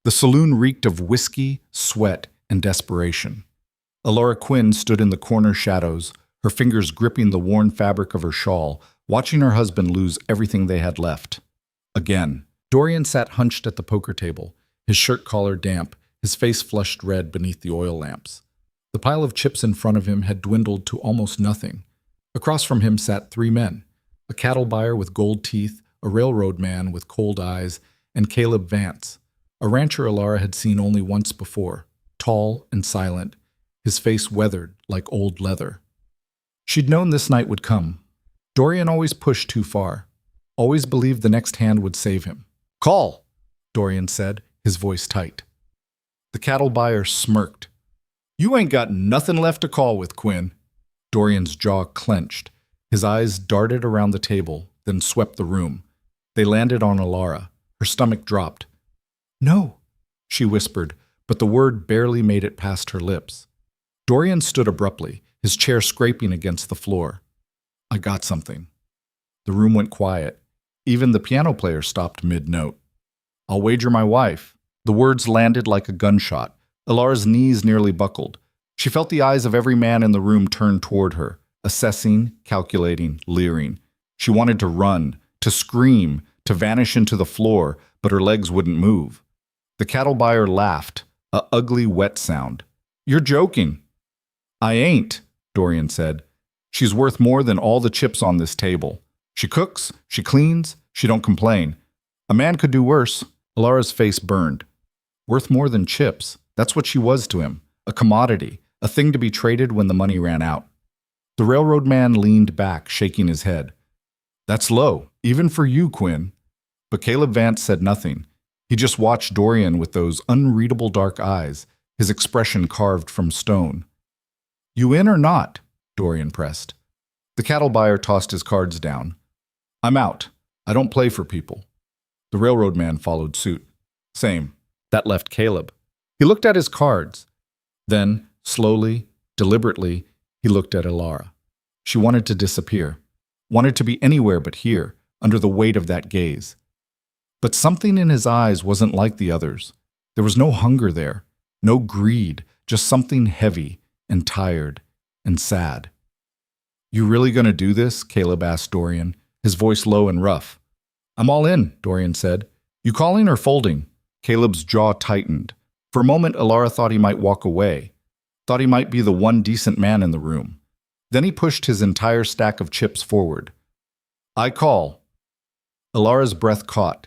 The saloon reeked of whiskey, sweat, and desperation. Alora Quinn stood in the corner shadows, her fingers gripping the worn fabric of her shawl, watching her husband lose everything they had left. Again. Dorian sat hunched at the poker table, his shirt collar damp, his face flushed red beneath the oil lamps. The pile of chips in front of him had dwindled to almost nothing. Across from him sat three men, a cattle buyer with gold teeth, a railroad man with cold eyes, and Caleb Vance, a rancher Alara had seen only once before, tall and silent, his face weathered like old leather. She'd known this night would come. Dorian always pushed too far, always believed the next hand would save him. "Call," Dorian said, his voice tight. The cattle buyer smirked. "You ain't got nothing left to call with, Quinn." Dorian's jaw clenched. His eyes darted around the table, then swept the room. They landed on Alara. Her stomach dropped. "No," she whispered, but the word barely made it past her lips. Dorian stood abruptly, his chair scraping against the floor. "I got something." The room went quiet. Even the piano player stopped mid-note. "I'll wager my wife." The words landed like a gunshot. Alara's knees nearly buckled. She felt the eyes of every man in the room turn toward her, assessing, calculating, leering. She wanted to run, to scream, to vanish into the floor, but her legs wouldn't move. The cattle buyer laughed, a ugly, wet sound. "You're joking." "I ain't," Dorian said. "She's worth more than all the chips on this table. She cooks, she cleans, she don't complain. A man could do worse." Alara's face burned. Worth more than chips. That's what she was to him. A commodity, a thing to be traded when the money ran out. The railroad man leaned back, shaking his head. "That's low, even for you, Quinn." But Caleb Vance said nothing. He just watched Dorian with those unreadable dark eyes, his expression carved from stone. "You in or not?" Dorian pressed. The cattle buyer tossed his cards down. "I'm out. I don't play for people." The railroad man followed suit. "Same." That left Caleb. He looked at his cards. Then, slowly, deliberately, he looked at Alara. She wanted to disappear, wanted to be anywhere but here, under the weight of that gaze. But something in his eyes wasn't like the others. There was no hunger there, no greed, just something heavy and tired and sad. "You really gonna do this?" Caleb asked Dorian, his voice low and rough. "I'm all in," Dorian said. "You calling or folding?" Caleb's jaw tightened. For a moment, Alara thought he might walk away, thought he might be the one decent man in the room. Then he pushed his entire stack of chips forward. "I call." Alara's breath caught.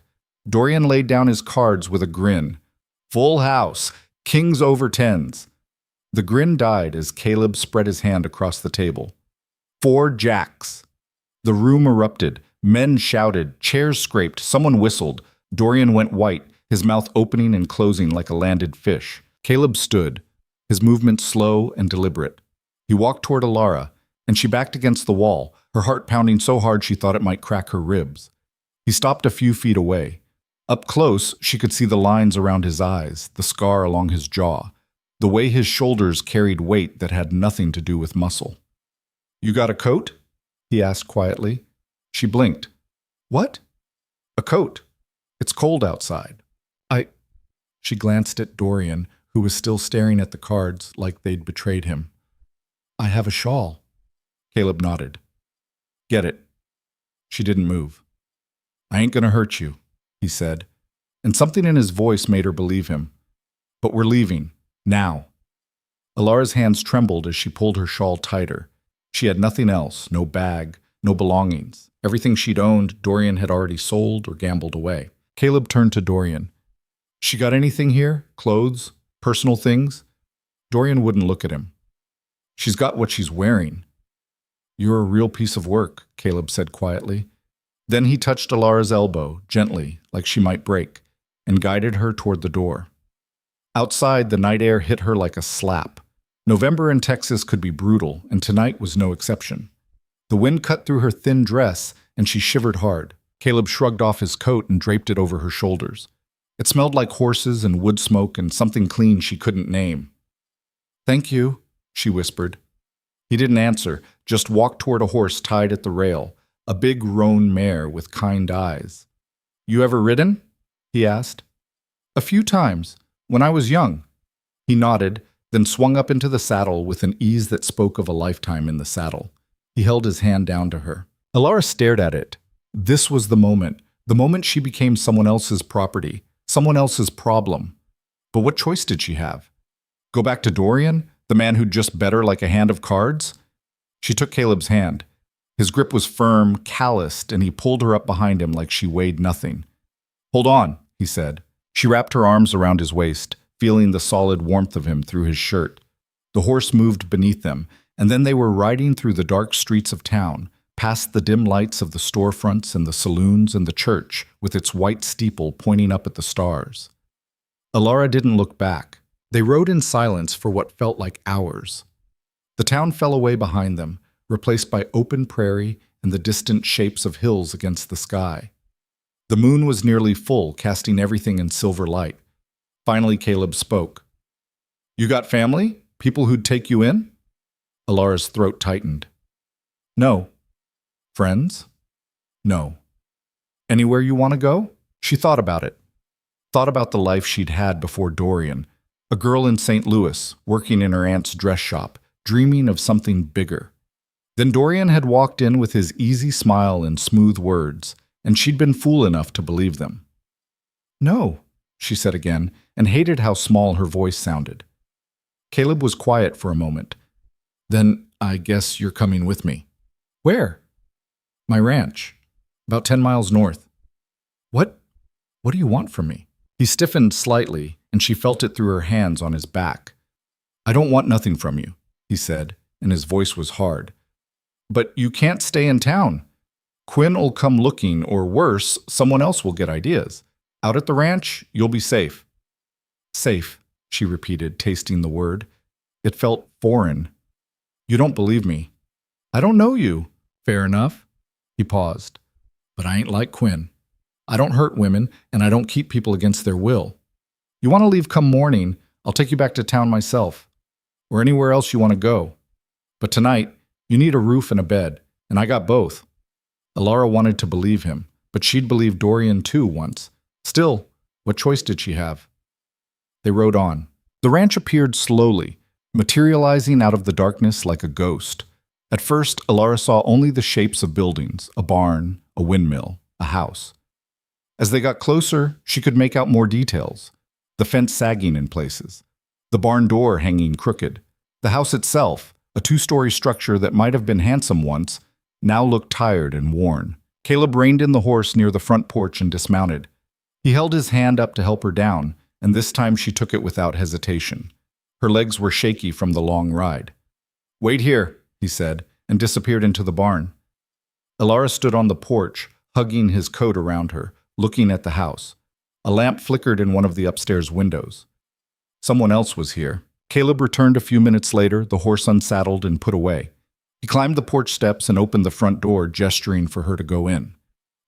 Dorian laid down his cards with a grin. "Full house, kings over tens." The grin died as Caleb spread his hand across the table. "4 jacks." The room erupted. Men shouted, chairs scraped, someone whistled. Dorian went white, his mouth opening and closing like a landed fish. Caleb stood, his movements slow and deliberate. He walked toward Alara, and she backed against the wall, her heart pounding so hard she thought it might crack her ribs. He stopped a few feet away. Up close, she could see the lines around his eyes, the scar along his jaw, the way his shoulders carried weight that had nothing to do with muscle. "You got a coat?" he asked quietly. She blinked. "What?" "A coat. It's cold outside." She glanced at Dorian, who was still staring at the cards like they'd betrayed him. "I have a shawl." Caleb nodded. "Get it." She didn't move. "I ain't gonna hurt you," he said, and something in his voice made her believe him. "But we're leaving. Now." Alara's hands trembled as she pulled her shawl tighter. She had nothing else, no bag, no belongings. Everything she'd owned, Dorian had already sold or gambled away. Caleb turned to Dorian. "She got anything here? Clothes? Personal things?" Dorian wouldn't look at him. "She's got what she's wearing." "You're a real piece of work," Caleb said quietly. Then he touched Alara's elbow, gently, like she might break, and guided her toward the door. Outside, the night air hit her like a slap. November in Texas could be brutal, and tonight was no exception. The wind cut through her thin dress, and she shivered hard. Caleb shrugged off his coat and draped it over her shoulders. It smelled like horses and wood smoke and something clean she couldn't name. "Thank you," she whispered. He didn't answer, just walked toward a horse tied at the rail, a big roan mare with kind eyes. "You ever ridden?" he asked. A few times, when I was young. He nodded, then swung up into the saddle with an ease that spoke of a lifetime in the saddle. He held his hand down to her. Alara stared at it. This was the moment she became someone else's property, someone else's problem. But what choice did she have? Go back to Dorian, the man who'd just bet her like a hand of cards? She took Caleb's hand. His grip was firm, calloused, and he pulled her up behind him like she weighed nothing. Hold on, he said. She wrapped her arms around his waist, feeling the solid warmth of him through his shirt. The horse moved beneath them, and then they were riding through the dark streets of town, past the dim lights of the storefronts and the saloons and the church, with its white steeple pointing up at the stars. Alara didn't look back. They rode in silence for what felt like hours. The town fell away behind them, replaced by open prairie and the distant shapes of hills against the sky. The moon was nearly full, casting everything in silver light. Finally, Caleb spoke. You got family? People who'd take you in? Alara's throat tightened. No. Friends? No. Anywhere you want to go? She thought about it. Thought about the life she'd had before Dorian. A girl in St. Louis, working in her aunt's dress shop, dreaming of something bigger. Then Dorian had walked in with his easy smile and smooth words, and she'd been fool enough to believe them. No, she said again, and hated how small her voice sounded. Caleb was quiet for a moment. Then I guess you're coming with me. Where? My ranch, about 10 miles north. What do you want from me? He stiffened slightly, and she felt it through her hands on his back. I don't want nothing from you, he said, and his voice was hard. But you can't stay in town. Quinn'll come looking, or worse, someone else will get ideas. Out at the ranch, you'll be safe. Safe, she repeated, tasting the word. It felt foreign. You don't believe me. I don't know you. Fair enough. He paused. But I ain't like Quinn. I don't hurt women, and I don't keep people against their will. You want to leave come morning, I'll take you back to town myself, or anywhere else you want to go. But tonight, you need a roof and a bed, and I got both. Alara wanted to believe him, but she'd believed Dorian too once. Still, what choice did she have? They rode on. The ranch appeared slowly, materializing out of the darkness like a ghost. At first, Alara saw only the shapes of buildings, a barn, a windmill, a house. As they got closer, she could make out more details. The fence sagging in places, the barn door hanging crooked. The house itself, a two-story structure that might have been handsome once, now looked tired and worn. Caleb reined in the horse near the front porch and dismounted. He held his hand up to help her down, and this time she took it without hesitation. Her legs were shaky from the long ride. Wait here, he said, and disappeared into the barn. Alara stood on the porch, hugging his coat around her, looking at the house. A lamp flickered in one of the upstairs windows. Someone else was here. Caleb returned a few minutes later, the horse unsaddled and put away. He climbed the porch steps and opened the front door, gesturing for her to go in.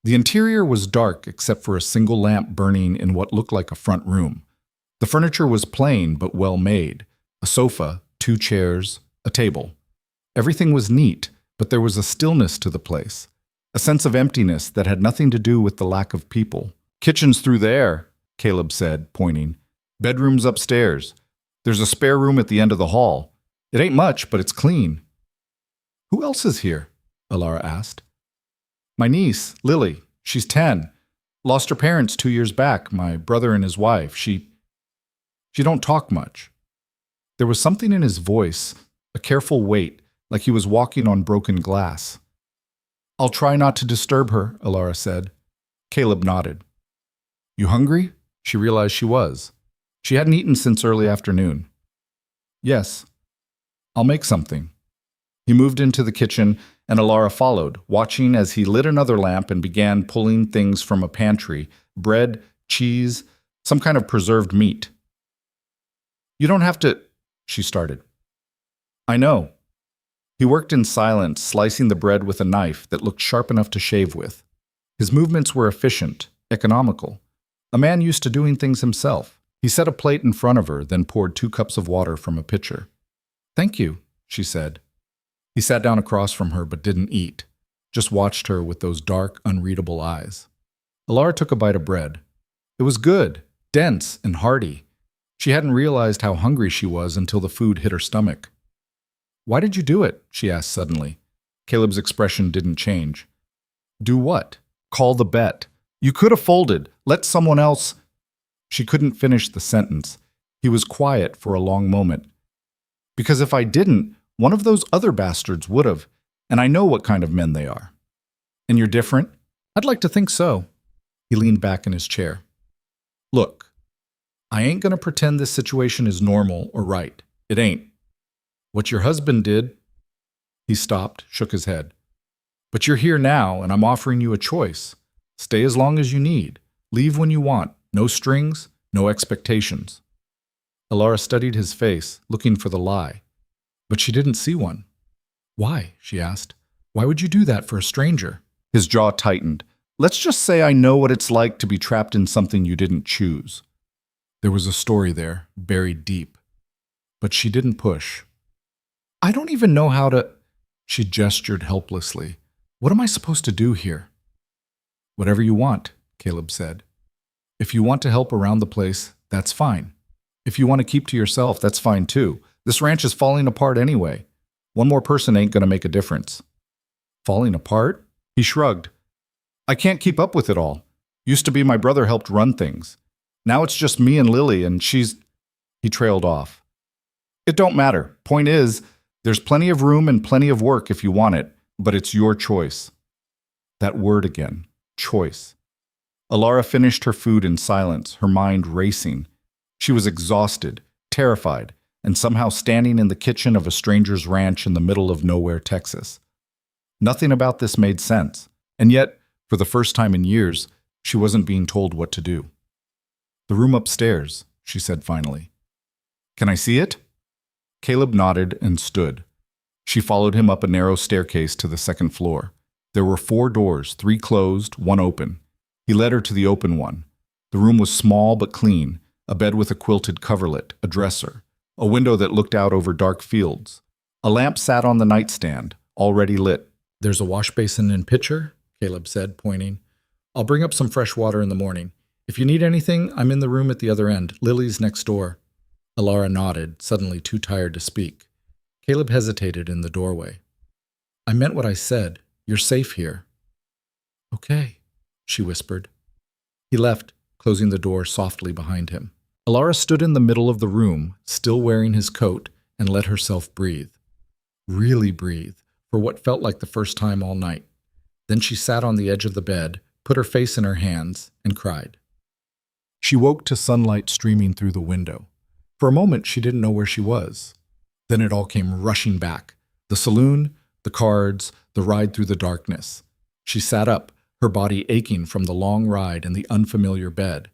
The interior was dark except for a single lamp burning in what looked like a front room. The furniture was plain but well made. A sofa, 2 chairs, a table. Everything was neat, but there was a stillness to the place. A sense of emptiness that had nothing to do with the lack of people. Kitchen's through there, Caleb said, pointing. Bedroom's upstairs. There's a spare room at the end of the hall. It ain't much, but it's clean. Who else is here? Alara asked. My niece, Lily. She's 10. Lost her parents 2 years back, my brother and his wife. She don't talk much. There was something in his voice, a careful weight, like he was walking on broken glass. I'll try not to disturb her, Alara said. Caleb nodded. You hungry? She realized she was. She hadn't eaten since early afternoon. Yes. I'll make something. He moved into the kitchen, and Alara followed, watching as he lit another lamp and began pulling things from a pantry, bread, cheese, some kind of preserved meat. You don't have to, she started. I know. He worked in silence, slicing the bread with a knife that looked sharp enough to shave with. His movements were efficient, economical. A man used to doing things himself. He set a plate in front of her, then poured 2 cups of water from a pitcher. Thank you, she said. He sat down across from her but didn't eat, just watched her with those dark, unreadable eyes. Alara took a bite of bread. It was good, dense and hearty. She hadn't realized how hungry she was until the food hit her stomach. "Why did you do it?" she asked suddenly. Caleb's expression didn't change. "Do what?" "Call the bet. You could have folded. Let someone else—" She couldn't finish the sentence. He was quiet for a long moment. "Because if I didn't, one of those other bastards would have, and I know what kind of men they are." "And you're different?" "I'd like to think so." He leaned back in his chair. "Look, I ain't gonna pretend this situation is normal or right. It ain't. What your husband did—" He stopped, shook his head. "But you're here now, and I'm offering you a choice. Stay as long as you need. Leave when you want. No strings, no expectations." Alara studied his face, looking for the lie. But she didn't see one. "Why?" she asked. "Why would you do that for a stranger?" His jaw tightened. "Let's just say I know what it's like to be trapped in something you didn't choose." There was a story there, buried deep. But she didn't push. "I don't even know how to—" She gestured helplessly. "What am I supposed to do here?" "Whatever you want," Caleb said. "If you want to help around the place, that's fine. If you want to keep to yourself, that's fine too. This ranch is falling apart anyway. One more person ain't going to make a difference." "Falling apart?" He shrugged. "I can't keep up with it all. Used to be my brother helped run things. Now it's just me and Lily, and she's—" He trailed off. "It don't matter. Point is, there's plenty of room and plenty of work if you want it, but it's your choice." That word again, choice. Alara finished her food in silence, her mind racing. She was exhausted, terrified, and somehow standing in the kitchen of a stranger's ranch in the middle of nowhere, Texas. Nothing about this made sense, and yet, for the first time in years, she wasn't being told what to do. "The room upstairs," she said finally. "Can I see it?" Caleb nodded and stood. She followed him up a narrow staircase to the second floor. There were 4 doors, 3 closed, 1 open. He led her to the open one. The room was small but clean, a bed with a quilted coverlet, a dresser, a window that looked out over dark fields. A lamp sat on the nightstand, already lit. "There's a wash basin and pitcher," Caleb said, pointing. "I'll bring up some fresh water in the morning. If you need anything, I'm in the room at the other end. Lily's next door." Alara nodded, suddenly too tired to speak. Caleb hesitated in the doorway. "I meant what I said. You're safe here." "Okay," she whispered. He left, closing the door softly behind him. Alara stood in the middle of the room, still wearing his coat, and let herself breathe. Really breathe, for what felt like the first time all night. Then she sat on the edge of the bed, put her face in her hands, and cried. She woke to sunlight streaming through the window. For a moment, she didn't know where she was. Then it all came rushing back. The saloon, the cards, the ride through the darkness. She sat up, her body aching from the long ride and the unfamiliar bed.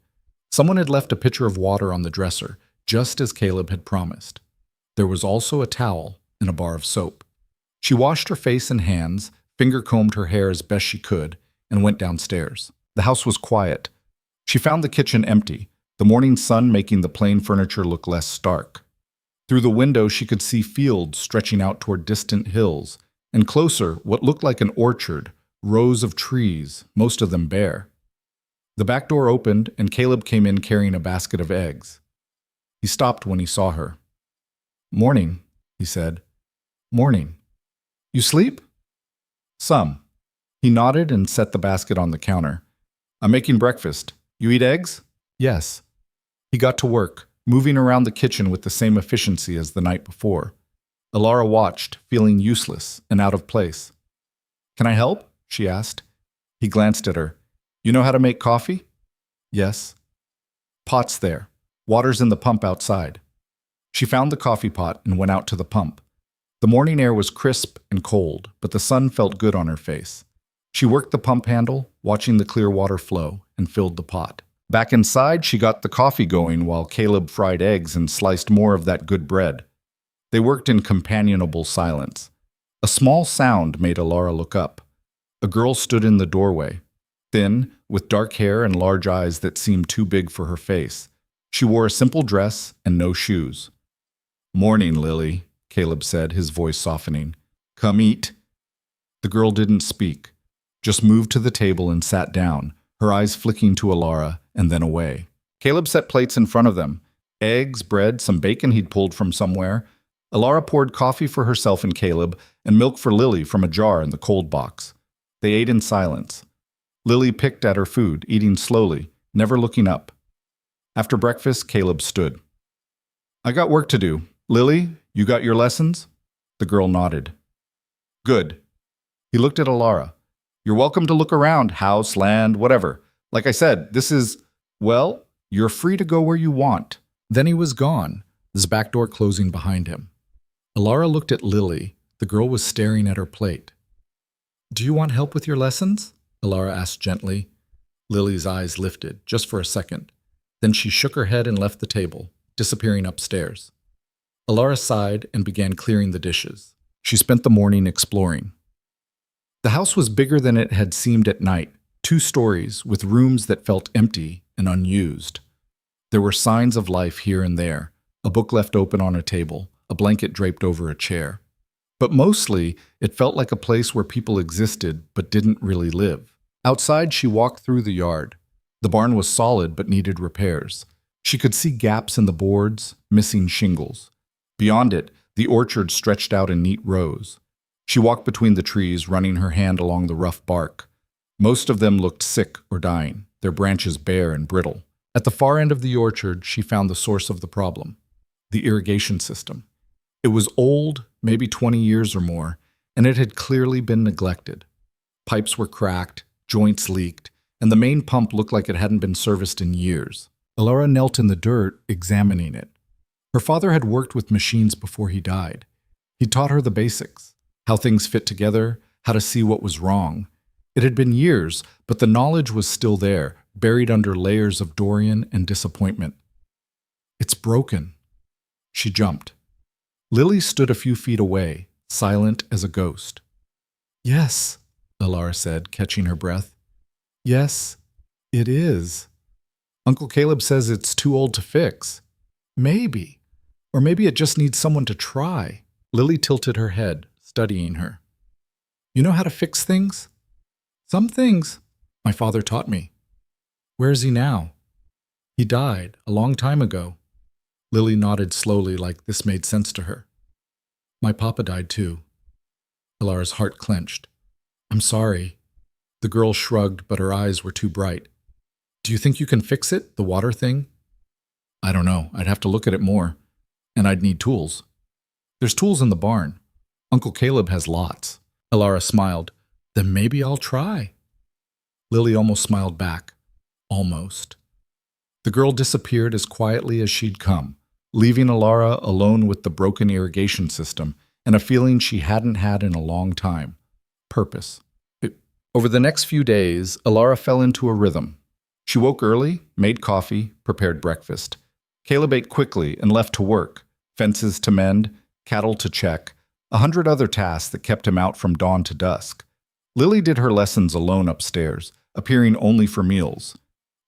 Someone had left a pitcher of water on the dresser, just as Caleb had promised. There was also a towel and a bar of soap. She washed her face and hands, finger-combed her hair as best she could, and went downstairs. The house was quiet. She found the kitchen empty, the morning sun making the plain furniture look less stark. Through the window she could see fields stretching out toward distant hills, and closer, what looked like an orchard, rows of trees, most of them bare. The back door opened, and Caleb came in carrying a basket of eggs. He stopped when he saw her. "Morning," he said. "Morning. You sleep?" "Some." He nodded and set the basket on the counter. "I'm making breakfast. You eat eggs?" "Yes." He got to work, moving around the kitchen with the same efficiency as the night before. Alara watched, feeling useless and out of place. "Can I help?" she asked. He glanced at her. "You know how to make coffee?" "Yes." "Pot's there. Water's in the pump outside." She found the coffee pot and went out to the pump. The morning air was crisp and cold, but the sun felt good on her face. She worked the pump handle, watching the clear water flow, and filled the pot. Back inside, she got the coffee going while Caleb fried eggs and sliced more of that good bread. They worked in companionable silence. A small sound made Alara look up. A girl stood in the doorway, thin, with dark hair and large eyes that seemed too big for her face. She wore a simple dress and no shoes. "Morning, Lily," Caleb said, his voice softening. "Come eat." The girl didn't speak, just moved to the table and sat down, her eyes flicking to Alara and then away. Caleb set plates in front of them. Eggs, bread, some bacon he'd pulled from somewhere. Alara poured coffee for herself and Caleb, and milk for Lily from a jar in the cold box. They ate in silence. Lily picked at her food, eating slowly, never looking up. After breakfast, Caleb stood. "I got work to do. Lily, you got your lessons?" The girl nodded. "Good." He looked at Alara. "You're welcome to look around, house, land, whatever. Like I said, this is, well, you're free to go where you want." Then he was gone, his back door closing behind him. Alara looked at Lily. The girl was staring at her plate. "Do you want help with your lessons?" Alara asked gently. Lily's eyes lifted, just for a second. Then she shook her head and left the table, disappearing upstairs. Alara sighed and began clearing the dishes. She spent the morning exploring. The house was bigger than it had seemed at night, 2 stories with rooms that felt empty and unused. There were signs of life here and there, a book left open on a table, a blanket draped over a chair. But mostly, it felt like a place where people existed but didn't really live. Outside, she walked through the yard. The barn was solid but needed repairs. She could see gaps in the boards, missing shingles. Beyond it, the orchard stretched out in neat rows. She walked between the trees, running her hand along the rough bark. Most of them looked sick or dying, their branches bare and brittle. At the far end of the orchard, she found the source of the problem, the irrigation system. It was old, maybe 20 years or more, and it had clearly been neglected. Pipes were cracked, joints leaked, and the main pump looked like it hadn't been serviced in years. Alara knelt in the dirt, examining it. Her father had worked with machines before he died. He taught her the basics, how things fit together, how to see what was wrong. It had been years, but the knowledge was still there, buried under layers of durian and disappointment. "It's broken." She jumped. Lily stood a few feet away, silent as a ghost. "Yes," Alara said, catching her breath. "Yes, it is. Uncle Caleb says it's too old to fix. Maybe. Or maybe it just needs someone to try." Lily tilted her head, studying her. "You know how to fix things?" "Some things. My father taught me." "Where is he now?" "He died a long time ago." Lily nodded slowly, like this made sense to her. "My papa died too." Alara's heart clenched. "I'm sorry." The girl shrugged, but her eyes were too bright. "Do you think you can fix it, the water thing?" "I don't know. I'd have to look at it more. And I'd need tools." "There's tools in the barn. Uncle Caleb has lots." Alara smiled. "Then maybe I'll try." Lily almost smiled back. Almost. The girl disappeared as quietly as she'd come, leaving Alara alone with the broken irrigation system and a feeling she hadn't had in a long time. Purpose. Over the next few days, Alara fell into a rhythm. She woke early, made coffee, prepared breakfast. Caleb ate quickly and left to work, fences to mend, cattle to check, 100 other tasks that kept him out from dawn to dusk. Lily did her lessons alone upstairs, appearing only for meals.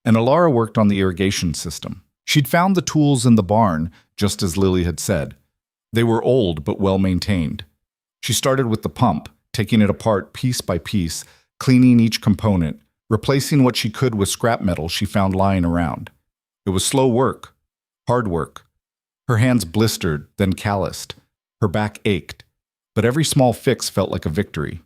And Alara worked on the irrigation system. She'd found the tools in the barn, just as Lily had said. They were old but well maintained. She started with the pump, taking it apart piece by piece, cleaning each component, replacing what she could with scrap metal she found lying around. It was slow work, hard work. Her hands blistered, then calloused. Her back ached, but every small fix felt like a victory.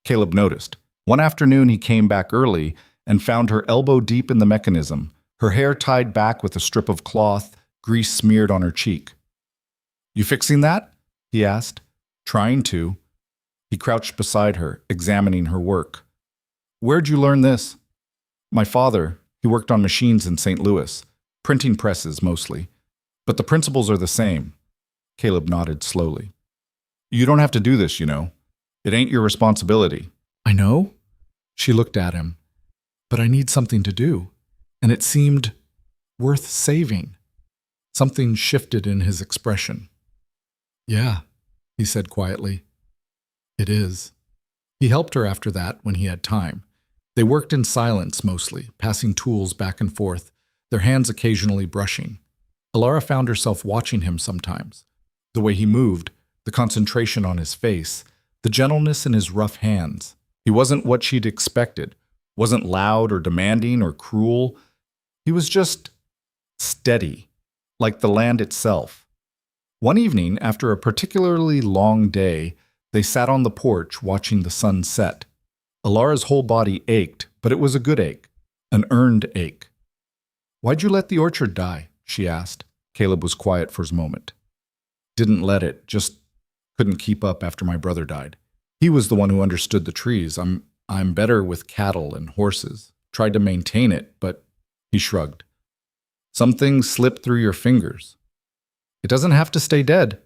Caleb noticed. One afternoon he came back early and found her elbow deep in the mechanism, her hair tied back with a strip of cloth, grease smeared on her cheek. "You fixing that?" he asked. "Trying to." He crouched beside her, examining her work. "Where'd you learn this?" "My father. He worked on machines in St. Louis. Printing presses, mostly. But the principles are the same." Caleb nodded slowly. "You don't have to do this, you know. It ain't your responsibility." "I know." She looked at him. "But I need something to do. And it seemed worth saving." Something shifted in his expression. "Yeah," he said quietly. "It is." He helped her after that when he had time. They worked in silence mostly, passing tools back and forth, their hands occasionally brushing. Alara found herself watching him sometimes. The way he moved, the concentration on his face, the gentleness in his rough hands. He wasn't what she'd expected, wasn't loud or demanding or cruel. He was just steady, like the land itself. One evening, after a particularly long day, they sat on the porch watching the sun set. Alara's whole body ached, but it was a good ache, an earned ache. "Why'd you let the orchard die?" she asked. Caleb was quiet for a moment. "Didn't let it, just couldn't keep up after my brother died. He was the one who understood the trees. I'm better with cattle and horses. Tried to maintain it, but..." He shrugged. "Some things slip through your fingers. It doesn't have to stay dead."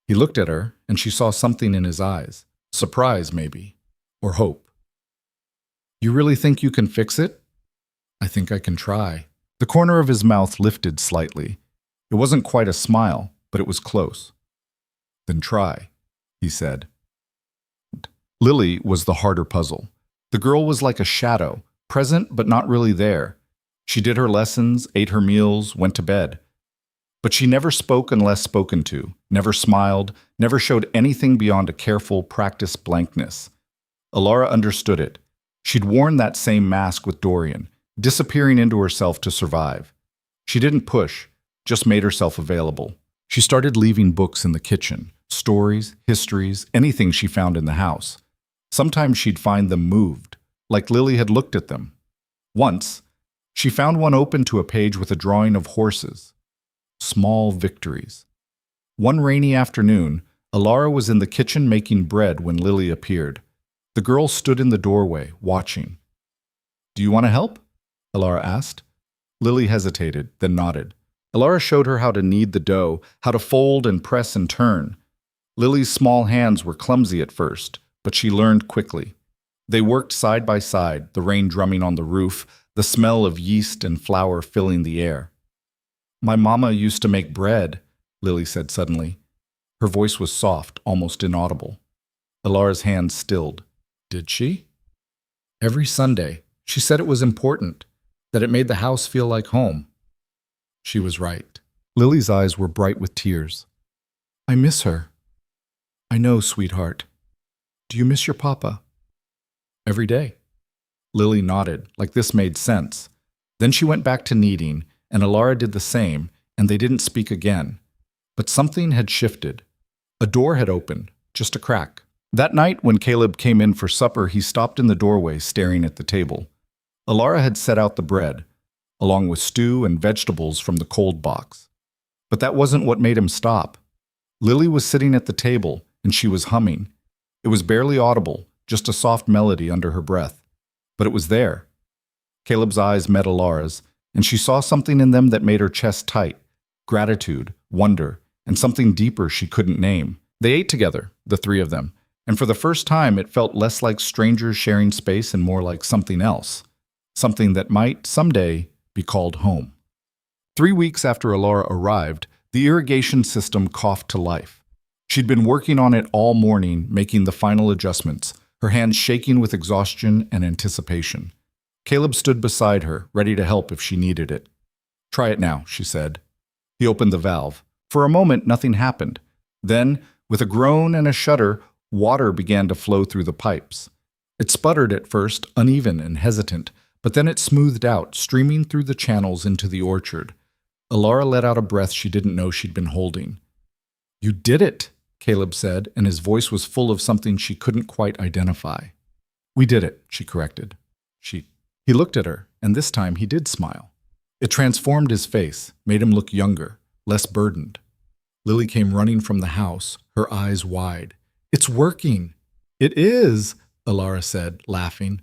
He looked at her, and she saw something in his eyes. Surprise, maybe. Or hope. "You really think you can fix it?" "I think I can try." The corner of his mouth lifted slightly. It wasn't quite a smile, but it was close. "Then try," he said. Lily was the harder puzzle. The girl was like a shadow, present but not really there. She did her lessons, ate her meals, went to bed. But she never spoke unless spoken to, never smiled, never showed anything beyond a careful, practiced blankness. Alara understood it. She'd worn that same mask with Dorian, disappearing into herself to survive. She didn't push, just made herself available. She started leaving books in the kitchen, stories, histories, anything she found in the house. Sometimes she'd find them moved, like Lily had looked at them. Once, she found one open to a page with a drawing of horses. Small victories. One rainy afternoon, Alara was in the kitchen making bread when Lily appeared. The girl stood in the doorway, watching. "Do you want to help?" Alara asked. Lily hesitated, then nodded. Alara showed her how to knead the dough, how to fold and press and turn. Lily's small hands were clumsy at first, but she learned quickly. They worked side by side, the rain drumming on the roof, the smell of yeast and flour filling the air. "My mama used to make bread," Lily said suddenly. Her voice was soft, almost inaudible. Alara's hands stilled. "Did she?" "Every Sunday. She said it was important, that it made the house feel like home." She was right. Lily's eyes were bright with tears. "I miss her." "I know, sweetheart. Do you miss your papa?" "Every day." Lily nodded, like this made sense. Then she went back to kneading, and Alara did the same, and they didn't speak again. But something had shifted. A door had opened, just a crack. That night, when Caleb came in for supper, he stopped in the doorway, staring at the table. Alara had set out the bread, along with stew and vegetables from the cold box. But that wasn't what made him stop. Lily was sitting at the table, and she was humming. It was barely audible, just a soft melody under her breath. But it was there. Caleb's eyes met Alara's, and she saw something in them that made her chest tight. Gratitude, wonder, and something deeper she couldn't name. They ate together, the three of them, and for the first time it felt less like strangers sharing space and more like something else. Something that might, someday, be called home. 3 weeks after Alara arrived, the irrigation system coughed to life. She'd been working on it all morning, making the final adjustments, her hands shaking with exhaustion and anticipation. Caleb stood beside her, ready to help if she needed it. "Try it now," she said. He opened the valve. For a moment, nothing happened. Then, with a groan and a shudder, water began to flow through the pipes. It sputtered at first, uneven and hesitant, but then it smoothed out, streaming through the channels into the orchard. Alara let out a breath she didn't know she'd been holding. "You did it," Caleb said, and his voice was full of something she couldn't quite identify. "We did it," she corrected. He looked at her, and this time he did smile. It transformed his face, made him look younger, less burdened. Lily came running from the house, her eyes wide. "It's working!" "It is," Alara said, laughing.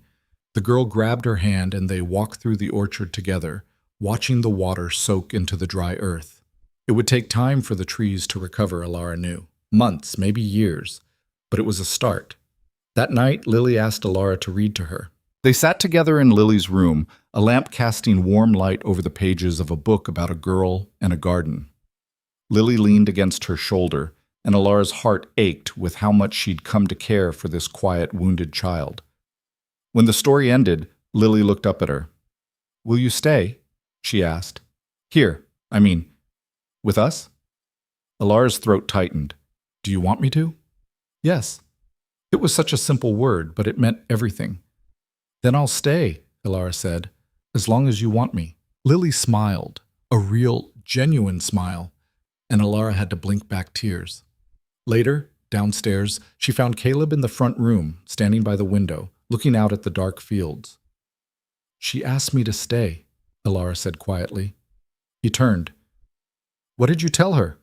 The girl grabbed her hand and they walked through the orchard together, watching the water soak into the dry earth. It would take time for the trees to recover, Alara knew. Months, maybe years. But it was a start. That night, Lily asked Alara to read to her. They sat together in Lily's room, a lamp casting warm light over the pages of a book about a girl and a garden. Lily leaned against her shoulder, and Alara's heart ached with how much she'd come to care for this quiet, wounded child. When the story ended, Lily looked up at her. "Will you stay?" she asked. With us?" Alara's throat tightened. "Do you want me to?" "Yes." It was such a simple word, but it meant everything. "Then I'll stay," Alara said, "as long as you want me." Lily smiled, A real, genuine smile, and Alara had to blink back tears. Later, downstairs, she found Caleb in the front room, standing by the window, looking out at the dark fields. "She asked me to stay," Alara said quietly. He turned. "What did you tell her?"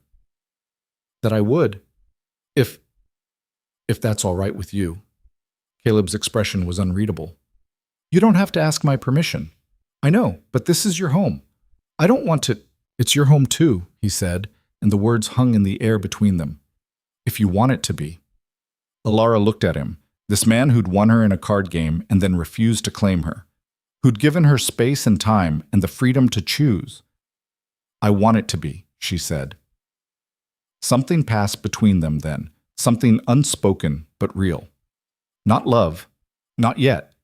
"That I would. If that's all right with you." Caleb's expression was unreadable. "You don't have to ask my permission. I know, but this is your home. I don't want to—" "It's your home too," he said, and the words hung in the air between them. "If you want it to be." Alara looked at him, this man who'd won her in a card game and then refused to claim her, who'd given her space and time and the freedom to choose. "I want it to be," she said. Something passed between them then, something unspoken but real. Not love, not yet,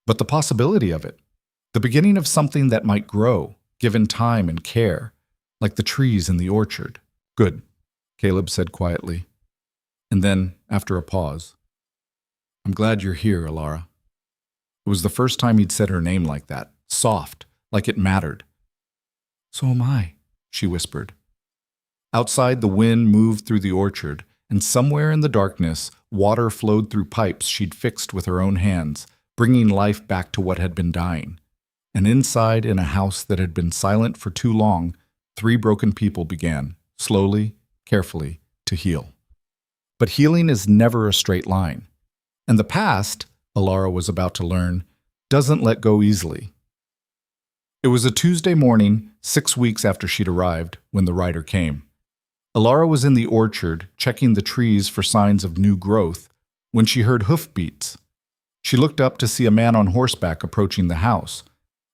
but the possibility of it. The beginning of something that might grow, given time and care, like the trees in the orchard. "Good," Caleb said quietly. And then, after a pause, "I'm glad you're here, Alara." It was the first time he'd said her name like that, soft, like it mattered. "So am I," she whispered. Outside, the wind moved through the orchard, and somewhere in the darkness, water flowed through pipes she'd fixed with her own hands, bringing life back to what had been dying. And inside, in a house that had been silent for too long, 3 broken people began, slowly, carefully, to heal. But healing is never a straight line. And the past, Alara was about to learn, doesn't let go easily. It was a Tuesday morning, 6 weeks after she'd arrived, when the rider came. Alara was in the orchard, checking the trees for signs of new growth, when she heard hoofbeats. She looked up to see a man on horseback approaching the house.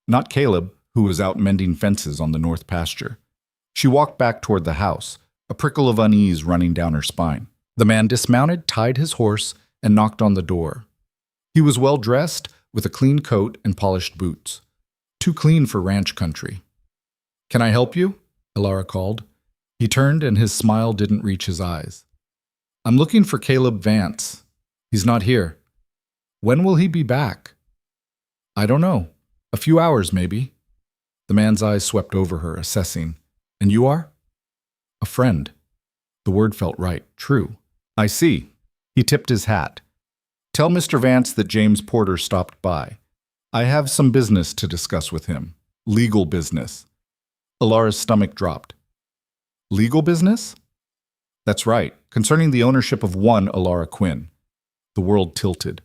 Not Caleb, who was out mending fences on the north pasture. She walked back toward the house, a prickle of unease running down her spine. The man dismounted, tied his horse, and knocked on the door. He was well dressed, with a clean coat and polished boots. Too clean for ranch country. "Can I help you?" Alara called. He turned and his smile didn't reach his eyes. "I'm looking for Caleb Vance. He's not here." "When will he be back?" "I don't know. A few hours, maybe." The man's eyes swept over her, assessing. "And you are?" "A friend." The word felt right, true. "I see." He tipped his hat. "Tell Mr. Vance that James Porter stopped by. I have some business to discuss with him. Legal business." Alara's stomach dropped. "Legal business?" "That's right, concerning the ownership of one Alara Quinn." The world tilted.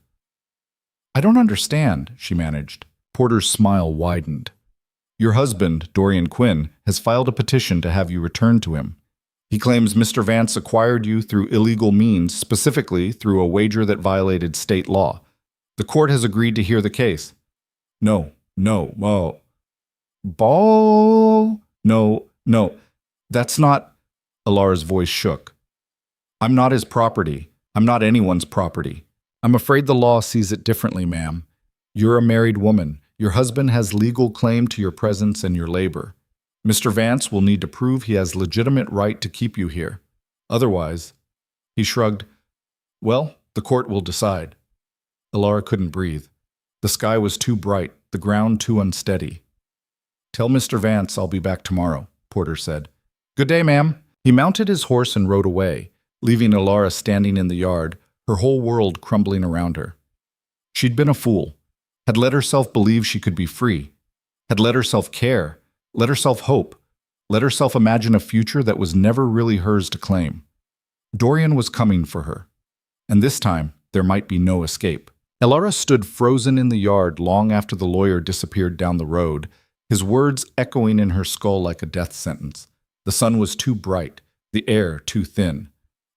"I don't understand," she managed. Porter's smile widened. "Your husband, Dorian Quinn, has filed a petition to have you returned to him. He claims Mr. Vance acquired you through illegal means, specifically through a wager that violated state law. The court has agreed to hear the case." No. "Ball? No. That's not—" Alara's voice shook. "I'm not his property. I'm not anyone's property. I'm afraid the law sees it differently, ma'am. You're a married woman. Your husband has legal claim to your presence and your labor. Mr. Vance will need to prove he has legitimate right to keep you here. Otherwise—" He shrugged. "Well, the court will decide." Alara couldn't breathe. The sky was too bright, the ground too unsteady. "Tell Mr. Vance I'll be back tomorrow," Porter said. "Good day, ma'am." He mounted his horse and rode away, leaving Alara standing in the yard, her whole world crumbling around her. She'd been a fool, had let herself believe she could be free, had let herself care, let herself hope, let herself imagine a future that was never really hers to claim. Dorian was coming for her, and this time there might be no escape. Alara stood frozen in the yard long after the lawyer disappeared down the road, his words echoing in her skull like a death sentence. The sun was too bright, the air too thin.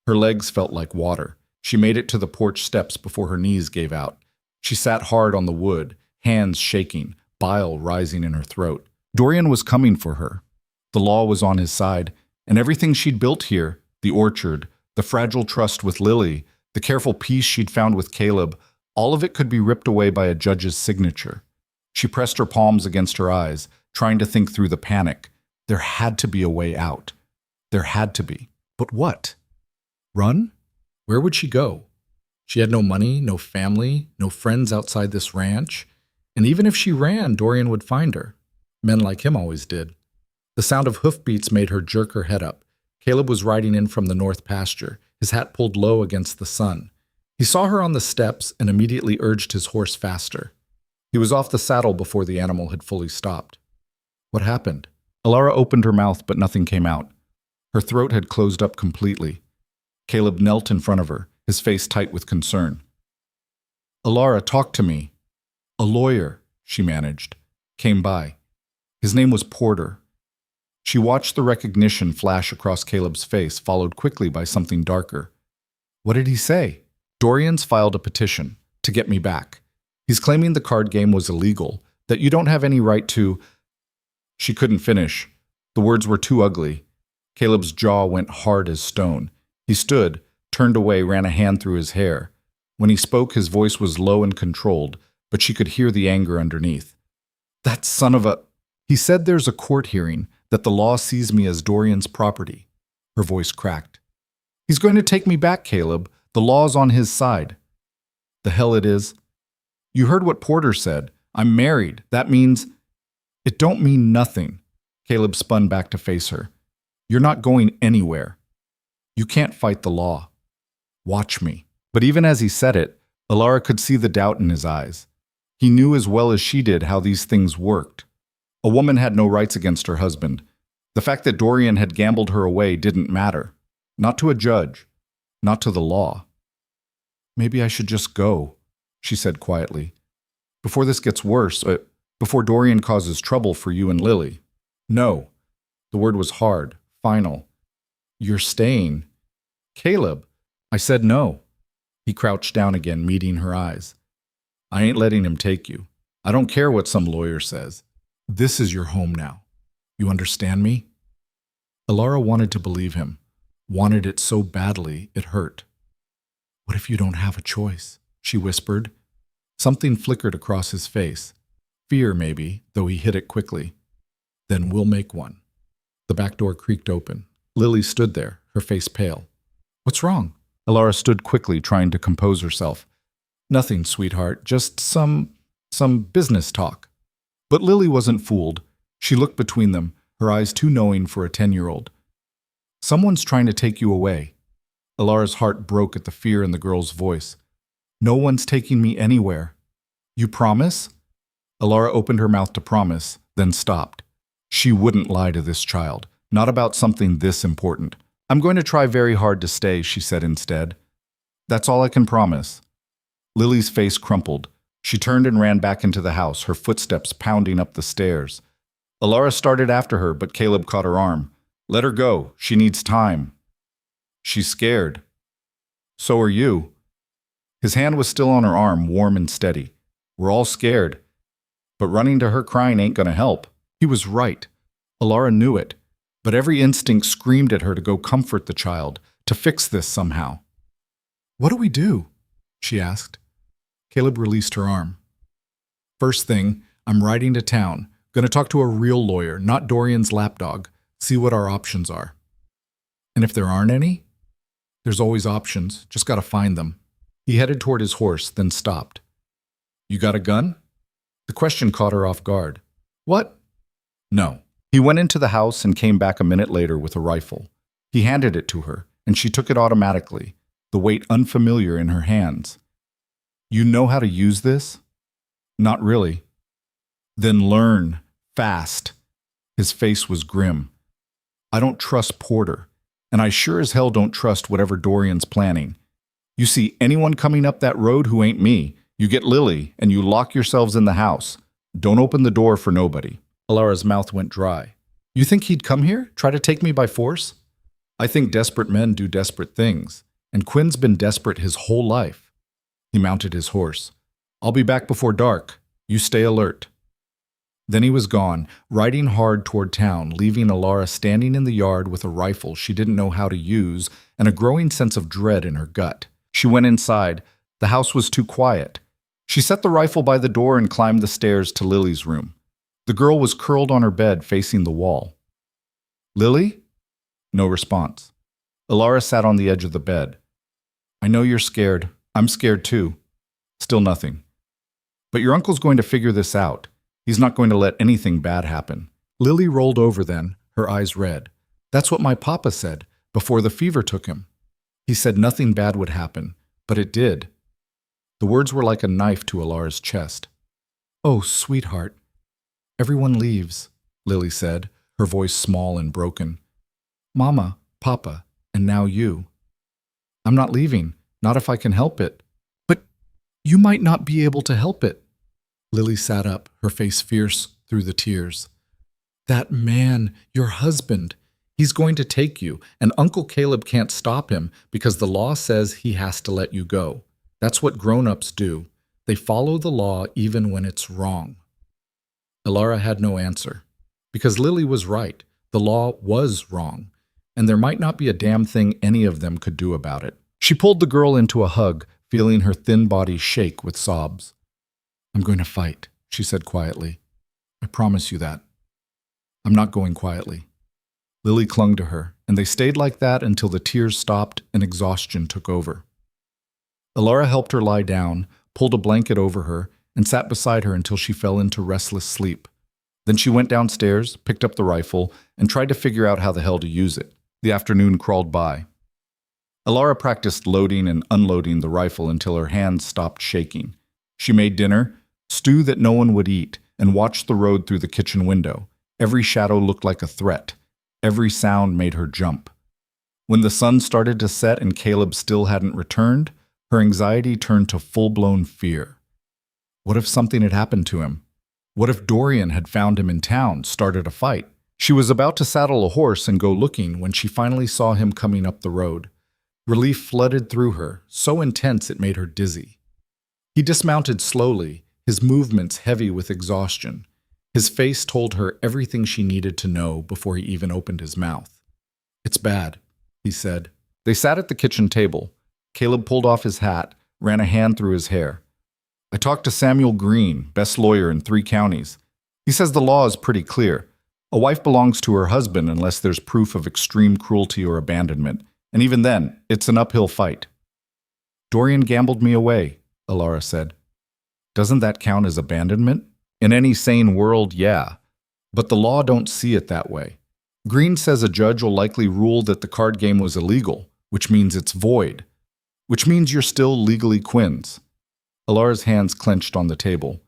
Her legs felt like water. She made it to the porch steps before her knees gave out. She sat hard on the wood, hands shaking, bile rising in her throat. Dorian was coming for her. The law was on his side, and everything she'd built here, the orchard, the fragile trust with Lily, the careful peace she'd found with Caleb, all of it could be ripped away by a judge's signature. She pressed her palms against her eyes, trying to think through the panic. There had to be a way out. There had to be. But what? Run? Where would she go? She had no money, no family, no friends outside this ranch. And even if she ran, Dorian would find her. Men like him always did. The sound of hoofbeats made her jerk her head up. Caleb was riding in from the north pasture, his hat pulled low against the sun. He saw her on the steps and immediately urged his horse faster. He was off the saddle before the animal had fully stopped. What happened? Alara opened her mouth, but nothing came out. Her throat had closed up completely. Caleb knelt in front of her, his face tight with concern. Alara, talk to me. A lawyer, she managed, came by. His name was Porter. She watched the recognition flash across Caleb's face, followed quickly by something darker. What did he say? Dorian's filed a petition to get me back. He's claiming the card game was illegal, that you don't have any right to... She couldn't finish. The words were too ugly. Caleb's jaw went hard as stone. He stood, turned away, ran a hand through his hair. When he spoke, his voice was low and controlled, but she could hear the anger underneath. That son of a... He said there's a court hearing, that the law sees me as Dorian's property. Her voice cracked. He's going to take me back, Caleb. The law's on his side. The hell it is. You heard what Porter said. I'm married. That means... It don't mean nothing. Caleb spun back to face her. You're not going anywhere. You can't fight the law. Watch me. But even as he said it, Alara could see the doubt in his eyes. He knew as well as she did how these things worked. A woman had no rights against her husband. The fact that Dorian had gambled her away didn't matter. Not to a judge. Not to the law. Maybe I should just go, she said quietly. Before this gets worse, before Dorian causes trouble for you and Lily. No. The word was hard, final. You're staying. Caleb. I said no. He crouched down again, meeting her eyes. I ain't letting him take you. I don't care what some lawyer says. This is your home now. You understand me? Alara wanted to believe him. Wanted it so badly it hurt. What if you don't have a choice? She whispered. Something flickered across his face. Fear, maybe, though he hid it quickly. Then we'll make one. The back door creaked open. Lily stood there, her face pale. What's wrong? Alara stood quickly, trying to compose herself. Nothing, sweetheart, just some business talk. But Lily wasn't fooled. She looked between them, her eyes too knowing for a 10-year-old. Someone's trying to take you away. Alara's heart broke at the fear in the girl's voice. No one's taking me anywhere. You promise? Alara opened her mouth to promise, then stopped. She wouldn't lie to this child, not about something this important. I'm going to try very hard to stay, she said instead. That's all I can promise. Lily's face crumpled. She turned and ran back into the house, her footsteps pounding up the stairs. Alara started after her, but Caleb caught her arm. Let her go. She needs time. She's scared. So are you. His hand was still on her arm, warm and steady. We're all scared. But running to her crying ain't gonna help. He was right. Alara knew it. But every instinct screamed at her to go comfort the child, to fix this somehow. What do we do? She asked. Caleb released her arm. First thing, I'm riding to town. Gonna talk to a real lawyer, not Dorian's lapdog. See what our options are. And if there aren't any? There's always options, just gotta find them. He headed toward his horse, then stopped. You got a gun? The question caught her off guard. What? No. He went into the house and came back a minute later with a rifle. He handed it to her, and she took it automatically, the weight unfamiliar in her hands. You know how to use this? Not really. Then learn, fast. His face was grim. I don't trust Porter, and I sure as hell don't trust whatever Dorian's planning. You see anyone coming up that road who ain't me, you get Lily, and you lock yourselves in the house. Don't open the door for nobody. Alara's mouth went dry. You think he'd come here? Try to take me by force? I think desperate men do desperate things, and Quinn's been desperate his whole life. He mounted his horse. I'll be back before dark. You stay alert. Then he was gone, riding hard toward town, leaving Alara standing in the yard with a rifle she didn't know how to use and a growing sense of dread in her gut. She went inside. The house was too quiet. She set the rifle by the door and climbed the stairs to Lily's room. The girl was curled on her bed facing the wall. Lily? No response. Alara sat on the edge of the bed. I know you're scared. I'm scared too. Still nothing. But your uncle's going to figure this out. He's not going to let anything bad happen. Lily rolled over then, her eyes red. That's what my papa said, before the fever took him. He said nothing bad would happen, but it did. The words were like a knife to Alara's chest. Oh, sweetheart. Everyone leaves, Lily said, her voice small and broken. Mama, Papa, and now you. I'm not leaving, not if I can help it. But you might not be able to help it. Lily sat up, her face fierce through the tears. That man, your husband, he's going to take you, and Uncle Caleb can't stop him because the law says he has to let you go. That's what grown-ups do. They follow the law even when it's wrong. Alara had no answer, because Lily was right. The law was wrong, and there might not be a damn thing any of them could do about it. She pulled the girl into a hug, feeling her thin body shake with sobs. I'm going to fight, she said quietly. I promise you that. I'm not going quietly. Lily clung to her, and they stayed like that until the tears stopped and exhaustion took over. Alara helped her lie down, pulled a blanket over her, and sat beside her until she fell into restless sleep. Then she went downstairs, picked up the rifle, and tried to figure out how the hell to use it. The afternoon crawled by. Alara practiced loading and unloading the rifle until her hands stopped shaking. She made dinner, stew that no one would eat, and watched the road through the kitchen window. Every shadow looked like a threat. Every sound made her jump. When the sun started to set and Caleb still hadn't returned, her anxiety turned to full-blown fear. What if something had happened to him? What if Dorian had found him in town, started a fight? She was about to saddle a horse and go looking when she finally saw him coming up the road. Relief flooded through her, so intense it made her dizzy. He dismounted slowly, his movements heavy with exhaustion. His face told her everything she needed to know before he even opened his mouth. It's bad, he said. They sat at the kitchen table. Caleb pulled off his hat, ran a hand through his hair. I talked to Samuel Green, best lawyer in 3 counties. He says the law is pretty clear. A wife belongs to her husband unless there's proof of extreme cruelty or abandonment, and even then, it's an uphill fight. Dorian gambled me away, Alara said. Doesn't that count as abandonment? In any sane world, yeah. But the law don't see it that way. Green says a judge will likely rule that the card game was illegal, which means it's void, which means you're still legally Quins. Alara's hands clenched on the table.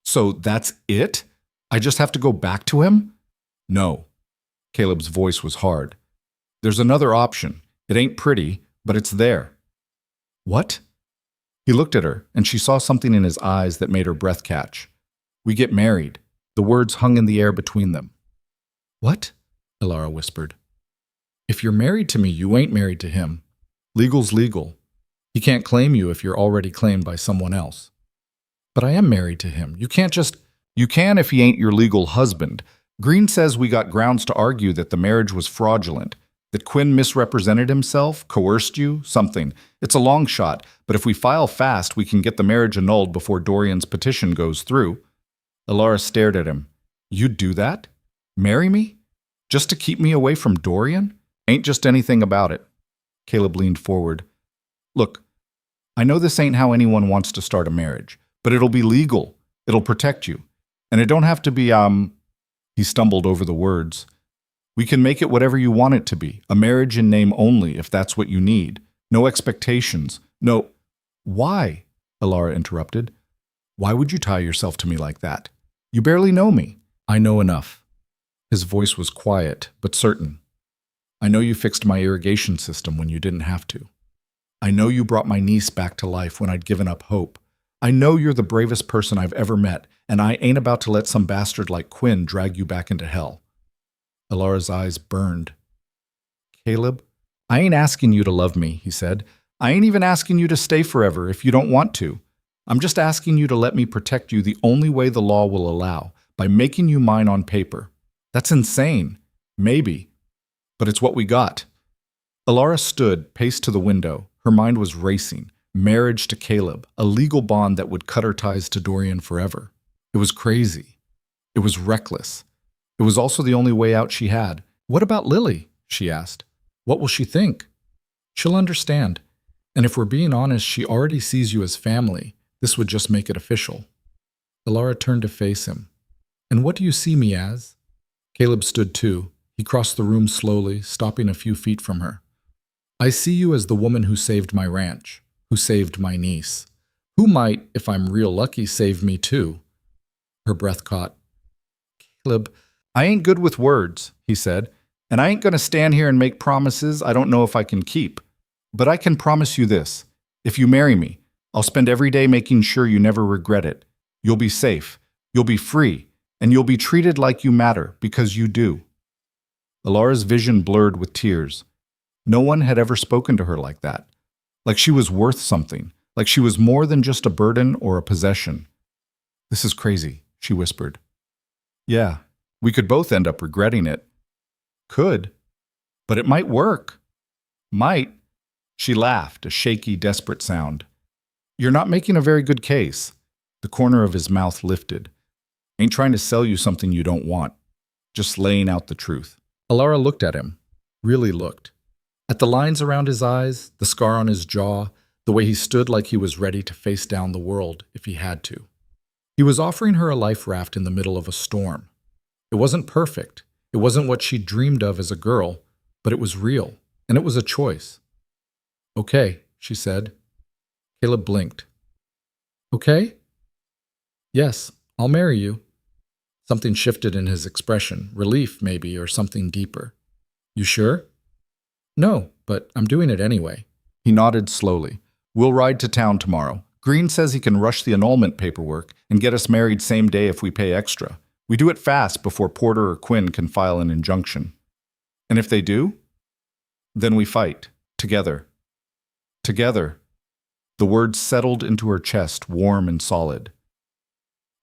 So that's it? I just have to go back to him? No. Caleb's voice was hard. There's another option. It ain't pretty, but it's there. What? He looked at her, and she saw something in his eyes that made her breath catch. We get married. The words hung in the air between them. What? Alara whispered. If you're married to me, you ain't married to him. Legal's legal. He can't claim you if you're already claimed by someone else. But I am married to him. You can't just... You can if he ain't your legal husband. Green says we got grounds to argue that the marriage was fraudulent, that Quinn misrepresented himself, coerced you, something. It's a long shot, but if we file fast, we can get the marriage annulled before Dorian's petition goes through. Alara stared at him. You'd do that? Marry me? Just to keep me away from Dorian? Ain't just anything about it. Caleb leaned forward. Look, I know this ain't how anyone wants to start a marriage, but it'll be legal. It'll protect you. And it don't have to be, He stumbled over the words. We can make it whatever you want it to be, a marriage in name only if that's what you need. No expectations. No... Why? Alara interrupted. Why would you tie yourself to me like that? You barely know me. I know enough. His voice was quiet, but certain. I know you fixed my irrigation system when you didn't have to. I know you brought my niece back to life when I'd given up hope. I know you're the bravest person I've ever met, and I ain't about to let some bastard like Quinn drag you back into hell. Alara's eyes burned. Caleb, I ain't asking you to love me, he said. I ain't even asking you to stay forever if you don't want to. I'm just asking you to let me protect you the only way the law will allow, by making you mine on paper. That's insane. Maybe. But it's what we got. Alara stood, paced to the window. Her mind was racing. Marriage to Caleb, a legal bond that would cut her ties to Dorian forever. It was crazy. It was reckless. It was also the only way out she had. What about Lily? She asked. What will she think? She'll understand. And if we're being honest, she already sees you as family. This would just make it official. Alara turned to face him. And what do you see me as? Caleb stood too, He crossed the room slowly, stopping a few feet from her. I see you as the woman who saved my ranch, who saved my niece, who might, if I'm real lucky, save me too. Her breath caught. Caleb, I ain't good with words, he said, and I ain't going to stand here and make promises I don't know if I can keep. But I can promise you this. If you marry me, I'll spend every day making sure you never regret it. You'll be safe, you'll be free, and you'll be treated like you matter, because you do. Alara's vision blurred with tears. No one had ever spoken to her like that. Like she was worth something. Like she was more than just a burden or a possession. This is crazy, she whispered. Yeah, we could both end up regretting it. Could. But it might work. Might. She laughed, a shaky, desperate sound. You're not making a very good case. The corner of his mouth lifted. Ain't trying to sell you something you don't want. Just laying out the truth. Alara looked at him. Really looked. At the lines around his eyes, the scar on his jaw, the way he stood like he was ready to face down the world if he had to. He was offering her a life raft in the middle of a storm. It wasn't perfect. It wasn't what she'd dreamed of as a girl, but it was real, and it was a choice. Okay, she said. Caleb blinked. Okay? Yes, I'll marry you. Something shifted in his expression, relief maybe, or something deeper. You sure? No, but I'm doing it anyway. He nodded slowly. We'll ride to town tomorrow. Green says he can rush the annulment paperwork and get us married same day if we pay extra. We do it fast before Porter or Quinn can file an injunction. And if they do, then we fight. Together. Together. The words settled into her chest, warm and solid.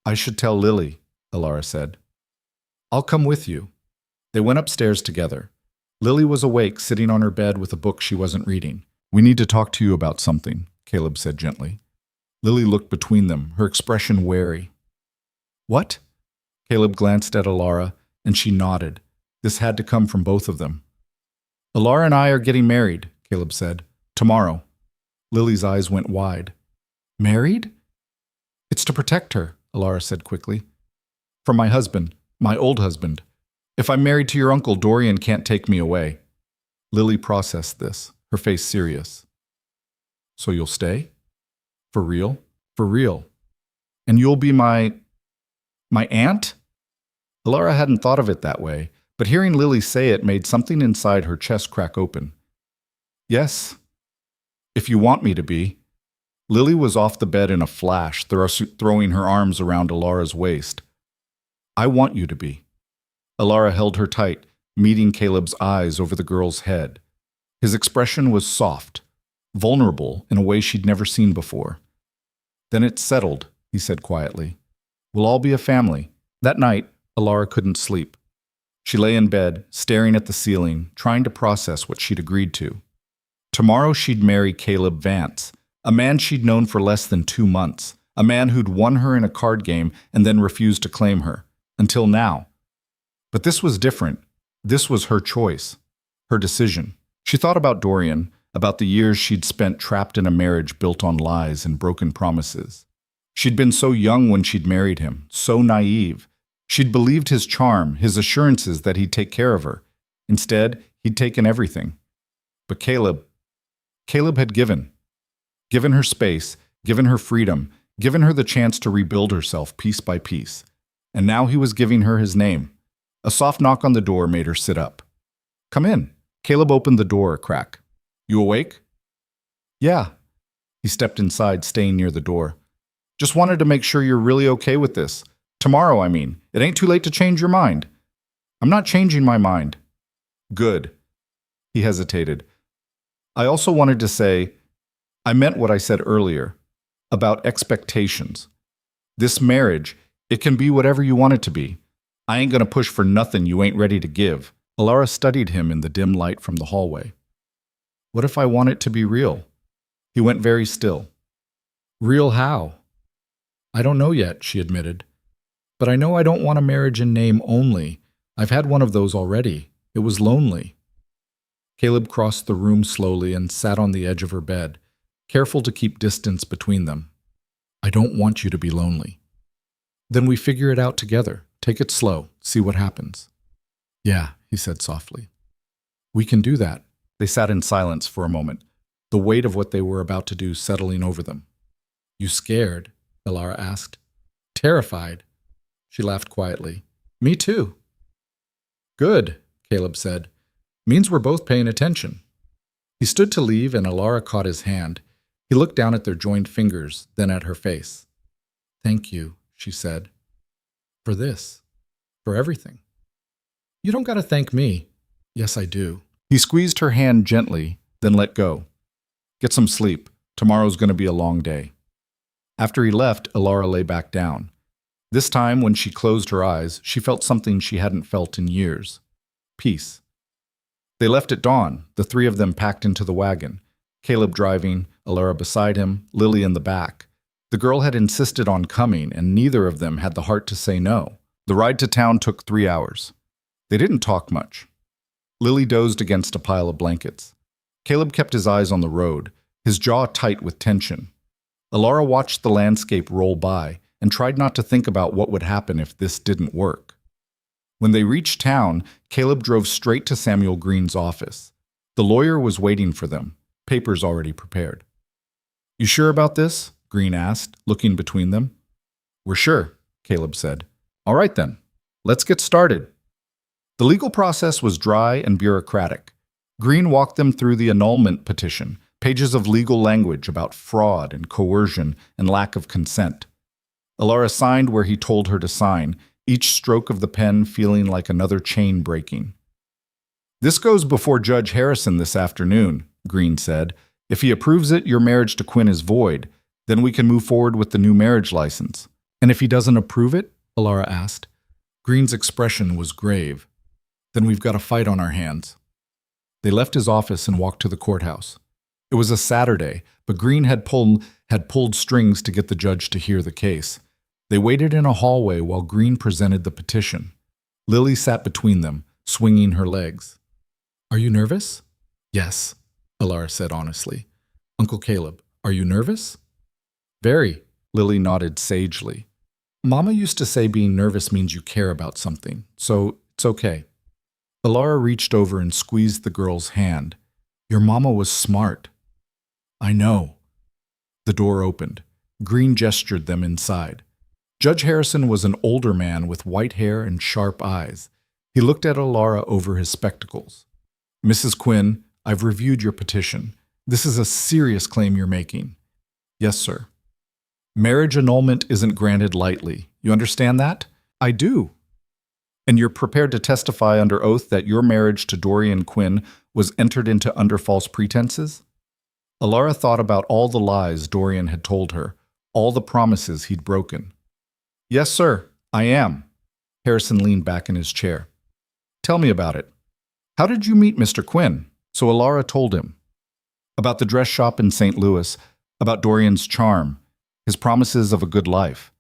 I should tell Lily, Alara said. I'll come with you. They went upstairs together. Lily was awake, sitting on her bed with a book she wasn't reading. We need to talk to you about something, Caleb said gently. Lily looked between them, her expression wary. What? Caleb glanced at Alara, and she nodded. This had to come from both of them. Alara and I are getting married, Caleb said. Tomorrow. Lily's eyes went wide. Married? It's to protect her, Alara said quickly. From my husband, my old husband. If I'm married to your uncle, Dorian can't take me away. Lily processed this, her face serious. So you'll stay? For real? For real. And you'll be my aunt? Alara hadn't thought of it that way, but hearing Lily say it made something inside her chest crack open. Yes, if you want me to be. Lily was off the bed in a flash, throwing her arms around Alara's waist. I want you to be. Alara held her tight, meeting Caleb's eyes over the girl's head. His expression was soft, vulnerable in a way she'd never seen before. Then it's settled, he said quietly. We'll all be a family. That night, Alara couldn't sleep. She lay in bed, staring at the ceiling, trying to process what she'd agreed to. Tomorrow she'd marry Caleb Vance, a man she'd known for less than 2 months, a man who'd won her in a card game and then refused to claim her, until now. But this was different. This was her choice, her decision. She thought about Dorian, about the years she'd spent trapped in a marriage built on lies and broken promises. She'd been so young when she'd married him, so naive. She'd believed his charm, his assurances that he'd take care of her. Instead, he'd taken everything. But Caleb had given her space, given her freedom, given her the chance to rebuild herself piece by piece. And now he was giving her his name. A soft knock on the door made her sit up. Come in. Caleb opened the door a crack. You awake? Yeah. He stepped inside, staying near the door. Just wanted to make sure you're really okay with this. Tomorrow, I mean. It ain't too late to change your mind. I'm not changing my mind. Good. He hesitated. I also wanted to say, I meant what I said earlier, about expectations. This marriage, it can be whatever you want it to be. I ain't gonna push for nothing you ain't ready to give. Alara studied him in the dim light from the hallway. What if I want it to be real? He went very still. Real how? I don't know yet, she admitted. But I know I don't want a marriage in name only. I've had one of those already. It was lonely. Caleb crossed the room slowly and sat on the edge of her bed, careful to keep distance between them. I don't want you to be lonely. Then we figure it out together. Take it slow. See what happens. Yeah, he said softly. We can do that. They sat in silence for a moment, the weight of what they were about to do settling over them. You scared? Elara asked. Terrified. She laughed quietly. Me too. Good, Caleb said. Means we're both paying attention. He stood to leave and Elara caught his hand. He looked down at their joined fingers, then at her face. Thank you, she said. For this. For everything. You don't gotta thank me. Yes, I do. He squeezed her hand gently, then let go. Get some sleep. Tomorrow's gonna be a long day. After he left, Elara lay back down. This time, when she closed her eyes, she felt something she hadn't felt in years. Peace. They left at dawn, the three of them packed into the wagon. Caleb driving, Elara beside him, Lily in the back. The girl had insisted on coming, and neither of them had the heart to say no. The ride to town took 3 hours. They didn't talk much. Lily dozed against a pile of blankets. Caleb kept his eyes on the road, his jaw tight with tension. Elara watched the landscape roll by and tried not to think about what would happen if this didn't work. When they reached town, Caleb drove straight to Samuel Green's office. The lawyer was waiting for them, papers already prepared. You sure about this? Green asked, looking between them. We're sure, Caleb said. All right then, let's get started. The legal process was dry and bureaucratic. Green walked them through the annulment petition, pages of legal language about fraud and coercion and lack of consent. Elara signed where he told her to sign, each stroke of the pen feeling like another chain breaking. This goes before Judge Harrison this afternoon, Green said. If he approves it, your marriage to Quinn is void. Then we can move forward with the new marriage license. And if he doesn't approve it? Elara asked. Green's expression was grave. Then we've got a fight on our hands. They left his office and walked to the courthouse. It was a Saturday, but Green had pulled strings to get the judge to hear the case. They waited in a hallway while Green presented the petition. Lily sat between them, swinging her legs. Are you nervous? Yes, Elara said honestly. Uncle Caleb, are you nervous? Very, Lily nodded sagely. Mama used to say being nervous means you care about something, so it's okay. Elara reached over and squeezed the girl's hand. Your mama was smart. I know. The door opened. Green gestured them inside. Judge Harrison was an older man with white hair and sharp eyes. He looked at Elara over his spectacles. Mrs. Quinn, I've reviewed your petition. This is a serious claim you're making. Yes, sir. Marriage annulment isn't granted lightly. You understand that? I do. And you're prepared to testify under oath that your marriage to Dorian Quinn was entered into under false pretenses? Elara thought about all the lies Dorian had told her, all the promises he'd broken. Yes, sir, I am. Harrison leaned back in his chair. Tell me about it. How did you meet Mr. Quinn? So Elara told him. About the dress shop in St. Louis, about Dorian's charm, his promises of a good life,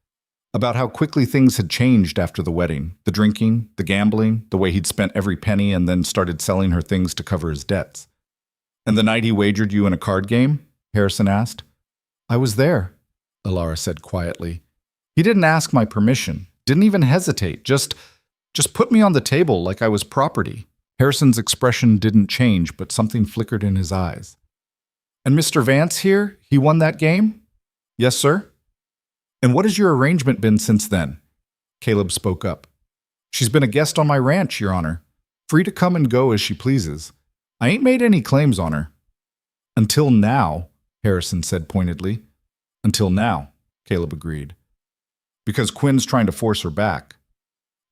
about how quickly things had changed after the wedding, the drinking, the gambling, the way he'd spent every penny and then started selling her things to cover his debts. And the night he wagered you in a card game? Harrison asked. I was there, Elara said quietly. He didn't ask my permission, didn't even hesitate, just put me on the table like I was property. Harrison's expression didn't change, but something flickered in his eyes. And Mr. Vance here, he won that game? Yes, sir. And what has your arrangement been since then? Caleb spoke up. She's been a guest on my ranch, Your Honor. Free to come and go as she pleases. I ain't made any claims on her. Until now, Harrison said pointedly. Until now, Caleb agreed. Because Quinn's trying to force her back.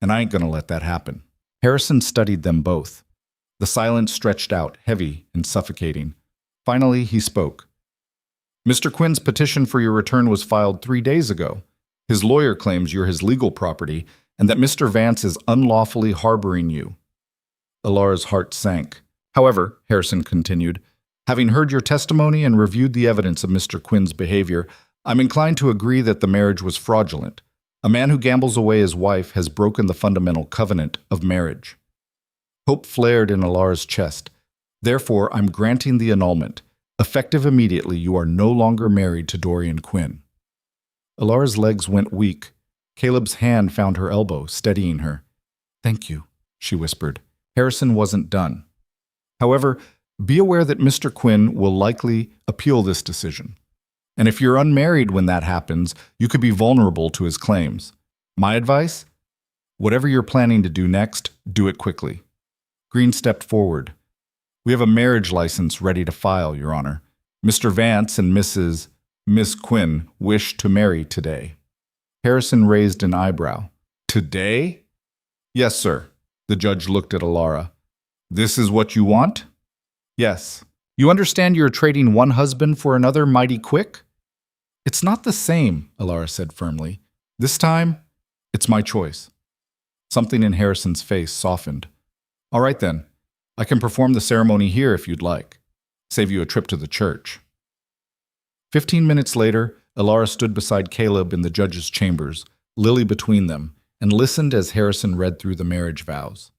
And I ain't gonna let that happen. Harrison studied them both. The silence stretched out, heavy and suffocating. Finally, he spoke. Mr. Quinn's petition for your return was filed 3 days ago. His lawyer claims you're his legal property and that Mr. Vance is unlawfully harboring you. Elara's heart sank. However, Harrison continued, having heard your testimony and reviewed the evidence of Mr. Quinn's behavior, I'm inclined to agree that the marriage was fraudulent. A man who gambles away his wife has broken the fundamental covenant of marriage. Hope flared in Elara's chest. Therefore, I'm granting the annulment. Effective immediately, you are no longer married to Dorian Quinn. Elara's legs went weak. Caleb's hand found her elbow, steadying her. Thank you, she whispered. Harrison wasn't done. However, be aware that Mr. Quinn will likely appeal this decision. And if you're unmarried when that happens, you could be vulnerable to his claims. My advice? Whatever you're planning to do next, do it quickly. Green stepped forward. We have a marriage license ready to file, Your Honor. Mr. Vance and Miss Quinn wish to marry today. Harrison raised an eyebrow. Today? Yes, sir. The judge looked at Alara. This is what you want? Yes. You understand you're trading one husband for another mighty quick? It's not the same, Alara said firmly. This time, it's my choice. Something in Harrison's face softened. All right then. I can perform the ceremony here if you'd like. Save you a trip to the church. 15 minutes later, Alara stood beside Caleb in the judge's chambers, Lily between them, and listened as Harrison read through the marriage vows.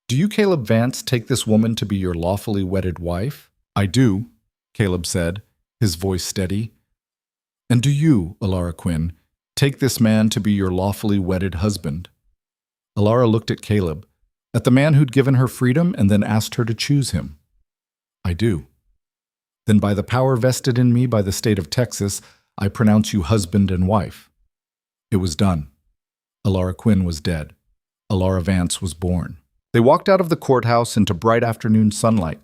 Do you, Caleb Vance, take this woman to be your lawfully wedded wife? I do, Caleb said, his voice steady. And do you, Alara Quinn, take this man to be your lawfully wedded husband? Alara looked at Caleb, at the man who'd given her freedom and then asked her to choose him. I do. Then by the power vested in me by the state of Texas, I pronounce you husband and wife. It was done. Alara Quinn was dead. Alara Vance was born. They walked out of the courthouse into bright afternoon sunlight.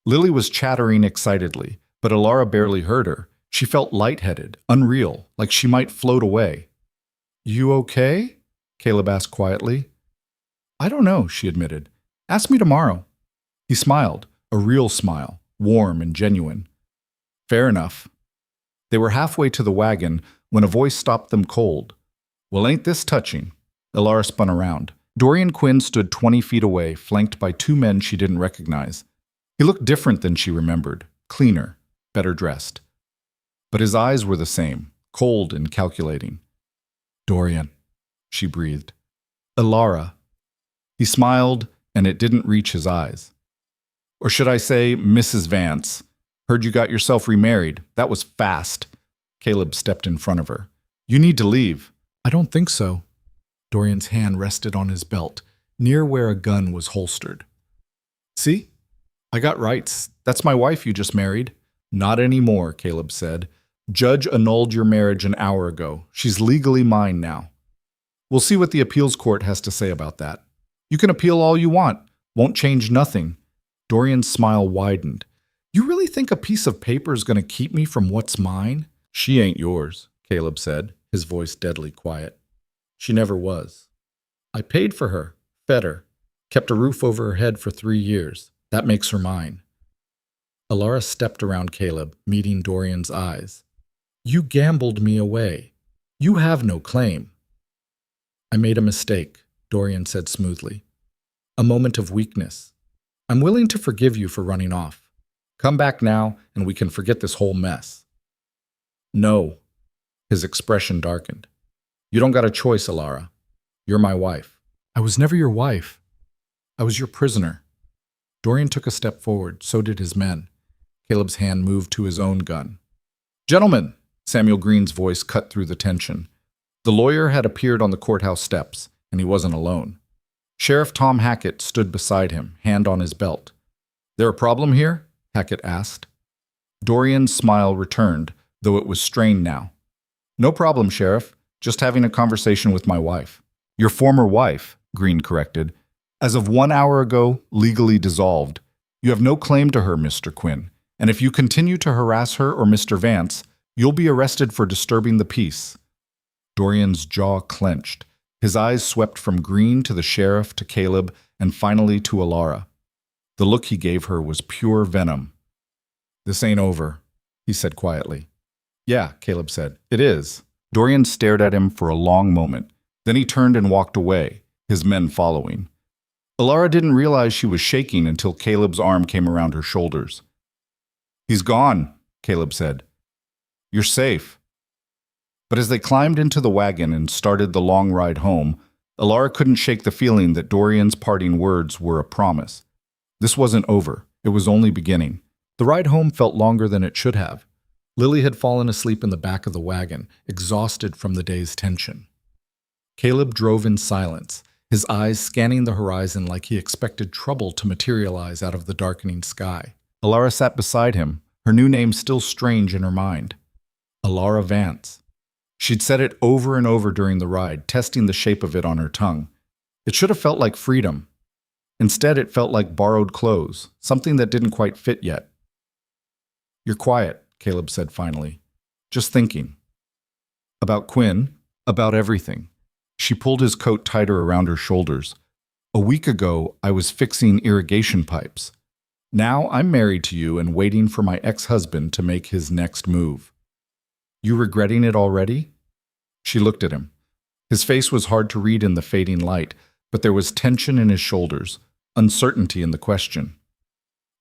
Lily was chattering excitedly, but Alara barely heard her. She felt lightheaded, unreal, like she might float away. You okay? Caleb asked quietly. I don't know, she admitted. Ask me tomorrow. He smiled, a real smile, warm and genuine. Fair enough. They were halfway to the wagon when a voice stopped them cold. Well, ain't this touching? Alara spun around. Dorian Quinn stood 20 feet away, flanked by two men she didn't recognize. He looked different than she remembered, cleaner, better dressed. But his eyes were the same, cold and calculating. Dorian, she breathed. Alara. He smiled, and it didn't reach his eyes. Or should I say, Mrs. Vance. Heard you got yourself remarried. That was fast. Caleb stepped in front of her. You need to leave. I don't think so. Dorian's hand rested on his belt, near where a gun was holstered. See? I got rights. That's my wife you just married. Not anymore, Caleb said. Judge annulled your marriage an hour ago. She's legally mine now. We'll see what the appeals court has to say about that. You can appeal all you want. Won't change nothing. Dorian's smile widened. You really think a piece of paper is going to keep me from what's mine? She ain't yours, Caleb said, his voice deadly quiet. She never was. I paid for her, fed her, kept a roof over her head for 3 years. That makes her mine. Alara stepped around Caleb, meeting Dorian's eyes. You gambled me away. You have no claim. I made a mistake, Dorian said smoothly. A moment of weakness. I'm willing to forgive you for running off. Come back now, and we can forget this whole mess. No. His expression darkened. You don't got a choice, Alara. You're my wife. I was never your wife. I was your prisoner. Dorian took a step forward, so did his men. Caleb's hand moved to his own gun. Gentlemen, Samuel Green's voice cut through the tension. The lawyer had appeared on the courthouse steps, and he wasn't alone. Sheriff Tom Hackett stood beside him, hand on his belt. There a problem here? Hackett asked. Dorian's smile returned, though it was strained now. No problem, Sheriff. Just having a conversation with my wife. Your former wife, Green corrected. As of 1 hour ago, legally dissolved. You have no claim to her, Mr. Quinn. And if you continue to harass her or Mr. Vance, you'll be arrested for disturbing the peace. Dorian's jaw clenched. His eyes swept from Green to the sheriff to Caleb and finally to Alara. The look he gave her was pure venom. This ain't over, he said quietly. Yeah, Caleb said. It is. Dorian stared at him for a long moment. Then he turned and walked away, his men following. Alara didn't realize she was shaking until Caleb's arm came around her shoulders. He's gone, Caleb said. You're safe. But as they climbed into the wagon and started the long ride home, Alara couldn't shake the feeling that Dorian's parting words were a promise. This wasn't over. It was only beginning. The ride home felt longer than it should have. Lily had fallen asleep in the back of the wagon, exhausted from the day's tension. Caleb drove in silence, his eyes scanning the horizon like he expected trouble to materialize out of the darkening sky. Alara sat beside him, her new name still strange in her mind. Alara Vance. She'd said it over and over during the ride, testing the shape of it on her tongue. It should have felt like freedom. Instead, it felt like borrowed clothes, something that didn't quite fit yet. "You're quiet," Caleb said finally. "Just thinking." About Quinn, about everything. She pulled his coat tighter around her shoulders. "A week ago, I was fixing irrigation pipes. Now I'm married to you and waiting for my ex-husband to make his next move." "You regretting it already?" She looked at him. His face was hard to read in the fading light, but there was tension in his shoulders, uncertainty in the question.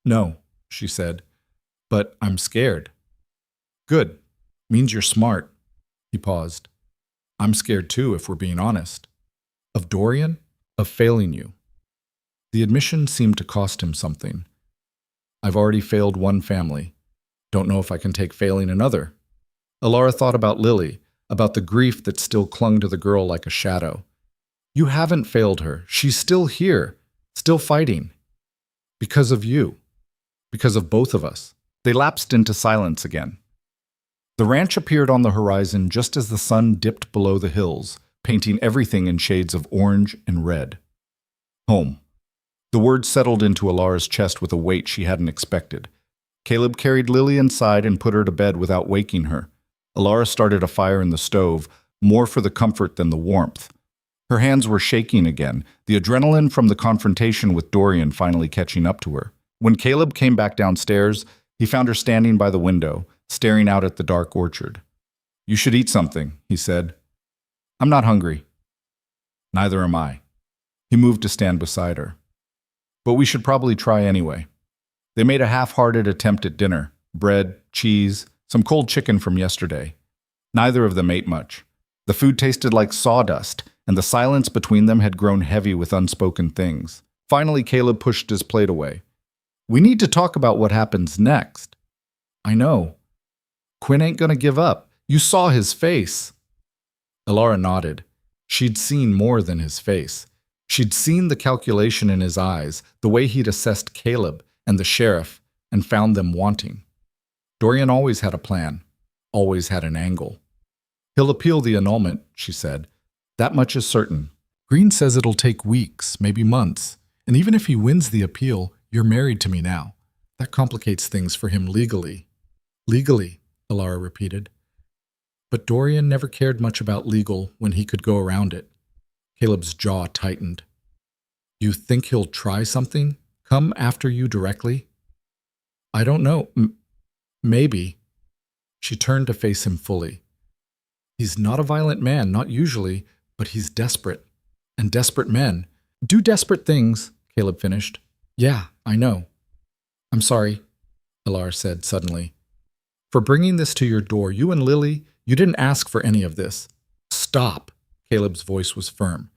"No," she said, "but I'm scared." "Good. Means you're smart." He paused. "I'm scared too, if we're being honest." "Of Dorian? Of failing you?" The admission seemed to cost him something. "I've already failed one family. Don't know if I can take failing another." Alara thought about Lily, about the grief that still clung to the girl like a shadow. "You haven't failed her. She's still here, still fighting. Because of you. Because of both of us." They lapsed into silence again. The ranch appeared on the horizon just as the sun dipped below the hills, painting everything in shades of orange and red. Home. The word settled into Alara's chest with a weight she hadn't expected. Caleb carried Lily inside and put her to bed without waking her. Alara started a fire in the stove, more for the comfort than the warmth. Her hands were shaking again, the adrenaline from the confrontation with Dorian finally catching up to her. When Caleb came back downstairs, he found her standing by the window, staring out at the dark orchard. "You should eat something," he said. "I'm not hungry." "Neither am I." He moved to stand beside her. "But we should probably try anyway." They made a half-hearted attempt at dinner. Bread, cheese, some cold chicken from yesterday. Neither of them ate much. The food tasted like sawdust, and the silence between them had grown heavy with unspoken things. Finally, Caleb pushed his plate away. "We need to talk about what happens next." "I know. Quinn ain't gonna give up. You saw his face." Alara nodded. She'd seen more than his face. She'd seen the calculation in his eyes, the way he'd assessed Caleb and the sheriff, and found them wanting. Dorian always had a plan, always had an angle. "He'll appeal the annulment," she said. "That much is certain. Green says it'll take weeks, maybe months, and even if he wins the appeal, you're married to me now. That complicates things for him legally." "Legally," Alara repeated. But Dorian never cared much about legal when he could go around it. Caleb's jaw tightened. "You think he'll try something? Come after you directly?" "I don't know. Maybe." She turned to face him fully. "He's not a violent man, not usually, but he's desperate. And desperate men do desperate things," Caleb finished. "Yeah, I know." "I'm sorry," Alara said suddenly. "For bringing this to your door. You and Lily, you didn't ask for any of this." "Stop." Caleb's voice was firm.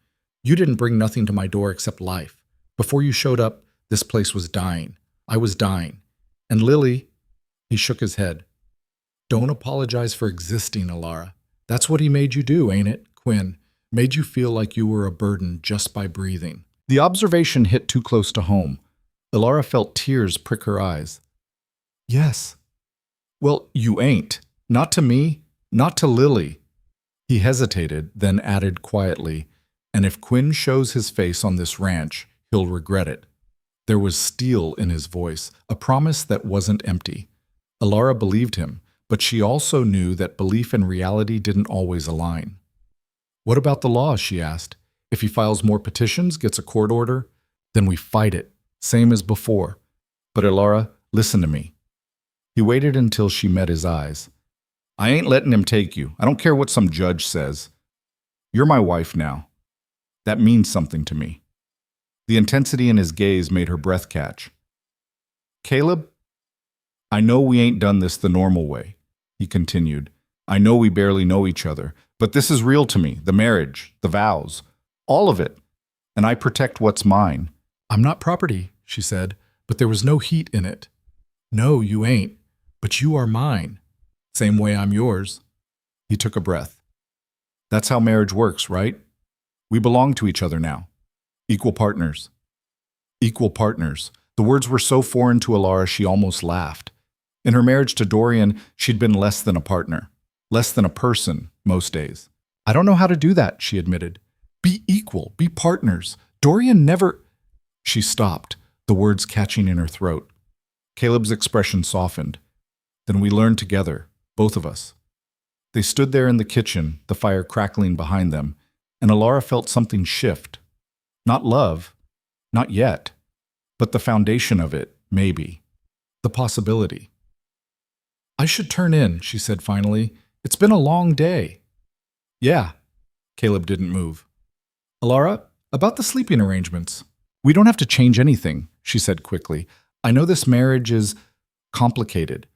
"You didn't bring nothing to my door except life. Before you showed up, this place was dying. I was dying. And Lily," he shook his head. "Don't apologize for existing, Alara. That's what he made you do, ain't it, Quinn? Made you feel like you were a burden just by breathing." The observation hit too close to home. Alara felt tears prick her eyes. "Yes." "Well, you ain't. Not to me, not to Lily." He hesitated, then added quietly, "And if Quinn shows his face on this ranch, he'll regret it." There was steel in his voice, a promise that wasn't empty. Alara believed him, but she also knew that belief and reality didn't always align. "What about the law?" she asked. "If he files more petitions, gets a court order, then we fight it, same as before. But Alara, listen to me." He waited until she met his eyes. "I ain't letting him take you. I don't care what some judge says. You're my wife now. That means something to me." The intensity in his gaze made her breath catch. "Caleb, I know we ain't done this the normal way," he continued. "I know we barely know each other, but this is real to me, the marriage, the vows, all of it, and I protect what's mine." "I'm not property," she said, "but there was no heat in it." "No, you ain't, but you are mine. Same way I'm yours." He took a breath. "That's how marriage works, right? We belong to each other now. Equal partners. Equal partners. The words were so foreign to Alara she almost laughed. In her marriage to Dorian, she'd been less than a partner. Less than a person, most days. I don't know how to do that, she admitted. Be equal. Be partners. Dorian never… She stopped, the words catching in her throat. Caleb's expression softened. Then we learned together, both of us. They stood there in the kitchen, the fire crackling behind them, and Alara felt something shift. Not love, not yet, but the foundation of it, maybe. The possibility. I should turn in, she said finally. It's been a long day. Yeah. Caleb didn't move. Alara, about the sleeping arrangements. We don't have to change anything, she said quickly. I know this marriage is complicated.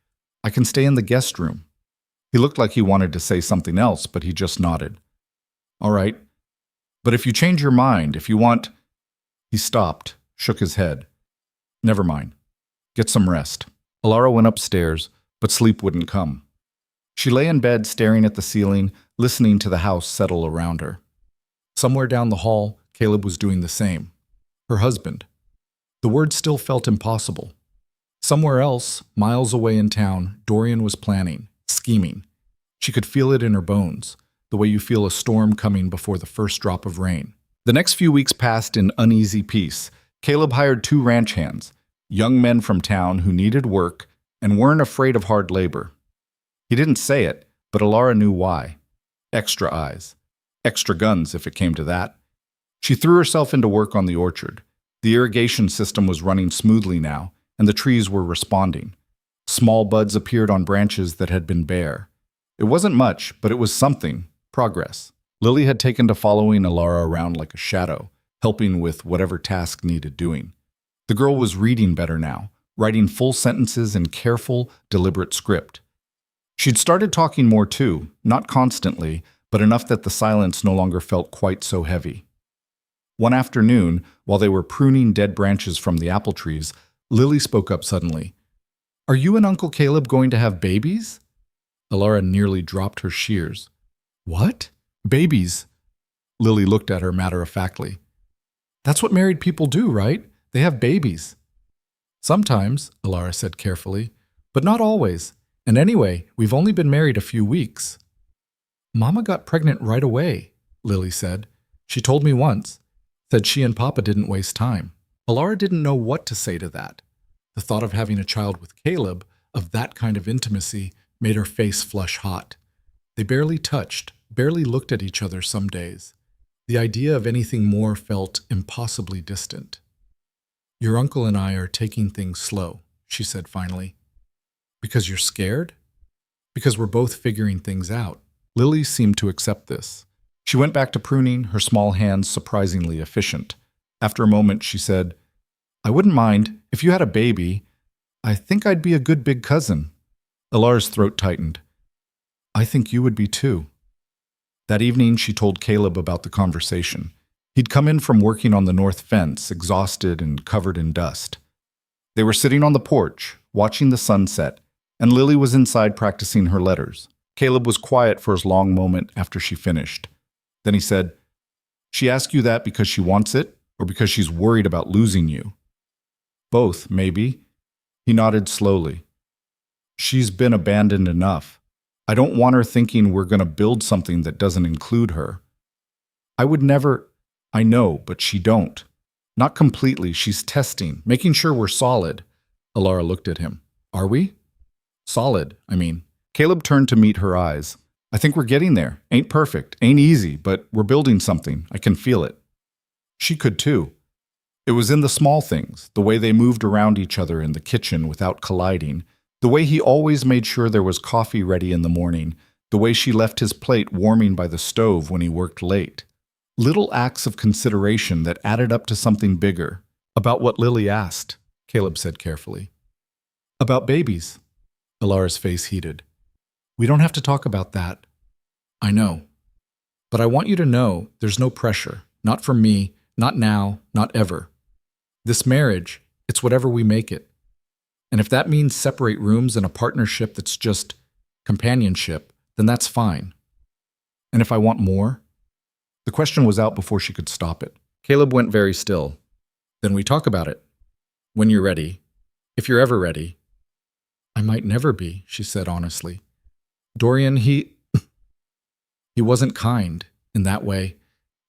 I can stay in the guest room. He looked like he wanted to say something else, but he just nodded. All right. But if you change your mind, if you want… He stopped, shook his head. Never mind. Get some rest. Alara went upstairs, but sleep wouldn't come. She lay in bed staring at the ceiling, listening to the house settle around her. Somewhere down the hall, Caleb was doing the same. Her husband. The word still felt impossible. Somewhere else, miles away in town, Dorian was planning, scheming. She could feel it in her bones, the way you feel a storm coming before the first drop of rain. The next few weeks passed in uneasy peace. Caleb hired 2 ranch hands, young men from town who needed work and weren't afraid of hard labor. He didn't say it, but Alara knew why. Extra eyes. Extra guns, if it came to that. She threw herself into work on the orchard. The irrigation system was running smoothly now, and the trees were responding. Small buds appeared on branches that had been bare. It wasn't much, but it was something. Progress. Lily had taken to following Alara around like a shadow, helping with whatever task needed doing. The girl was reading better now, writing full sentences in careful, deliberate script. She'd started talking more too, not constantly, but enough that the silence no longer felt quite so heavy. One afternoon, while they were pruning dead branches from the apple trees, Lily spoke up suddenly. Are you and Uncle Caleb going to have babies? Alara nearly dropped her shears. What? Babies? Lily looked at her matter-of-factly. That's what married people do, right? They have babies. Sometimes, Alara said carefully, but not always. And anyway, we've only been married a few weeks. Mama got pregnant right away, Lily said. She told me once. Said she and Papa didn't waste time. Alara didn't know what to say to that. The thought of having a child with Caleb, of that kind of intimacy, made her face flush hot. They barely touched, barely looked at each other some days. The idea of anything more felt impossibly distant. Your uncle and I are taking things slow, she said finally. Because you're scared? Because we're both figuring things out. Lily seemed to accept this. She went back to pruning, her small hands surprisingly efficient. After a moment, she said, I wouldn't mind. If you had a baby, I think I'd be a good big cousin. Alara's throat tightened. I think you would be too. That evening, she told Caleb about the conversation. He'd come in from working on the north fence, exhausted and covered in dust. They were sitting on the porch, watching the sunset, and Lily was inside practicing her letters. Caleb was quiet for a long moment after she finished. Then he said, She asked you that because she wants it, or because she's worried about losing you? Both, maybe. He nodded slowly. She's been abandoned enough. I don't want her thinking we're going to build something that doesn't include her. I would never… I know, but she don't. Not completely. She's testing, making sure we're solid. Alara looked at him. Are we? Solid, I mean. Caleb turned to meet her eyes. I think we're getting there. Ain't perfect, ain't easy, but we're building something. I can feel it. She could too. It was in the small things, the way they moved around each other in the kitchen without colliding, the way he always made sure there was coffee ready in the morning, the way she left his plate warming by the stove when he worked late. Little acts of consideration that added up to something bigger. About what Lily asked, Caleb said carefully. About babies. Alara's face heated. We don't have to talk about that. I know. But I want you to know there's no pressure. Not from me, not now, not ever. This marriage, it's whatever we make it. And if that means separate rooms in a partnership that's just companionship, then that's fine. And if I want more? The question was out before she could stop it. Caleb went very still. Then we talk about it. When you're ready. If you're ever ready. I might never be, she said honestly. Dorian, he wasn't kind in that way,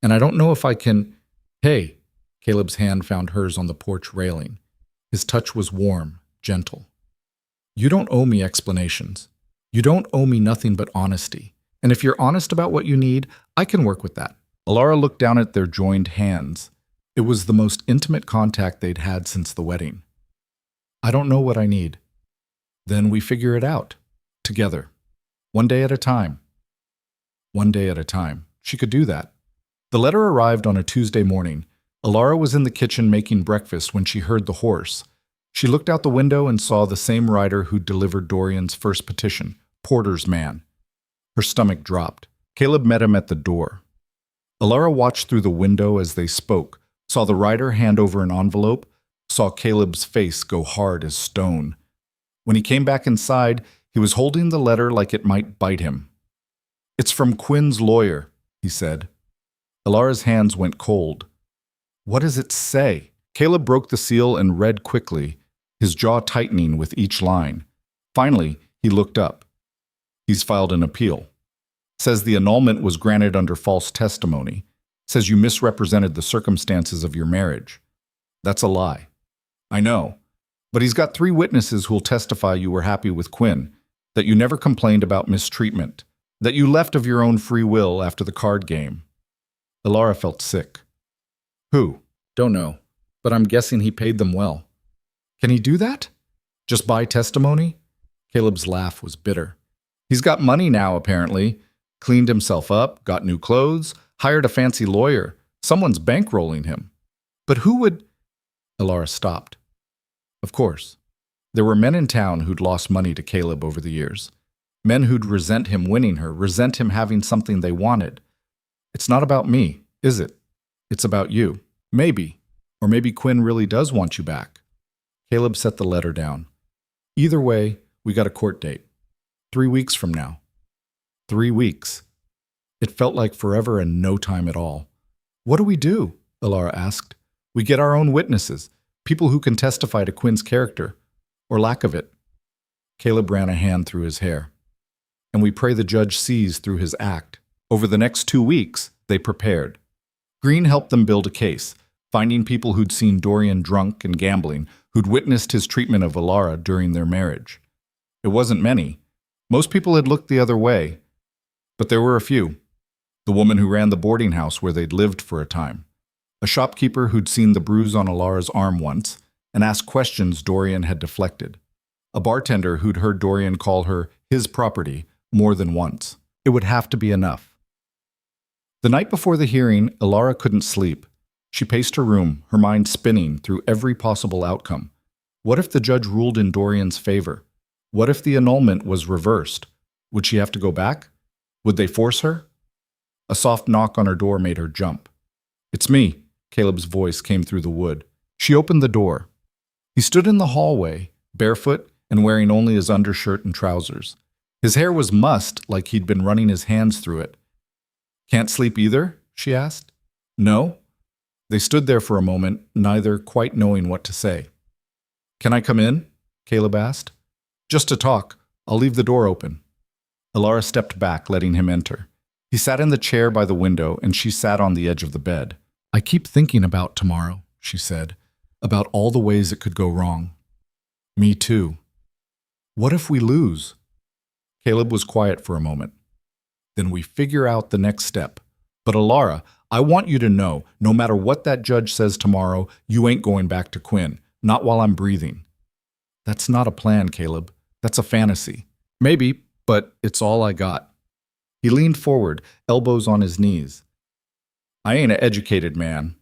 and I don't know if I can. Hey, Caleb's hand found hers on the porch railing. His touch was warm, gentle. You don't owe me explanations. You don't owe me nothing but honesty. And if you're honest about what you need, I can work with that. Alara looked down at their joined hands. It was the most intimate contact they'd had since the wedding. I don't know what I need. Then we figure it out. Together. One day at a time. One day at a time. She could do that. The letter arrived on a Tuesday morning. Alara was in the kitchen making breakfast when she heard the horse. She looked out the window and saw the same rider who delivered Dorian's first petition, Porter's man. Her stomach dropped. Caleb met him at the door. Alara watched through the window as they spoke, saw the rider hand over an envelope, saw Caleb's face go hard as stone. When he came back inside, he was holding the letter like it might bite him. It's from Quinn's lawyer, he said. Alara's hands went cold. What does it say? Caleb broke the seal and read quickly, his jaw tightening with each line. Finally, he looked up. He's filed an appeal. Says the annulment was granted under false testimony. Says you misrepresented the circumstances of your marriage. That's a lie. I know. But he's got 3 witnesses who'll testify you were happy with Quinn, that you never complained about mistreatment, that you left of your own free will after the card game. Alara felt sick. Who? Don't know, but I'm guessing he paid them well. Can he do that? Just buy testimony? Caleb's laugh was bitter. He's got money now, apparently. Cleaned himself up, got new clothes, hired a fancy lawyer. Someone's bankrolling him. But who would... Alara stopped. Of course. There were men in town who'd lost money to Caleb over the years. Men who'd resent him winning her, resent him having something they wanted. It's not about me, is it? It's about you. Maybe. Or maybe Quinn really does want you back. Caleb set the letter down. Either way, we got a court date. 3 weeks from now. 3 weeks. It felt like forever and no time at all. What do we do? Alara asked. We get our own witnesses, people who can testify to Quinn's character, or lack of it. Caleb ran a hand through his hair. And we pray the judge sees through his act. Over the next 2 weeks, they prepared. Green helped them build a case, finding people who'd seen Dorian drunk and gambling, who'd witnessed his treatment of Alara during their marriage. It wasn't many. Most people had looked the other way, but there were a few. The woman who ran the boarding house where they'd lived for a time. A shopkeeper who'd seen the bruise on Alara's arm once and asked questions Dorian had deflected. A bartender who'd heard Dorian call her his property more than once. It would have to be enough. The night before the hearing, Alara couldn't sleep. She paced her room, her mind spinning through every possible outcome. What if the judge ruled in Dorian's favor? What if the annulment was reversed? Would she have to go back? Would they force her? A soft knock on her door made her jump. It's me, Caleb's voice came through the wood. She opened the door. He stood in the hallway, barefoot and wearing only his undershirt and trousers. His hair was mussed like he'd been running his hands through it. Can't sleep either? She asked. No? They stood there for a moment, neither quite knowing what to say. Can I come in? Caleb asked. Just to talk. I'll leave the door open. Alara stepped back, letting him enter. He sat in the chair by the window, and she sat on the edge of the bed. I keep thinking about tomorrow, she said, about all the ways it could go wrong. Me too. What if we lose? Caleb was quiet for a moment. Then we figure out the next step. But Alara, I want you to know, no matter what that judge says tomorrow, you ain't going back to Quinn, not while I'm breathing. That's not a plan, Caleb. That's a fantasy. Maybe, but it's all I got. He leaned forward, elbows on his knees. I ain't an educated man.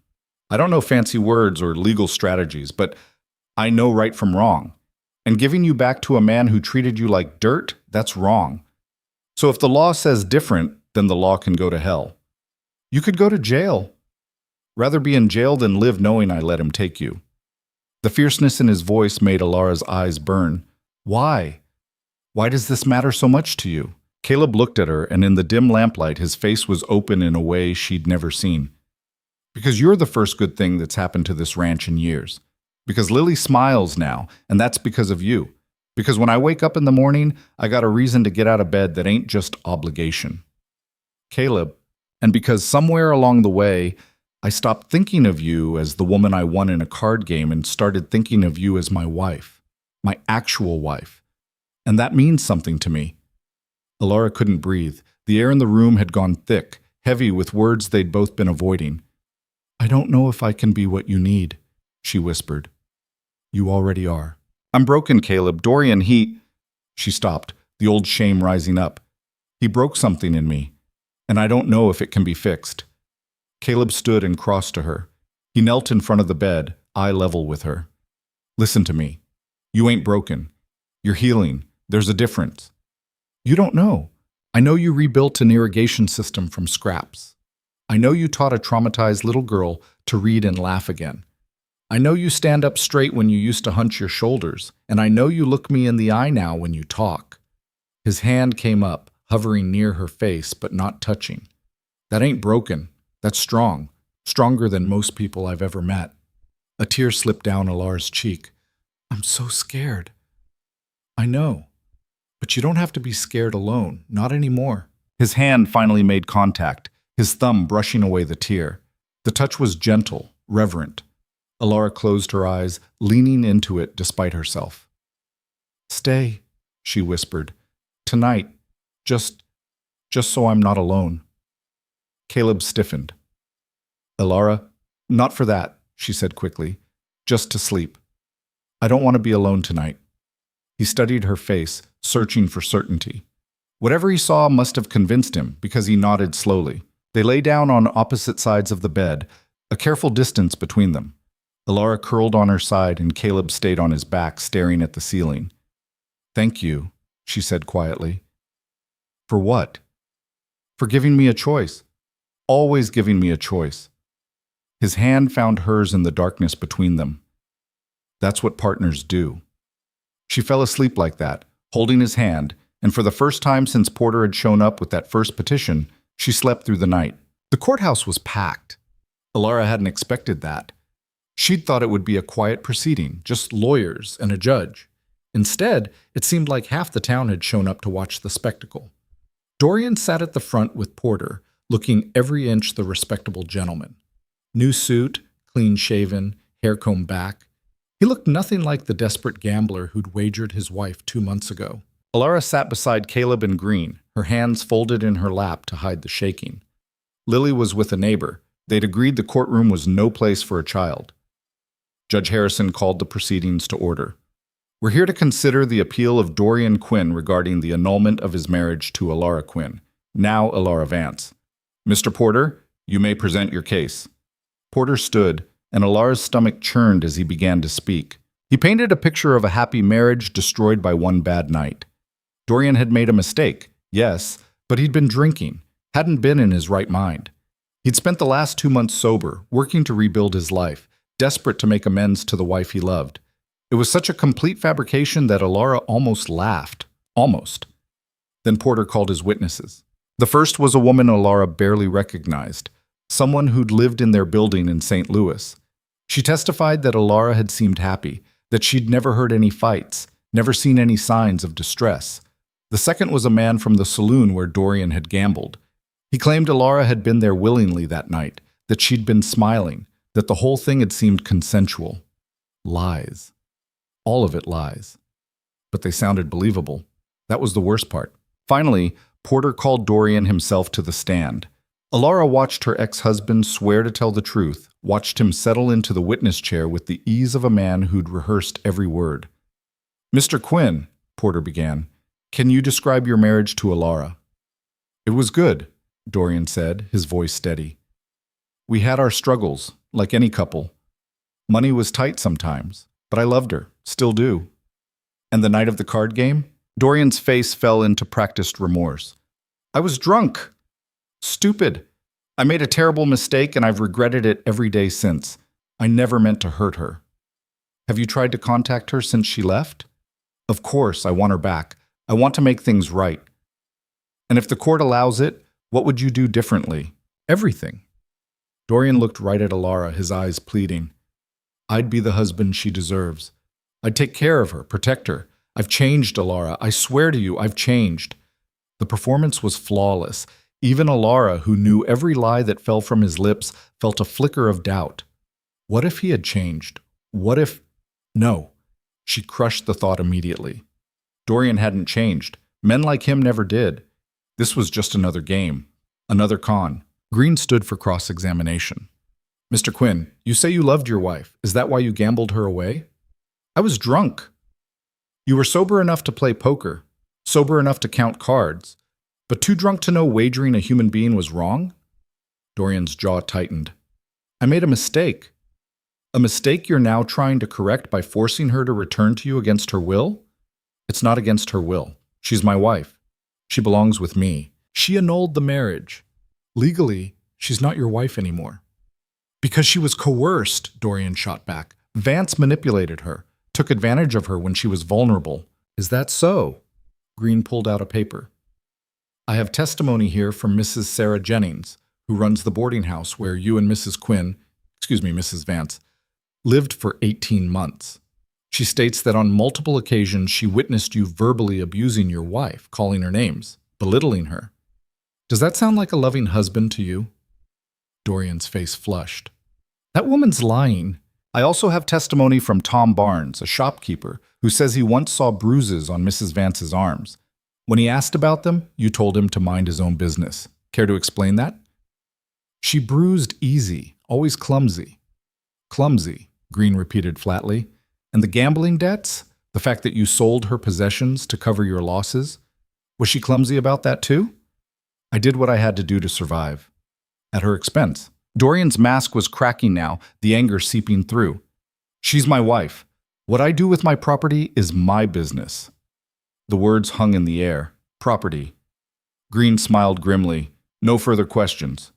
I don't know fancy words or legal strategies, but I know right from wrong. And giving you back to a man who treated you like dirt, that's wrong. So if the law says different, then the law can go to hell. You could go to jail. Rather be in jail than live knowing I let him take you. The fierceness in his voice made Alara's eyes burn. Why? Why does this matter so much to you? Caleb looked at her, and in the dim lamplight his face was open in a way she'd never seen. Because you're the first good thing that's happened to this ranch in years. Because Lily smiles now, and that's because of you. Because when I wake up in the morning, I got a reason to get out of bed that ain't just obligation. Caleb, and because somewhere along the way, I stopped thinking of you as the woman I won in a card game and started thinking of you as my wife, my actual wife. And that means something to me. Alara couldn't breathe. The air in the room had gone thick, heavy with words they'd both been avoiding. I don't know if I can be what you need, she whispered. You already are. I'm broken, Caleb. Dorian, She stopped, the old shame rising up. He broke something in me, and I don't know if it can be fixed. Caleb stood and crossed to her. He knelt in front of the bed, eye level with her. Listen to me. You ain't broken. You're healing. There's a difference. You don't know. I know you rebuilt an irrigation system from scraps. I know you taught a traumatized little girl to read and laugh again. I know you stand up straight when you used to hunch your shoulders, and I know you look me in the eye now when you talk. His hand came up, hovering near her face, but not touching. That ain't broken. That's strong. Stronger than most people I've ever met. A tear slipped down Alara's cheek. I'm so scared. I know. But you don't have to be scared alone. Not anymore. His hand finally made contact, his thumb brushing away the tear. The touch was gentle, reverent. Alara closed her eyes, leaning into it despite herself. Stay, she whispered. Tonight. Just so I'm not alone. Caleb stiffened. Alara, not for that, she said quickly. Just to sleep. I don't want to be alone tonight. He studied her face, searching for certainty. Whatever he saw must have convinced him, because he nodded slowly. They lay down on opposite sides of the bed, a careful distance between them. Alara curled on her side and Caleb stayed on his back, staring at the ceiling. Thank you, she said quietly. For what? For giving me a choice. Always giving me a choice. His hand found hers in the darkness between them. That's what partners do. She fell asleep like that, holding his hand, and for the first time since Porter had shown up with that first petition, she slept through the night. The courthouse was packed. Alara hadn't expected that. She'd thought it would be a quiet proceeding, just lawyers and a judge. Instead, it seemed like half the town had shown up to watch the spectacle. Dorian sat at the front with Porter, looking every inch the respectable gentleman. New suit, clean-shaven, hair combed back. He looked nothing like the desperate gambler who'd wagered his wife 2 months ago. Alara sat beside Caleb in green, her hands folded in her lap to hide the shaking. Lily was with a neighbor. They'd agreed the courtroom was no place for a child. Judge Harrison called the proceedings to order. We're here to consider the appeal of Dorian Quinn regarding the annulment of his marriage to Alara Quinn, now Alara Vance. Mr. Porter, you may present your case. Porter stood, and Alara's stomach churned as he began to speak. He painted a picture of a happy marriage destroyed by one bad night. Dorian had made a mistake, yes, but he'd been drinking, hadn't been in his right mind. He'd spent the last 2 months sober, working to rebuild his life, desperate to make amends to the wife he loved. It was such a complete fabrication that Alara almost laughed. Almost. Then Porter called his witnesses. The first was a woman Alara barely recognized, someone who'd lived in their building in St. Louis. She testified that Alara had seemed happy, that she'd never heard any fights, never seen any signs of distress. The second was a man from the saloon where Dorian had gambled. He claimed Alara had been there willingly that night, that she'd been smiling, that the whole thing had seemed consensual. Lies. All of it lies. But they sounded believable. That was the worst part. Finally, Porter called Dorian himself to the stand. Alara watched her ex-husband swear to tell the truth, watched him settle into the witness chair with the ease of a man who'd rehearsed every word. Mr. Quinn, Porter began, can you describe your marriage to Alara? It was good, Dorian said, his voice steady. We had our struggles, like any couple. Money was tight sometimes, but I loved her, still do. And the night of the card game? Dorian's face fell into practiced remorse. I was drunk. Stupid. I made a terrible mistake and I've regretted it every day since. I never meant to hurt her. Have you tried to contact her since she left? Of course, I want her back. I want to make things right. And if the court allows it, what would you do differently? Everything. Dorian looked right at Alara, his eyes pleading. I'd be the husband she deserves. I'd take care of her, protect her. I've changed, Alara. I swear to you, I've changed. The performance was flawless. Even Alara, who knew every lie that fell from his lips, felt a flicker of doubt. What if he had changed? What if... No. She crushed the thought immediately. Dorian hadn't changed. Men like him never did. This was just another game. Another con. Green stood for cross-examination. Mr. Quinn, you say you loved your wife. Is that why you gambled her away? I was drunk. You were sober enough to play poker, sober enough to count cards, but too drunk to know wagering a human being was wrong? Dorian's jaw tightened. I made a mistake. A mistake you're now trying to correct by forcing her to return to you against her will? It's not against her will. She's my wife. She belongs with me. She annulled the marriage. Legally, she's not your wife anymore. Because she was coerced, Dorian shot back. Vance manipulated her, took advantage of her when she was vulnerable. Is that so? Green pulled out a paper. I have testimony here from Mrs. Sarah Jennings, who runs the boarding house where you and Mrs. Vance, lived for 18 months. She states that on multiple occasions she witnessed you verbally abusing your wife, calling her names, belittling her. Does that sound like a loving husband to you? Dorian's face flushed. That woman's lying. I also have testimony from Tom Barnes, a shopkeeper, who says he once saw bruises on Mrs. Vance's arms. When he asked about them, you told him to mind his own business. Care to explain that? She bruised easy, always clumsy. Clumsy, Green repeated flatly. And the gambling debts? The fact that you sold her possessions to cover your losses? Was she clumsy about that too? I did what I had to do to survive. At her expense. Dorian's mask was cracking now, the anger seeping through. She's my wife. What I do with my property is my business. The words hung in the air. Property. Green smiled grimly. No further questions.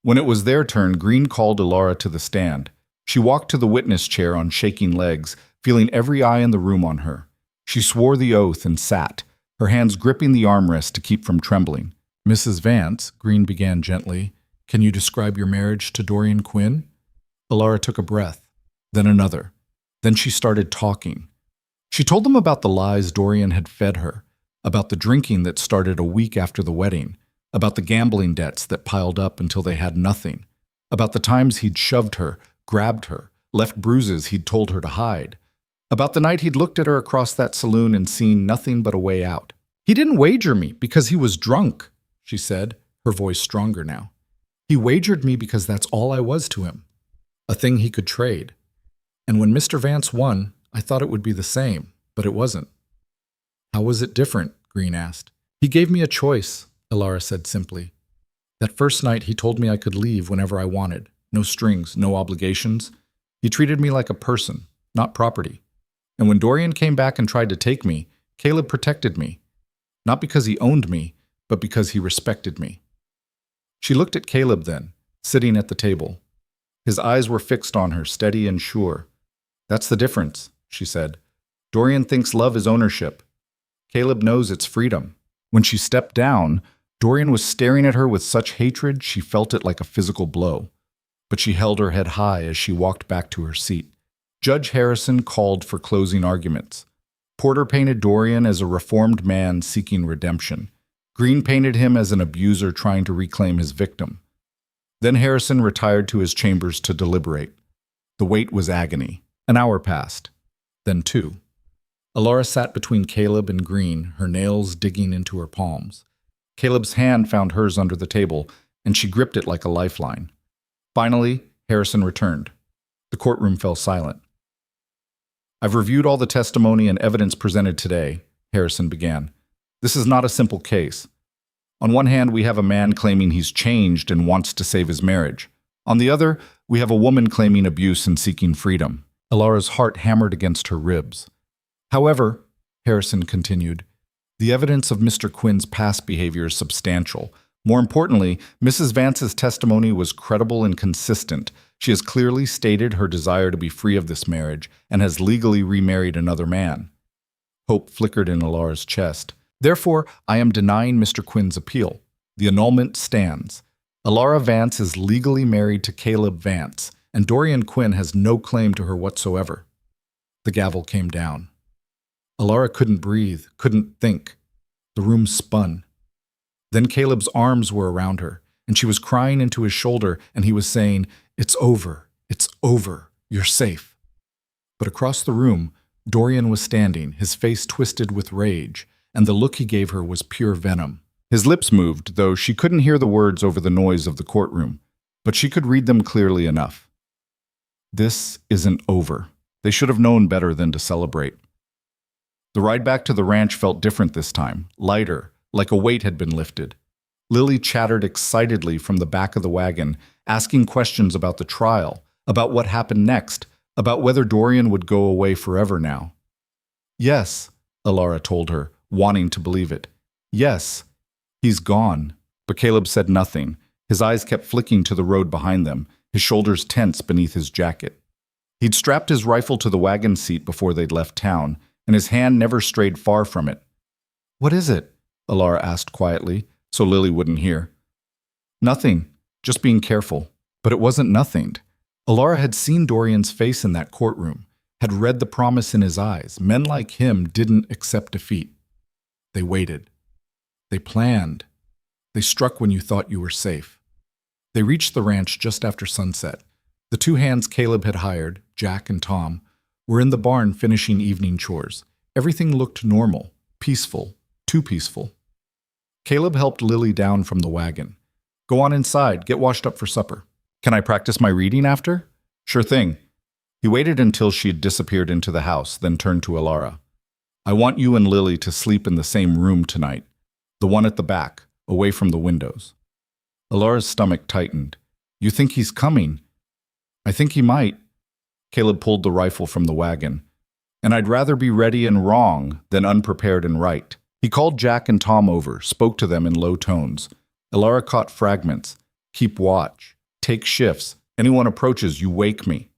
When it was their turn, Green called Alara to the stand. She walked to the witness chair on shaking legs, feeling every eye in the room on her. She swore the oath and sat, her hands gripping the armrest to keep from trembling. Mrs. Vance, Green began gently, can you describe your marriage to Dorian Quinn? Alara took a breath, then another. Then she started talking. She told them about the lies Dorian had fed her, about the drinking that started a week after the wedding, about the gambling debts that piled up until they had nothing, about the times he'd shoved her, grabbed her, left bruises he'd told her to hide, about the night he'd looked at her across that saloon and seen nothing but a way out. He didn't wager me because he was drunk, she said, her voice stronger now. He wagered me because that's all I was to him, a thing he could trade. And when Mr. Vance won, I thought it would be the same, but it wasn't. How was it different? Green asked. He gave me a choice, Alara said simply. That first night he told me I could leave whenever I wanted. No strings, no obligations. He treated me like a person, not property. And when Dorian came back and tried to take me, Caleb protected me. Not because he owned me, but because he respected me. She looked at Caleb then, sitting at the table. His eyes were fixed on her, steady and sure. That's the difference, she said. Dorian thinks love is ownership. Caleb knows it's freedom. When she stepped down, Dorian was staring at her with such hatred she felt it like a physical blow. But she held her head high as she walked back to her seat. Judge Harrison called for closing arguments. Porter painted Dorian as a reformed man seeking redemption. Green painted him as an abuser trying to reclaim his victim. Then Harrison retired to his chambers to deliberate. The wait was agony. An hour passed. Then 2. Alara sat between Caleb and Green, her nails digging into her palms. Caleb's hand found hers under the table, and she gripped it like a lifeline. Finally, Harrison returned. The courtroom fell silent. I've reviewed all the testimony and evidence presented today, Harrison began. This is not a simple case. On one hand, we have a man claiming he's changed and wants to save his marriage. On the other, we have a woman claiming abuse and seeking freedom. Alara's heart hammered against her ribs. However, Harrison continued, the evidence of Mr. Quinn's past behavior is substantial. More importantly, Mrs. Vance's testimony was credible and consistent. She has clearly stated her desire to be free of this marriage and has legally remarried another man. Hope flickered in Alara's chest. Therefore, I am denying Mr. Quinn's appeal. The annulment stands. Alara Vance is legally married to Caleb Vance, and Dorian Quinn has no claim to her whatsoever. The gavel came down. Alara couldn't breathe, couldn't think. The room spun. Then Caleb's arms were around her, and she was crying into his shoulder, and he was saying, "It's over, you're safe." But across the room, Dorian was standing, his face twisted with rage, and the look he gave her was pure venom. His lips moved, though she couldn't hear the words over the noise of the courtroom, but she could read them clearly enough. This isn't over. They should have known better than to celebrate. The ride back to the ranch felt different this time, lighter, like a weight had been lifted. Lily chattered excitedly from the back of the wagon, asking questions about the trial, about what happened next, about whether Dorian would go away forever now. "Yes," Alara told her, wanting to believe it. "Yes, he's gone." But Caleb said nothing. His eyes kept flicking to the road behind them, his shoulders tense beneath his jacket. He'd strapped his rifle to the wagon seat before they'd left town, and his hand never strayed far from it. "What is it?" Alara asked quietly, so Lily wouldn't hear. "Nothing, just being careful." But it wasn't nothing. Alara had seen Dorian's face in that courtroom, had read the promise in his eyes. Men like him didn't accept defeat. They waited. They planned. They struck when you thought you were safe. They reached the ranch just after sunset. The two hands Caleb had hired, Jack and Tom, were in the barn finishing evening chores. Everything looked normal, peaceful, too peaceful. Caleb helped Lily down from the wagon. "Go on inside, get washed up for supper." "Can I practice my reading after?" "Sure thing." He waited until she had disappeared into the house, then turned to Alara. "I want you and Lily to sleep in the same room tonight, the one at the back, away from the windows." Alara's stomach tightened. "You think he's coming?" "I think he might." Caleb pulled the rifle from the wagon. "And I'd rather be ready and wrong than unprepared and right." He called Jack and Tom over, spoke to them in low tones. Alara caught fragments. "Keep watch. Take shifts. Anyone approaches, you wake me."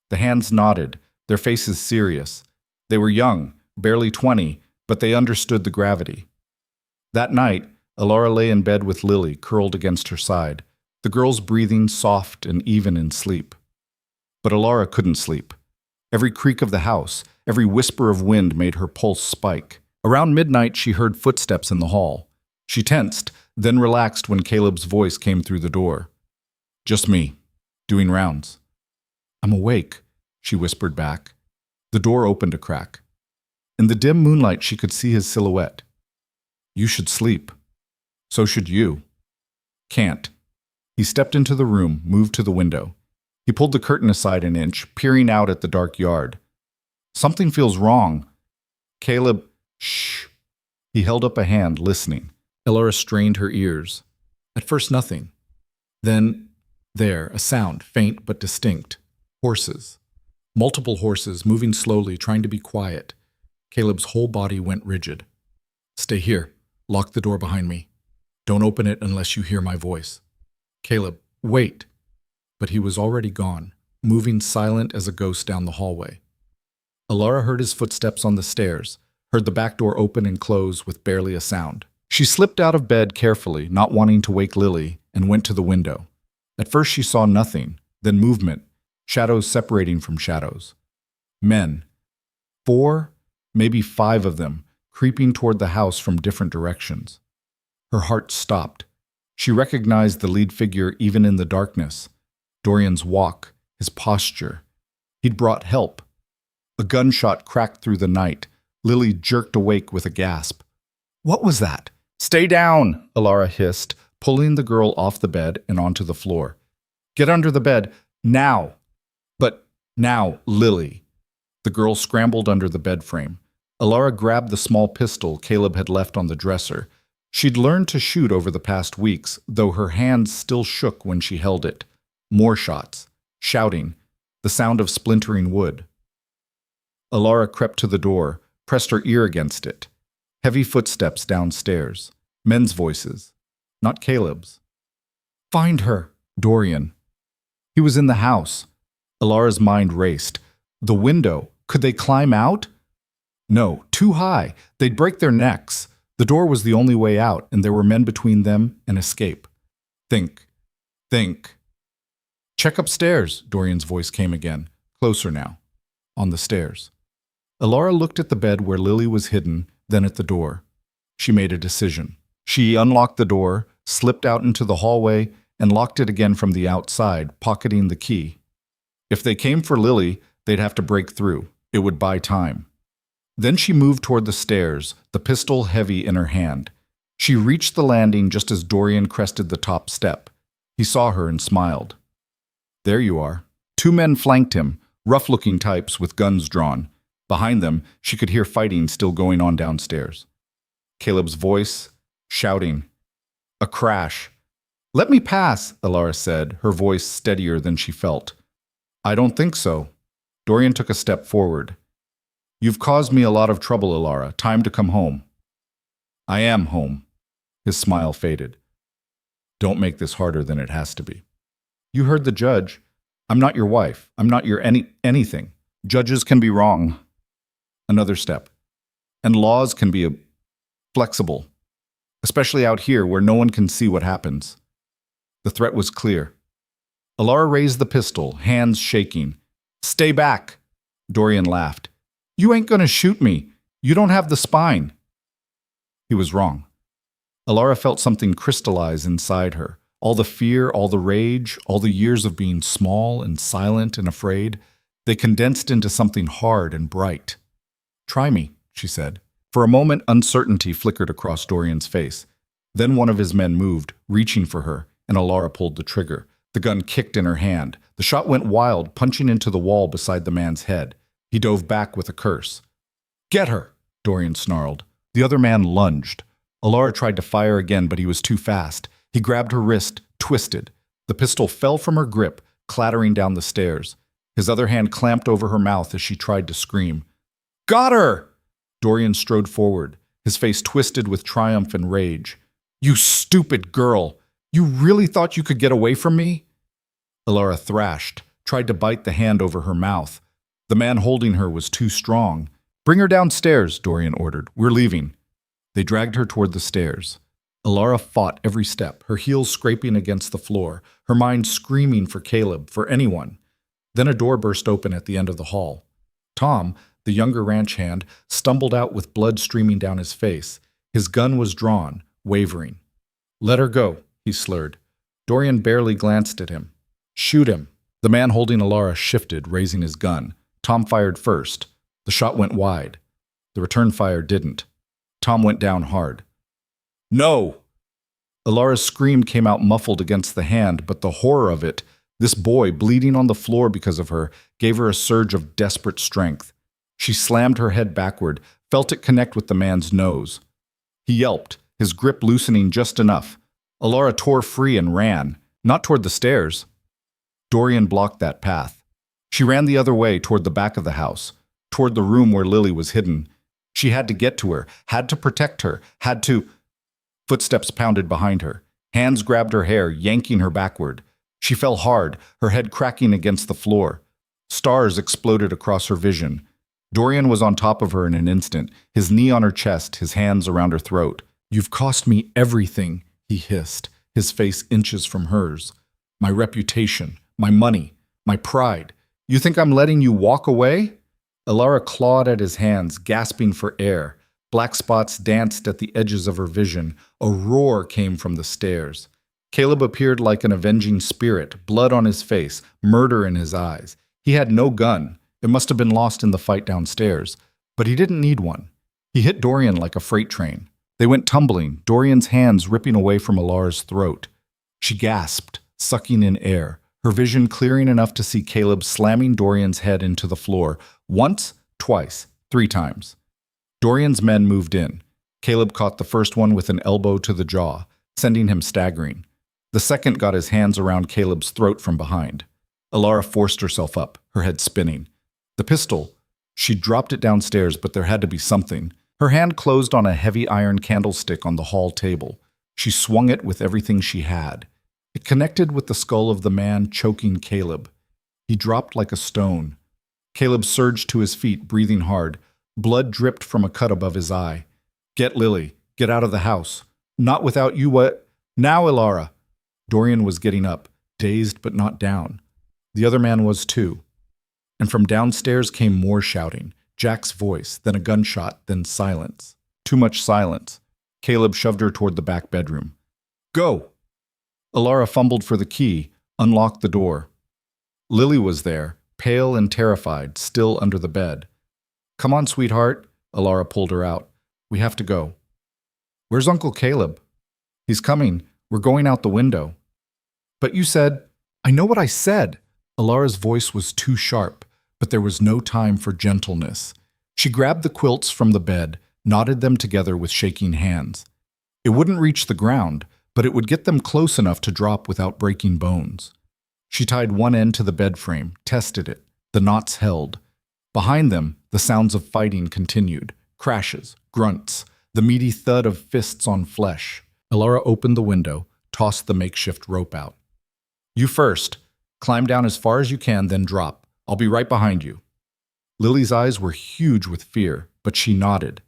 The hands nodded, their faces serious. They were young, barely 20, but they understood the gravity. That night, Alara lay in bed with Lily curled against her side, the girls breathing soft and even in sleep. But Alara couldn't sleep. Every creak of the house, every whisper of wind made her pulse spike. Around midnight, she heard footsteps in the hall. She tensed, then relaxed when Caleb's voice came through the door. "Just me, doing rounds." "I'm awake," she whispered back. The door opened a crack. In the dim moonlight, she could see his silhouette. "You should sleep. So should you." "Can't." He stepped into the room, moved to the window. He pulled the curtain aside an inch, peering out at the dark yard. "Something feels wrong." "Caleb, shh." He held up a hand, listening. Alara strained her ears. At first, nothing. Then, there, a sound, faint but distinct. Horses. Multiple horses, moving slowly, trying to be quiet. Caleb's whole body went rigid. "Stay here. Lock the door behind me. Don't open it unless you hear my voice." "Caleb, wait." But he was already gone, moving silent as a ghost down the hallway. Alara heard his footsteps on the stairs, heard the back door open and close with barely a sound. She slipped out of bed carefully, not wanting to wake Lily, and went to the window. At first she saw nothing, then movement, shadows separating from shadows. Men. 4, maybe 5 of them, creeping toward the house from different directions. Her heart stopped. She recognized the lead figure even in the darkness. Dorian's walk, his posture. He'd brought help. A gunshot cracked through the night. Lily jerked awake with a gasp. "What was that?" "Stay down," Alara hissed, pulling the girl off the bed and onto the floor. "Get under the bed, now." "But now, Lily." The girl scrambled under the bed frame. Alara grabbed the small pistol Caleb had left on the dresser. She'd learned to shoot over the past weeks, though her hands still shook when she held it. More shots. Shouting. The sound of splintering wood. Alara crept to the door, pressed her ear against it. Heavy footsteps downstairs. Men's voices. Not Caleb's. "Find her." Dorian. He was in the house. Alara's mind raced. The window. Could they climb out? No, too high. They'd break their necks. The door was the only way out, and there were men between them and escape. Think. Think. Check upstairs, Dorian's voice came again, closer now, on the stairs. Alara looked at the bed where Lily was hidden, then at the door. She made a decision. She unlocked the door, slipped out into the hallway, and locked it again from the outside, pocketing the key. If they came for Lily, they'd have to break through. It would buy time. Then she moved toward the stairs, the pistol heavy in her hand. She reached the landing just as Dorian crested the top step. He saw her and smiled. There you are. Two men flanked him, rough-looking types with guns drawn. Behind them, she could hear fighting still going on downstairs. Caleb's voice, shouting. A crash. Let me pass, Alara said, her voice steadier than she felt. I don't think so. Dorian took a step forward. You've caused me a lot of trouble, Alara. Time to come home. I am home. His smile faded. Don't make this harder than it has to be. You heard the judge. I'm not your wife. I'm not your anything. Judges can be wrong. Another step. And laws can be flexible, especially out here where no one can see what happens. The threat was clear. Alara raised the pistol, hands shaking. Stay back, Dorian laughed. You ain't gonna shoot me. You don't have the spine. He was wrong. Alara felt something crystallize inside her. All the fear, all the rage, all the years of being small and silent and afraid, they condensed into something hard and bright. Try me, she said. For a moment, uncertainty flickered across Dorian's face. Then one of his men moved, reaching for her, and Alara pulled the trigger. The gun kicked in her hand. The shot went wild, punching into the wall beside the man's head. He dove back with a curse. Get her, Dorian snarled. The other man lunged. Alara tried to fire again, but he was too fast. He grabbed her wrist, twisted. The pistol fell from her grip, clattering down the stairs. His other hand clamped over her mouth as she tried to scream. Got her! Dorian strode forward, his face twisted with triumph and rage. You stupid girl! You really thought you could get away from me? Alara thrashed, tried to bite the hand over her mouth. The man holding her was too strong. Bring her downstairs, Dorian ordered. We're leaving. They dragged her toward the stairs. Alara fought every step, her heels scraping against the floor, her mind screaming for Caleb, for anyone. Then a door burst open at the end of the hall. Tom, the younger ranch hand, stumbled out with blood streaming down his face. His gun was drawn, wavering. Let her go, he slurred. Dorian barely glanced at him. Shoot him. The man holding Alara shifted, raising his gun. Tom fired first. The shot went wide. The return fire didn't. Tom went down hard. No! Alara's scream came out muffled against the hand, but the horror of it, this boy bleeding on the floor because of her, gave her a surge of desperate strength. She slammed her head backward, felt it connect with the man's nose. He yelped, his grip loosening just enough. Alara tore free and ran, not toward the stairs. Dorian blocked that path. She ran the other way toward the back of the house, toward the room where Lily was hidden. She had to get to her, had to protect her, had to... Footsteps pounded behind her. Hands grabbed her hair, yanking her backward. She fell hard, her head cracking against the floor. Stars exploded across her vision. Dorian was on top of her in an instant, his knee on her chest, his hands around her throat. You've cost me everything, he hissed, his face inches from hers. My reputation, my money, my pride. You think I'm letting you walk away? Alara clawed at his hands, gasping for air. Black spots danced at the edges of her vision. A roar came from the stairs. Caleb appeared like an avenging spirit, blood on his face, murder in his eyes. He had no gun. It must have been lost in the fight downstairs. But he didn't need one. He hit Dorian like a freight train. They went tumbling, Dorian's hands ripping away from Alara's throat. She gasped, sucking in air, her vision clearing enough to see Caleb slamming Dorian's head into the floor. Once, twice, 3 times. Dorian's men moved in. Caleb caught the first one with an elbow to the jaw, sending him staggering. The second got his hands around Caleb's throat from behind. Alara forced herself up, her head spinning. The pistol. She dropped it downstairs, but there had to be something. Her hand closed on a heavy iron candlestick on the hall table. She swung it with everything she had. It connected with the skull of the man choking Caleb. He dropped like a stone. Caleb surged to his feet, breathing hard. Blood dripped from a cut above his eye. Get Lily. Get out of the house. Not without you. What? Now, Alara. Dorian was getting up. dazed but not down. The other man was too. And from downstairs came more shouting, Jack's voice, then a gunshot, then silence. Too much silence. Caleb shoved her toward the back bedroom. Go! Alara fumbled for the key, unlocked the door. Lily was there, pale and terrified, still under the bed. Come on, sweetheart, Alara pulled her out. We have to go. Where's Uncle Caleb? He's coming. We're going out the window. But you said, I know what I said. Alara's voice was too sharp, but there was no time for gentleness. She grabbed the quilts from the bed, knotted them together with shaking hands. It wouldn't reach the ground, but it would get them close enough to drop without breaking bones. She tied one end to the bed frame, tested it. The knots held. Behind them, the sounds of fighting continued. Crashes, grunts, the meaty thud of fists on flesh. Alara opened the window, tossed the makeshift rope out. You first. Climb down as far as you can, then drop. I'll be right behind you. Lily's eyes were huge with fear, but she nodded.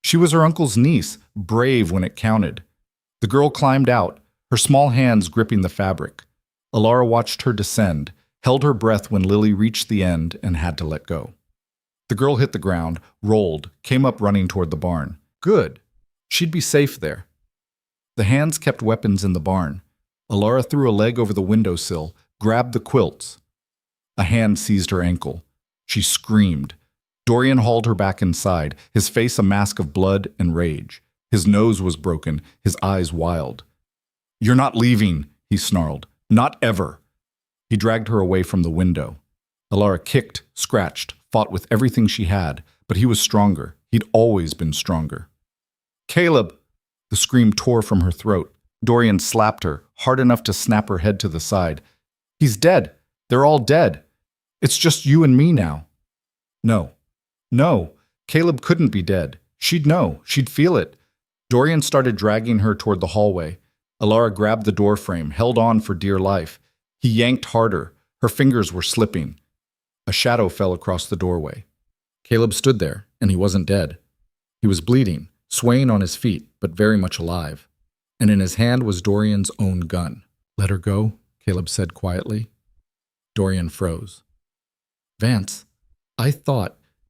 She was her uncle's niece, brave when it counted. The girl climbed out, her small hands gripping the fabric. Alara watched her descend, held her breath when Lily reached the end and had to let go. The girl hit the ground, rolled, came up running toward the barn. Good. She'd be safe there. The hands kept weapons in the barn. Alara threw a leg over the windowsill, grabbed the quilts. A hand seized her ankle. She screamed. Dorian hauled her back inside, his face a mask of blood and rage. His nose was broken, his eyes wild. You're not leaving, he snarled. Not ever. He dragged her away from the window. Alara kicked, scratched, fought with everything she had, but he was stronger. He'd always been stronger. Caleb! The scream tore from her throat. Dorian slapped her, hard enough to snap her head to the side. He's dead. They're all dead. It's just you and me now. No. No. Caleb couldn't be dead. She'd know. She'd feel it. Dorian started dragging her toward the hallway. Alara grabbed the doorframe, held on for dear life. He yanked harder. Her fingers were slipping. A shadow fell across the doorway. Caleb stood there, and he wasn't dead. He was bleeding, swaying on his feet, but very much alive. And in his hand was Dorian's own gun. Let her go, Caleb said quietly. Dorian froze. Vance,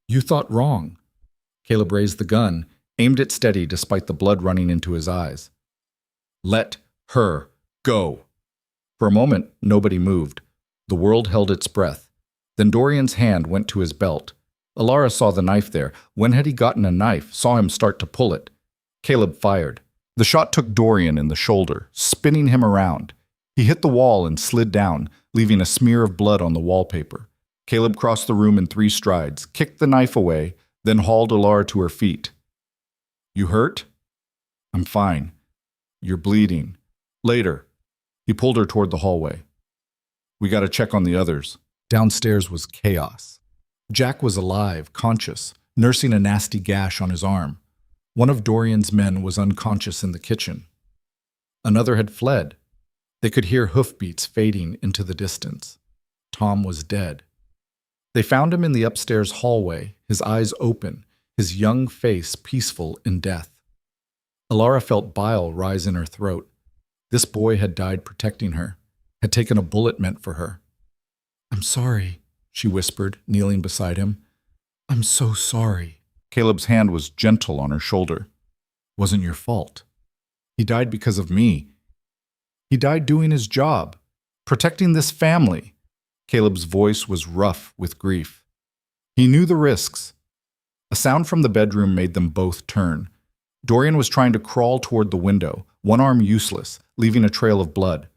you thought wrong. Caleb raised the gun, aimed it steady despite the blood running into his eyes. Let her go. For a moment, nobody moved. The world held its breath. Then Dorian's hand went to his belt. Alara saw the knife there. When had he gotten a knife? Saw him start to pull it. Caleb fired. The shot took Dorian in the shoulder, spinning him around. He hit the wall and slid down, leaving a smear of blood on the wallpaper. Caleb crossed the room in 3 strides, kicked the knife away, then hauled Alara to her feet. You hurt? I'm fine. You're bleeding. Later. He pulled her toward the hallway. We got to check on the others. Downstairs was chaos. Jack was alive, conscious, nursing a nasty gash on his arm. One of Dorian's men was unconscious in the kitchen. Another had fled. They could hear hoofbeats fading into the distance. Tom was dead. They found him in the upstairs hallway, his eyes open, his young face peaceful in death. Alara felt bile rise in her throat. This boy had died protecting her, had taken a bullet meant for her. I'm sorry, she whispered, kneeling beside him. I'm so sorry. Caleb's hand was gentle on her shoulder. Wasn't your fault. He died because of me. He died doing his job, protecting this family. Caleb's voice was rough with grief. He knew the risks. A sound from the bedroom made them both turn. Dorian was trying to crawl toward the window, one arm useless, leaving a trail of blood.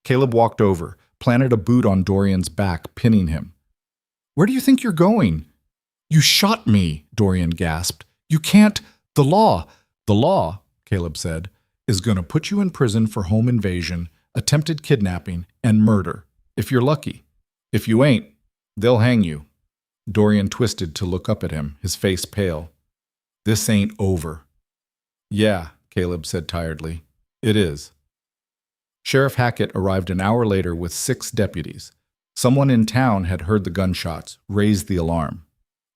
Caleb walked over, planted a boot on Dorian's back, pinning him. Where do you think you're going? You shot me, Dorian gasped. You can't. The law, Caleb said, is going to put you in prison for home invasion, attempted kidnapping, and murder, if you're lucky. If you ain't, they'll hang you. Dorian twisted to look up at him, his face pale. This ain't over. Yeah, Caleb said tiredly. It is. Sheriff Hackett arrived an hour later with 6 deputies. Someone in town had heard the gunshots, raised the alarm.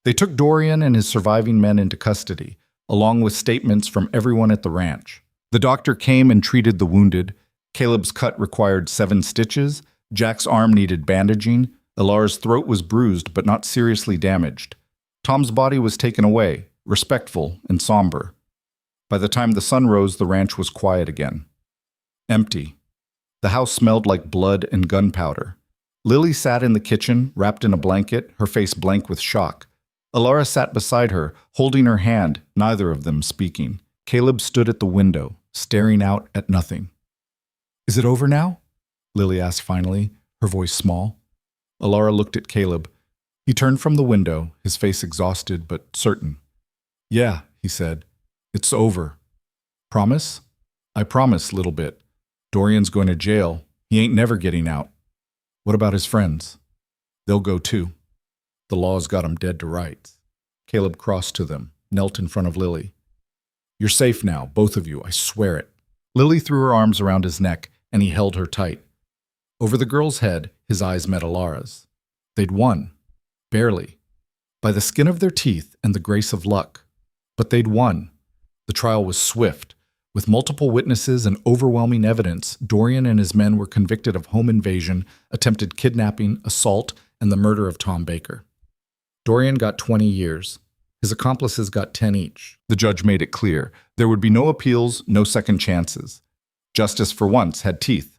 They took Dorian and his surviving men into custody, along with statements from everyone at the ranch. The doctor came and treated the wounded. Caleb's cut required 7 stitches. Jack's arm needed bandaging. Alara's throat was bruised but not seriously damaged. Tom's body was taken away, respectful and somber. By the time the sun rose, the ranch was quiet again. Empty. The house smelled like blood and gunpowder. Lily sat in the kitchen, wrapped in a blanket, her face blank with shock. Alara sat beside her, holding her hand, neither of them speaking. Caleb stood at the window, staring out at nothing. "Is it over now?" Lily asked finally, her voice small. Alara looked at Caleb. He turned from the window, his face exhausted but certain. "Yeah," he said. "It's over." "Promise?" "I promise, little bit. Dorian's going to jail. He ain't never getting out." "What about his friends?" "They'll go too. The law's got 'em dead to rights." Caleb crossed to them, knelt in front of Lily. "You're safe now, both of you, I swear it." Lily threw her arms around his neck, and he held her tight. Over the girl's head, his eyes met Alara's. They'd won. Barely. By the skin of their teeth and the grace of luck. But they'd won. The trial was swift. With multiple witnesses and overwhelming evidence, Dorian and his men were convicted of home invasion, attempted kidnapping, assault, and the murder of Tom Baker. Dorian got 20 years. His accomplices got 10 each. The judge made it clear. There would be no appeals, no second chances. Justice for once had teeth.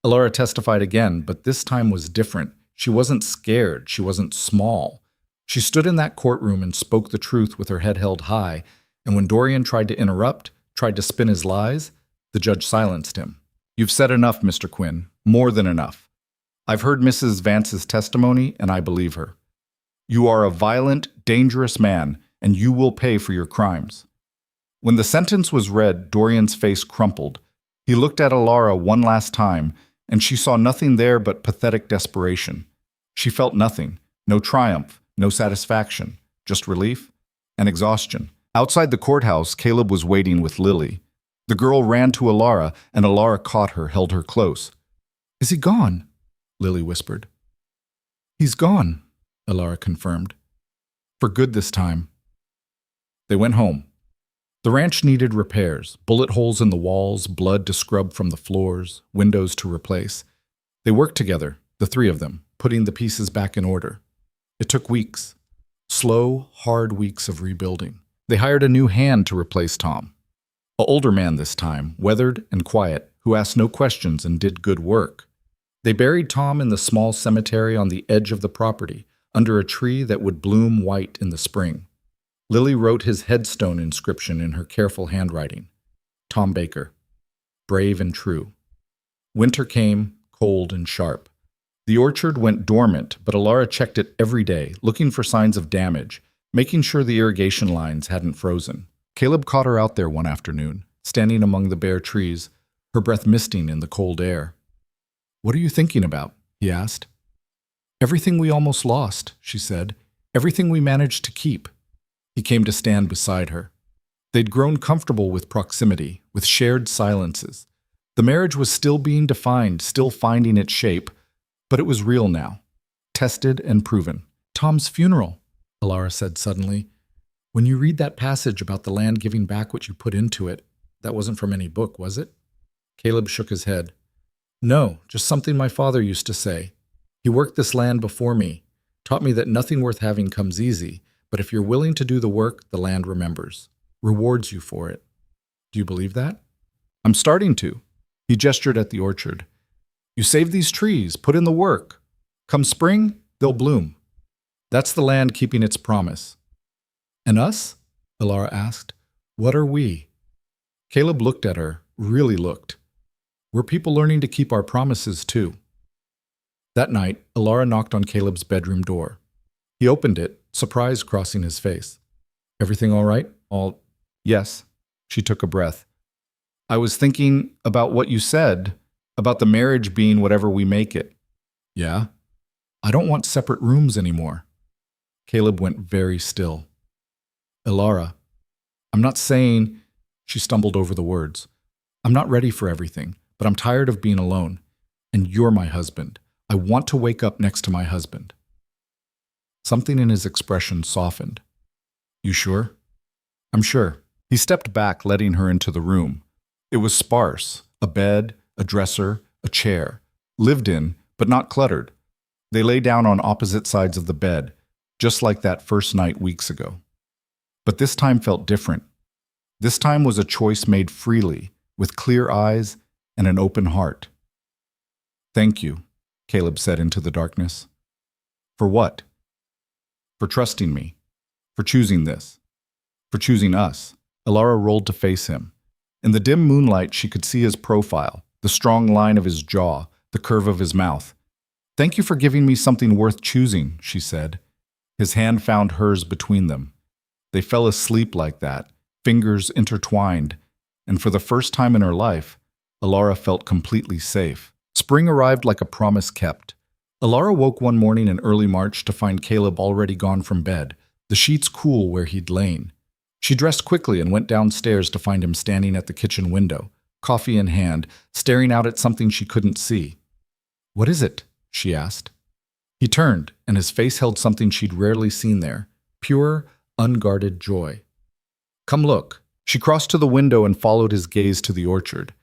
Alara testified again, but this time was different. She wasn't scared. She wasn't small. She stood in that courtroom and spoke the truth with her head held high, and when Dorian tried to interrupt, tried to spin his lies, the judge silenced him. "You've said enough, Mr. Quinn. More than enough. I've heard Mrs. Vance's testimony, and I believe her. You are a violent, dangerous man, and you will pay for your crimes." When the sentence was read, Dorian's face crumpled. He looked at Alara one last time, and she saw nothing there but pathetic desperation. She felt nothing, no triumph, no satisfaction, just relief and exhaustion. Outside the courthouse, Caleb was waiting with Lily. The girl ran to Alara, and Alara caught her, held her close. "Is he gone?" Lily whispered. "He's gone," Alara confirmed. "For good this time." They went home. The ranch needed repairs, bullet holes in the walls, blood to scrub from the floors, windows to replace. They worked together, the three of them, putting the pieces back in order. It took weeks. Slow, hard weeks of rebuilding. They hired a new hand to replace Tom. An older man this time, weathered and quiet, who asked no questions and did good work. They buried Tom in the small cemetery on the edge of the property, under a tree that would bloom white in the spring. Lily wrote his headstone inscription in her careful handwriting. Tom Baker. Brave and true. Winter came, cold and sharp. The orchard went dormant, but Alara checked it every day, looking for signs of damage, making sure the irrigation lines hadn't frozen. Caleb caught her out there one afternoon, standing among the bare trees, her breath misting in the cold air. "What are you thinking about?" he asked. "Everything we almost lost," she said. "Everything we managed to keep." He came to stand beside her. They'd grown comfortable with proximity, with shared silences. The marriage was still being defined, still finding its shape, but it was real now, tested and proven. "Tom's funeral," Alara said suddenly. "When you read that passage about the land giving back what you put into it, that wasn't from any book, was it?" Caleb shook his head. "No, just something my father used to say. He worked this land before me, taught me that nothing worth having comes easy, but if you're willing to do the work, the land remembers, rewards you for it. Do you believe that?" "I'm starting to." He gestured at the orchard. "You save these trees, put in the work. Come spring, they'll bloom. That's the land keeping its promise." "And us?" Alara asked. "What are we?" Caleb looked at her, really looked. "We're people learning to keep our promises, too." That night, Alara knocked on Caleb's bedroom door. He opened it, surprise crossing his face. "Everything all right?" "Yes." She took a breath. "I was thinking about what you said, about the marriage being whatever we make it." "Yeah?" "I don't want separate rooms anymore." Caleb went very still. "Alara, I'm not saying," she stumbled over the words, "I'm not ready for everything, but I'm tired of being alone. And you're my husband. I want to wake up next to my husband." Something in his expression softened. "You sure?" "I'm sure." He stepped back, letting her into the room. It was sparse, a bed, a dresser, a chair, lived in, but not cluttered. They lay down on opposite sides of the bed, just like that first night weeks ago. But this time felt different. This time was a choice made freely, with clear eyes and an open heart. "Thank you," Caleb said into the darkness. "For what?" "For trusting me. For choosing this. For choosing us." Alara rolled to face him. In the dim moonlight, she could see his profile, the strong line of his jaw, the curve of his mouth. "Thank you for giving me something worth choosing," she said. His hand found hers between them. They fell asleep like that, fingers intertwined, and for the first time in her life, Alara felt completely safe. Spring arrived like a promise kept. Alara woke one morning in early March to find Caleb already gone from bed, the sheets cool where he'd lain. She dressed quickly and went downstairs to find him standing at the kitchen window, coffee in hand, staring out at something she couldn't see. "What is it?" she asked. He turned, and his face held something she'd rarely seen there, pure, unguarded joy. "Come look." She crossed to the window and followed his gaze to the orchard.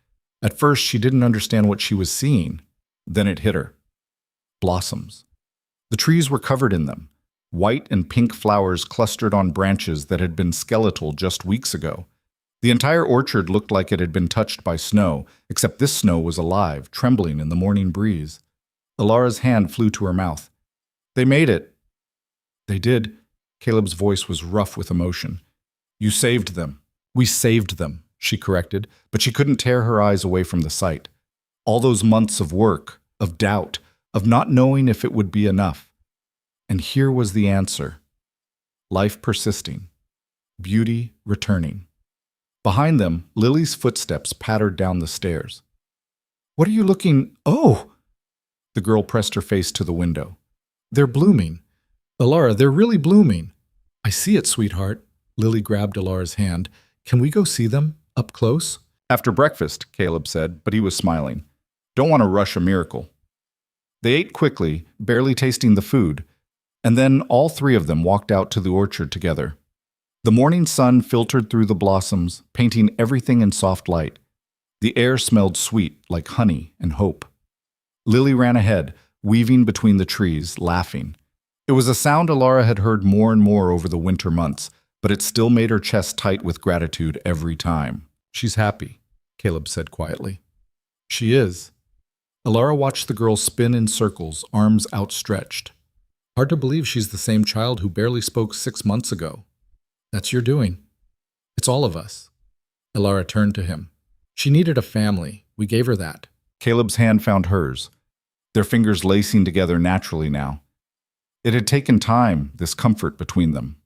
At first, she didn't understand what she was seeing. Then it hit her. Blossoms. The trees were covered in them. White and pink flowers clustered on branches that had been skeletal just weeks ago. The entire orchard looked like it had been touched by snow, except this snow was alive, trembling in the morning breeze. Alara's hand flew to her mouth. "They made it." "They did." Caleb's voice was rough with emotion. "You saved them." "We saved them," she corrected, but she couldn't tear her eyes away from the sight. All those months of work, of doubt, of not knowing if it would be enough. And here was the answer. Life persisting. Beauty returning. Behind them, Lily's footsteps pattered down the stairs. "What are you looking— Oh!" The girl pressed her face to the window. "They're blooming. Alara, they're really blooming." "I see it, sweetheart." Lily grabbed Alara's hand. "Can we go see them? Up close?" "After breakfast," Caleb said, but he was smiling. "Don't want to rush a miracle." They ate quickly, barely tasting the food, and then all three of them walked out to the orchard together. The morning sun filtered through the blossoms, painting everything in soft light. The air smelled sweet, like honey and hope. Lily ran ahead, weaving between the trees, laughing. It was a sound Alara had heard more and more over the winter months, but it still made her chest tight with gratitude every time. "She's happy," Caleb said quietly. "She is." Alara watched the girl spin in circles, arms outstretched. "Hard to believe she's the same child who barely spoke 6 months ago." "That's your doing." "It's all of us." Alara turned to him. "She needed a family. We gave her that." Caleb's hand found hers, their fingers lacing together naturally now. It had taken time, this comfort between them.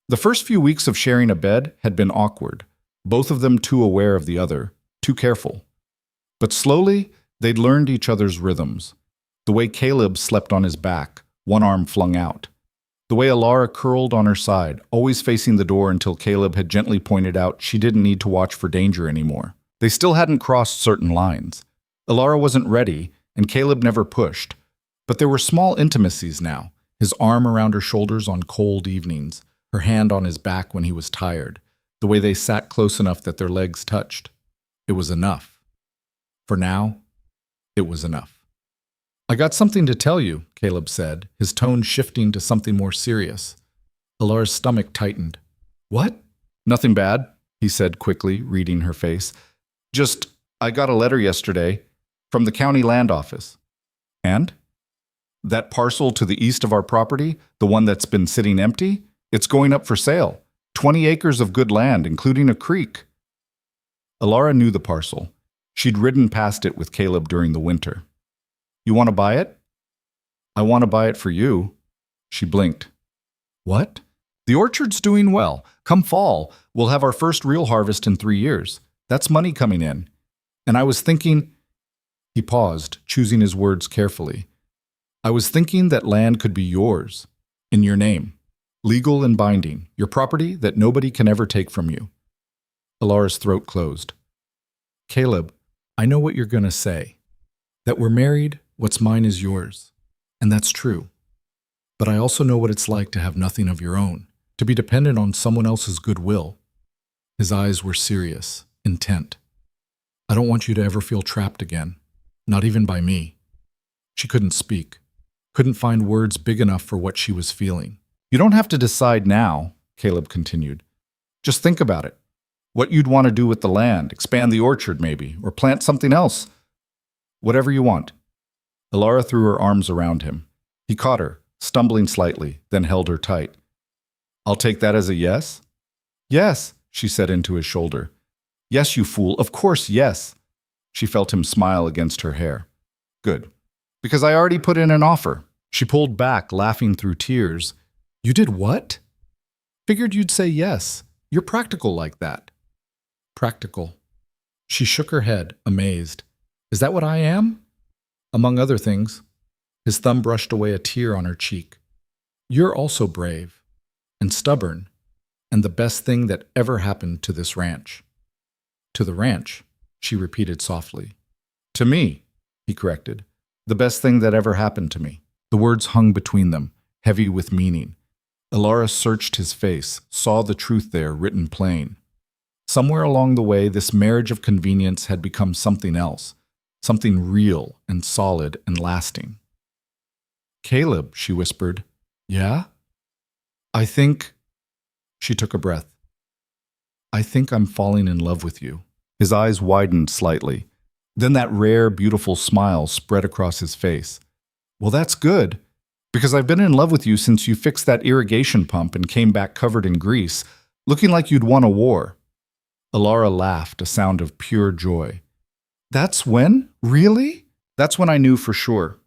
The first few weeks of sharing a bed had been awkward, both of them too aware of the other, too careful. But slowly, they'd learned each other's rhythms. The way Caleb slept on his back, one arm flung out. The way Alara curled on her side, always facing the door until Caleb had gently pointed out she didn't need to watch for danger anymore. They still hadn't crossed certain lines. Alara wasn't ready, and Caleb never pushed. But there were small intimacies now, his arm around her shoulders on cold evenings, her hand on his back when he was tired, the way they sat close enough that their legs touched. It was enough. For now, it was enough. "I got something to tell you," Caleb said, his tone shifting to something more serious. Alara's stomach tightened. "What?" "Nothing bad," he said quickly, reading her face. "Just, I got a letter yesterday from the county land office." "And?" "That parcel to the east of our property, the one that's been sitting empty, it's going up for sale. 20 acres of good land, including a creek." Alara knew the parcel. She'd ridden past it with Caleb during the winter. "You want to buy it?" "I want to buy it for you." She blinked. "What?" "The orchard's doing well. Come fall, we'll have our first real harvest in 3 years. That's money coming in. And I was thinking—" He paused, choosing his words carefully. "I was thinking that land could be yours, in your name. Legal and binding, your property that nobody can ever take from you." Alara's throat closed. "Caleb, I know what you're going to say. That we're married, what's mine is yours. And that's true. But I also know what it's like to have nothing of your own, to be dependent on someone else's goodwill." His eyes were serious, intent. "I don't want you to ever feel trapped again, not even by me." She couldn't speak, couldn't find words big enough for what she was feeling. You don't have to decide now, Caleb continued. Just think about it. What you'd want to do with the land, expand the orchard maybe, or plant something else. Whatever you want. Alara threw her arms around him. He caught her, stumbling slightly, then held her tight. I'll take that as a yes? Yes, she said into his shoulder. Yes, you fool, of course, yes. She felt him smile against her hair. Good. Because I already put in an offer. She pulled back, laughing through tears. You did what? Figured you'd say yes. You're practical like that. Practical. She shook her head, amazed. Is that what I am? Among other things. His thumb brushed away a tear on her cheek. You're also brave and stubborn and the best thing that ever happened to this ranch. To the ranch, she repeated softly. To me, he corrected. The best thing that ever happened to me. The words hung between them, heavy with meaning. Alara searched his face, saw the truth there written plain. Somewhere along the way, this marriage of convenience had become something else, something real and solid and lasting. Caleb, she whispered. Yeah? I think... She took a breath. I think I'm falling in love with you. His eyes widened slightly. Then that rare, beautiful smile spread across his face. Well, that's good, because I've been in love with you since you fixed that irrigation pump and came back covered in grease, looking like you'd won a war. Alara laughed, a sound of pure joy. That's when? Really? That's when I knew for sure.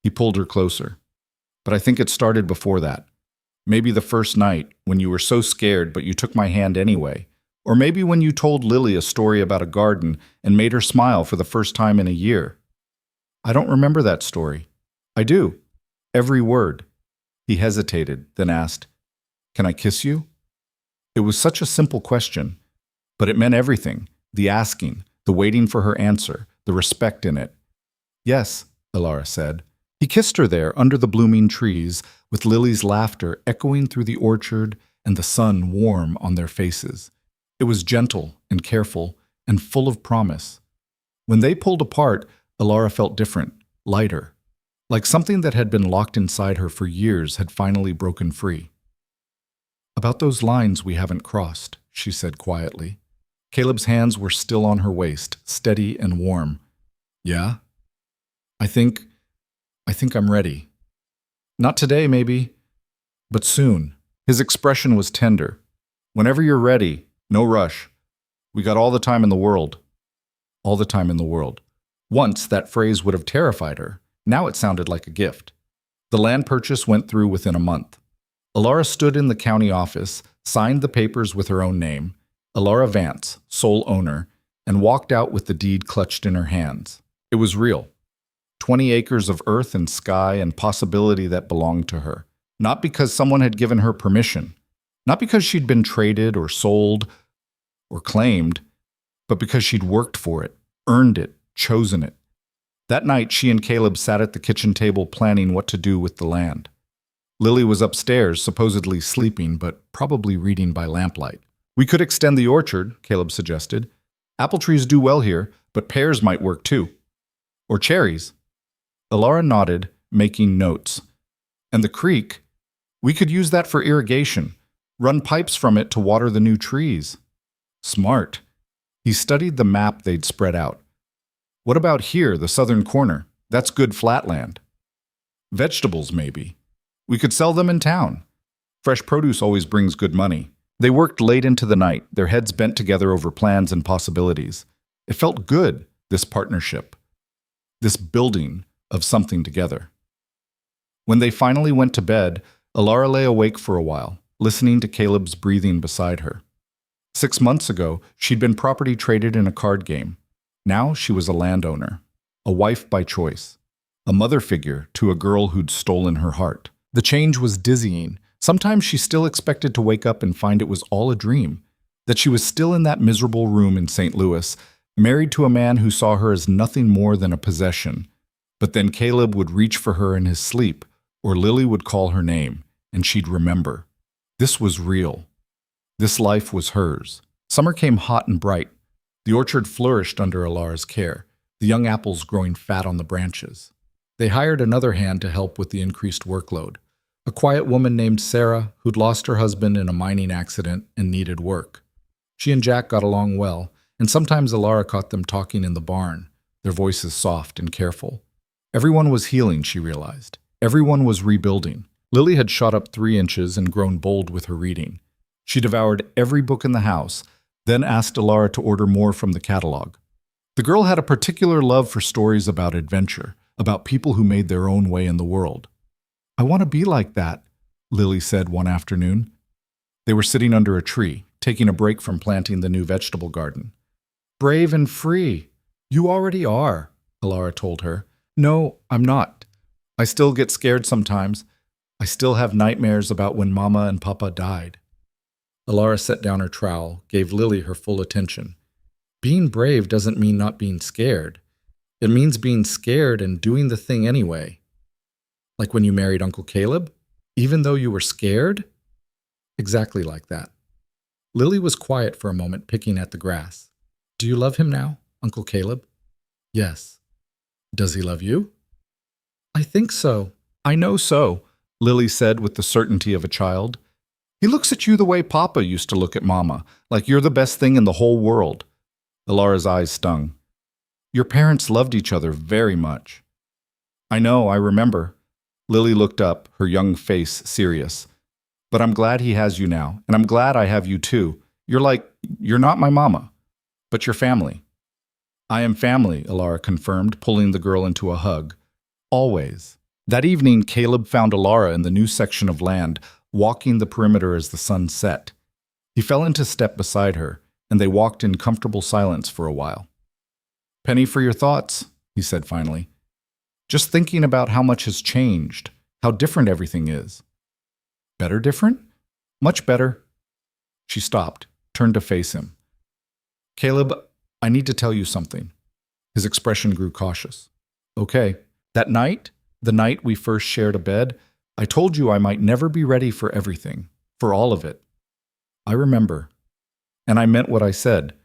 He pulled her closer. But I think it started before that. Maybe the first night, when you were so scared but you took my hand anyway. Or maybe when you told Lily a story about a garden and made her smile for the first time in a year. I don't remember that story. I do. Every word. He hesitated, then asked, Can I kiss you? It was such a simple question, but it meant everything. The asking, the waiting for her answer, the respect in it. Yes, Alara said. He kissed her there under the blooming trees, with Lily's laughter echoing through the orchard and the sun warm on their faces. It was gentle and careful and full of promise. When they pulled apart, Alara felt different, lighter, like something that had been locked inside her for years had finally broken free. About those lines we haven't crossed, she said quietly. Caleb's hands were still on her waist, steady and warm. Yeah? I think I'm ready. Not today, maybe, but soon. His expression was tender. Whenever you're ready, no rush. We got all the time in the world. All the time in the world. Once, that phrase would have terrified her. Now it sounded like a gift. The land purchase went through within a month. Alara stood in the county office, signed the papers with her own name, Alara Vance, sole owner, and walked out with the deed clutched in her hands. It was real. 20 acres of earth and sky and possibility that belonged to her. Not because someone had given her permission. Not because she'd been traded or sold or claimed, but because she'd worked for it, earned it, chosen it. That night, she and Caleb sat at the kitchen table planning what to do with the land. Lily was upstairs, supposedly sleeping, but probably reading by lamplight. We could extend the orchard, Caleb suggested. Apple trees do well here, but pears might work too. Or cherries. Alara nodded, making notes. And the creek, we could use that for irrigation, run pipes from it to water the new trees. Smart. He studied the map they'd spread out. What about here, the southern corner? That's good flatland. Vegetables, maybe. We could sell them in town. Fresh produce always brings good money. They worked late into the night, their heads bent together over plans and possibilities. It felt good, this partnership. This building of something together. When they finally went to bed, Alara lay awake for a while, listening to Caleb's breathing beside her. 6 months ago, she'd been property traded in a card game. Now she was a landowner, a wife by choice, a mother figure to a girl who'd stolen her heart. The change was dizzying. Sometimes she still expected to wake up and find it was all a dream, that she was still in that miserable room in St. Louis, married to a man who saw her as nothing more than a possession. But then Caleb would reach for her in his sleep, or Lily would call her name, and she'd remember. This was real. This life was hers. Summer came hot and bright. The orchard flourished under Alara's care, the young apples growing fat on the branches. They hired another hand to help with the increased workload. A quiet woman named Sarah who'd lost her husband in a mining accident and needed work. She and Jack got along well, and sometimes Alara caught them talking in the barn, their voices soft and careful. Everyone was healing, she realized. Everyone was rebuilding. Lily had shot up 3 inches and grown bold with her reading. She devoured every book in the house, then asked Alara to order more from the catalog. The girl had a particular love for stories about adventure, about people who made their own way in the world. "I want to be like that," Lily said one afternoon. They were sitting under a tree, taking a break from planting the new vegetable garden. "Brave and free. You already are," Alara told her. "No, I'm not. I still get scared sometimes. I still have nightmares about when Mama and Papa died." Alara set down her trowel, gave Lily her full attention. "Being brave doesn't mean not being scared. It means being scared and doing the thing anyway. Like when you married Uncle Caleb? Even though you were scared?" Exactly like that. Lily was quiet for a moment, picking at the grass. "Do you love him now, Uncle Caleb?" "Yes." "Does he love you?" "I think so." "I know so," Lily said with the certainty of a child. "He looks at you the way Papa used to look at Mama, like you're the best thing in the whole world." Alara's eyes stung. "Your parents loved each other very much." "I know, I remember." Lily looked up, her young face serious. "But I'm glad he has you now, and I'm glad I have you too. You're not my mama, but you're family." "I am family," Alara confirmed, pulling the girl into a hug. "Always." That evening, Caleb found Alara in the new section of land, walking the perimeter as the sun set. He fell into step beside her, and they walked in comfortable silence for a while. "Penny for your thoughts," he said finally. "Just thinking about how much has changed, how different everything is." "Better different?" "Much better." She stopped, turned to face him. "Caleb, I need to tell you something." His expression grew cautious. "Okay. That night, the night we first shared a bed, I told you I might never be ready for everything, for all of it. I remember. And I meant what I said.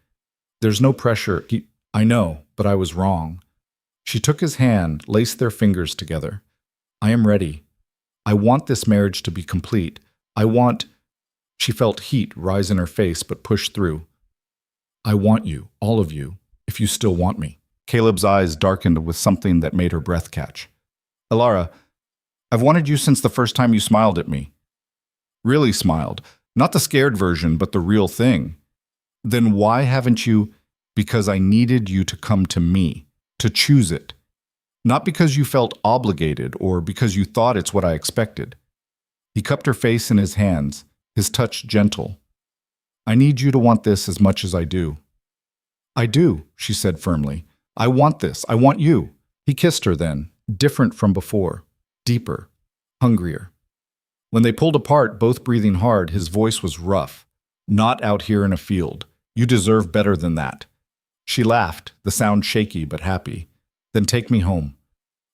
There's no pressure. I know, but I was wrong." She took his hand, laced their fingers together. "I am ready. I want this marriage to be complete. I want—" She felt heat rise in her face but pushed through. "I want you, all of you, if you still want me." Caleb's eyes darkened with something that made her breath catch. "Alara, I've wanted you since the first time you smiled at me." "Really smiled. Not the scared version, but the real thing." "Then why haven't you—" "Because I needed you to come to me, to choose it. Not because you felt obligated or because you thought it's what I expected." He cupped her face in his hands, his touch gentle. "I need you to want this as much as I do." "I do," she said firmly. "I want this. I want you." He kissed her then, different from before, deeper, hungrier. When they pulled apart, both breathing hard, his voice was rough. "Not out here in a field. You deserve better than that." She laughed, the sound shaky but happy. "Then take me home."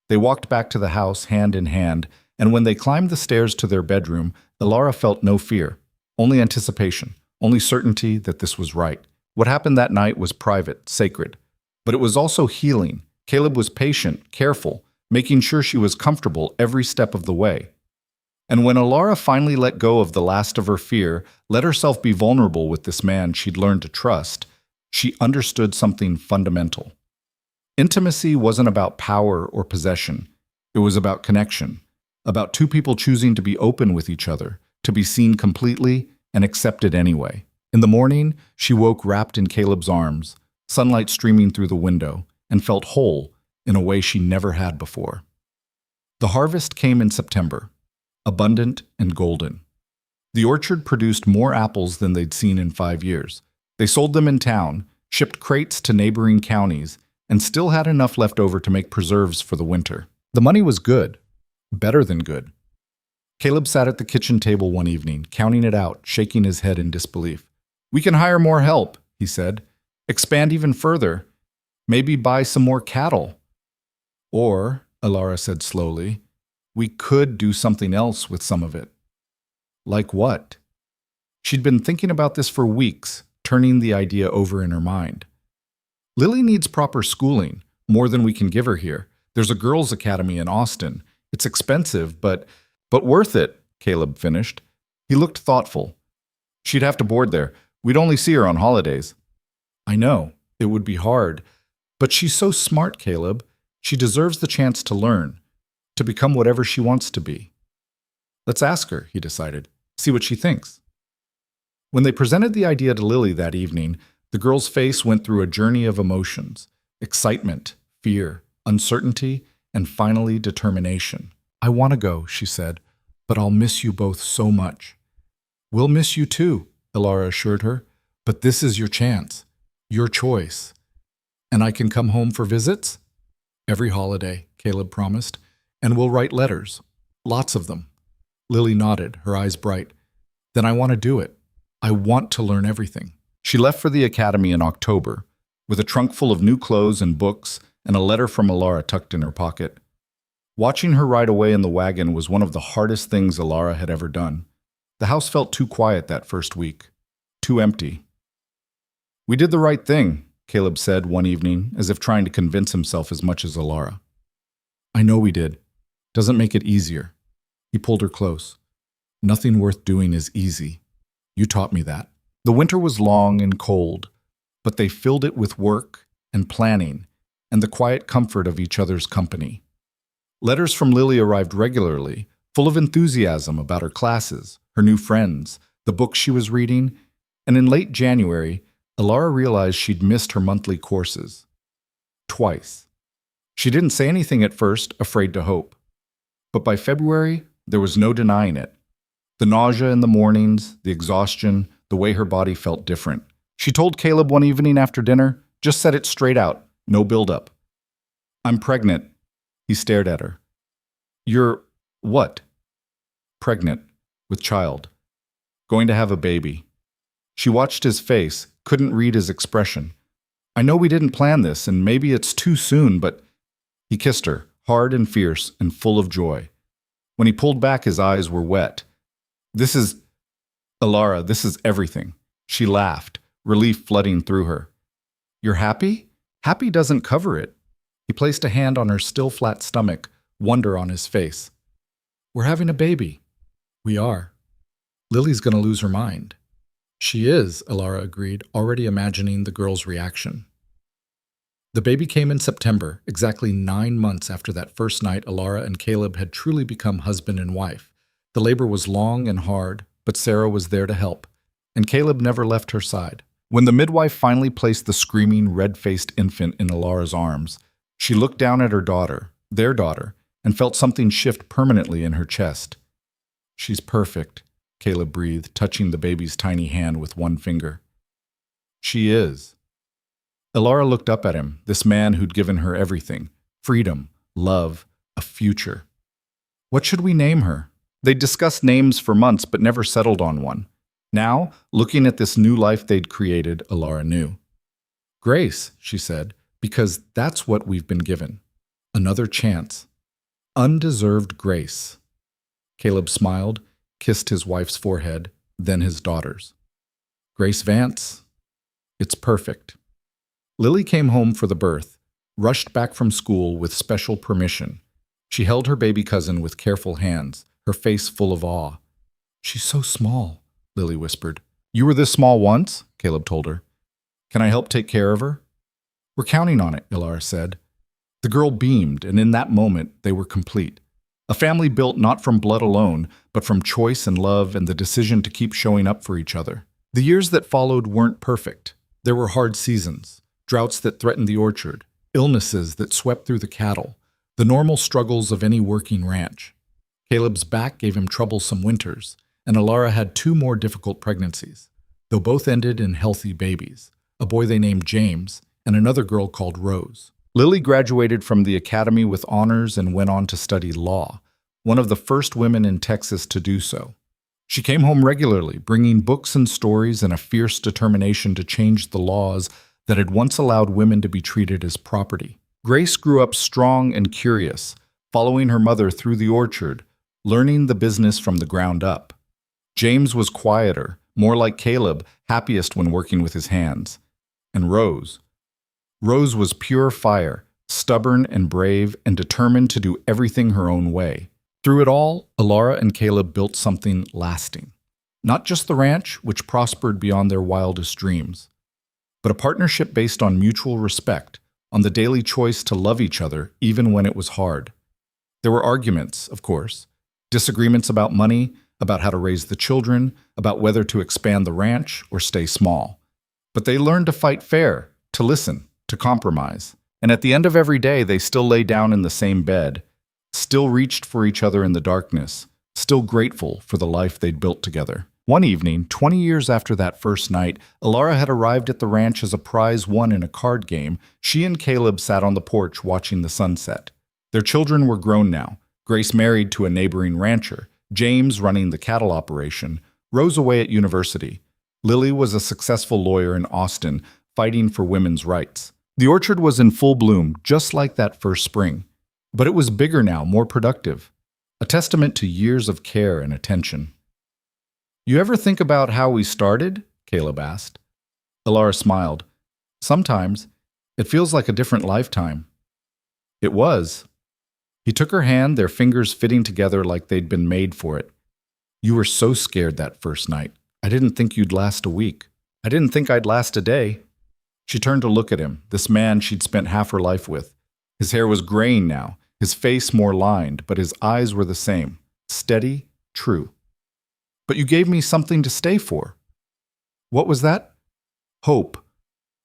They walked back to the house hand in hand, and when they climbed the stairs to their bedroom, Alara felt no fear, only anticipation, only certainty that this was right. What happened that night was private, sacred. But it was also healing. Caleb was patient, careful, making sure she was comfortable every step of the way. And when Alara finally let go of the last of her fear, let herself be vulnerable with this man she'd learned to trust, she understood something fundamental. Intimacy wasn't about power or possession. It was about connection, about two people choosing to be open with each other, to be seen completely and accepted anyway. In the morning, she woke wrapped in Caleb's arms, sunlight streaming through the window, and felt whole in a way she never had before. The harvest came in September, abundant and golden. The orchard produced more apples than they'd seen in 5 years. They sold them in town, shipped crates to neighboring counties, and still had enough left over to make preserves for the winter. The money was good, better than good. Caleb sat at the kitchen table one evening, counting it out, shaking his head in disbelief. "We can hire more help," he said. "Expand even further. Maybe buy some more cattle." "Or," Alara said slowly, "we could do something else with some of it." "Like what?" She'd been thinking about this for weeks, turning the idea over in her mind. "Lily needs proper schooling, more than we can give her here. There's a girls' academy in Austin. It's expensive, but worth it, Caleb finished. He looked thoughtful. She'd have to board there. We'd only see her on holidays. I know. It would be hard. But she's so smart, Caleb. She deserves the chance to learn, to become whatever she wants to be. Let's ask her, he decided. See what she thinks. When they presented the idea to Lily that evening, the girl's face went through a journey of emotions: excitement, fear, uncertainty, and finally determination. I want to go, she said, but I'll miss you both so much. We'll miss you too, Ilara assured her, but this is your chance, your choice. And I can come home for visits? Every holiday, Caleb promised, and we'll write letters, lots of them. Lily nodded, her eyes bright. Then I want to do it. I want to learn everything. She left for the academy in October, with a trunk full of new clothes and books and a letter from Ilara tucked in her pocket. Watching her ride away in the wagon was one of the hardest things Ilara had ever done. The house felt too quiet that first week, too empty. We did the right thing, Caleb said one evening, as if trying to convince himself as much as Ilara. I know we did. Doesn't make it easier. He pulled her close. Nothing worth doing is easy. You taught me that. The winter was long and cold, but they filled it with work and planning and the quiet comfort of each other's company. Letters from Lily arrived regularly, full of enthusiasm about her classes, her new friends, the books she was reading, and in late January, Ilara realized she'd missed her monthly courses. Twice. She didn't say anything at first, afraid to hope. But by February, there was no denying it. The nausea in the mornings, the exhaustion, the way her body felt different. She told Caleb one evening after dinner, just said it straight out, no build-up. I'm pregnant. He stared at her. You're what? Pregnant, with child. Going to have a baby. She watched his face, couldn't read his expression. I know we didn't plan this, and maybe it's too soon, but... He kissed her, hard and fierce and full of joy. When he pulled back, his eyes were wet. This is... Ilara, this is everything. She laughed, relief flooding through her. You're happy? Happy doesn't cover it. He placed a hand on her still flat stomach, wonder on his face. We're having a baby. We are. Lily's going to lose her mind. She is, Ilara agreed, already imagining the girl's reaction. The baby came in September, exactly 9 months after that first night Ilara and Caleb had truly become husband and wife. The labor was long and hard, but Sarah was there to help, and Caleb never left her side. When the midwife finally placed the screaming, red-faced infant in Ilara's arms, she looked down at her daughter, their daughter, and felt something shift permanently in her chest. She's perfect, Caleb breathed, touching the baby's tiny hand with one finger. She is. Ilara looked up at him, this man who'd given her everything: freedom, love, a future. What should we name her? They'd discussed names for months but never settled on one. Now, looking at this new life they'd created, Ilara knew. Grace, she said, because that's what we've been given. Another chance. Undeserved grace. Caleb smiled, kissed his wife's forehead, then his daughter's. Grace Vance? It's perfect. Lily came home for the birth, rushed back from school with special permission. She held her baby cousin with careful hands, her face full of awe. She's so small, Lily whispered. You were this small once, Caleb told her. Can I help take care of her? We're counting on it, Ilara said. The girl beamed, and in that moment, they were complete. A family built not from blood alone, but from choice and love and the decision to keep showing up for each other. The years that followed weren't perfect. There were hard seasons, droughts that threatened the orchard, illnesses that swept through the cattle, the normal struggles of any working ranch. Caleb's back gave him troublesome winters, and Ilara had 2 more difficult pregnancies, though both ended in healthy babies, a boy they named James and another girl called Rose. Lily graduated from the academy with honors and went on to study law, one of the first women in Texas to do so. She came home regularly, bringing books and stories and a fierce determination to change the laws that had once allowed women to be treated as property. Grace grew up strong and curious, following her mother through the orchard, learning the business from the ground up. James was quieter, more like Caleb, happiest when working with his hands. And Rose was pure fire, stubborn and brave and determined to do everything her own way. Through it all, Alara and Caleb built something lasting. Not just the ranch, which prospered beyond their wildest dreams, but a partnership based on mutual respect, on the daily choice to love each other even when it was hard. There were arguments, of course, disagreements about money, about how to raise the children, about whether to expand the ranch or stay small. But they learned to fight fair, to listen, to compromise. And at the end of every day, they still lay down in the same bed, still reached for each other in the darkness, still grateful for the life they'd built together. One evening, 20 years after that first night, Alara had arrived at the ranch as a prize won in a card game. She and Caleb sat on the porch watching the sunset. Their children were grown now. Grace married to a neighboring rancher. James, running the cattle operation, Rose away at university. Lily was a successful lawyer in Austin, fighting for women's rights. The orchard was in full bloom, just like that first spring. But it was bigger now, more productive. A testament to years of care and attention. "You ever think about how we started?" Caleb asked. Alara smiled. "Sometimes. It feels like a different lifetime." It was. He took her hand, their fingers fitting together like they'd been made for it. "You were so scared that first night. I didn't think you'd last a week. I didn't think I'd last a day." She turned to look at him, this man she'd spent half her life with. His hair was graying now, his face more lined, but his eyes were the same, steady, true. "But you gave me something to stay for." "What was that?" "Hope.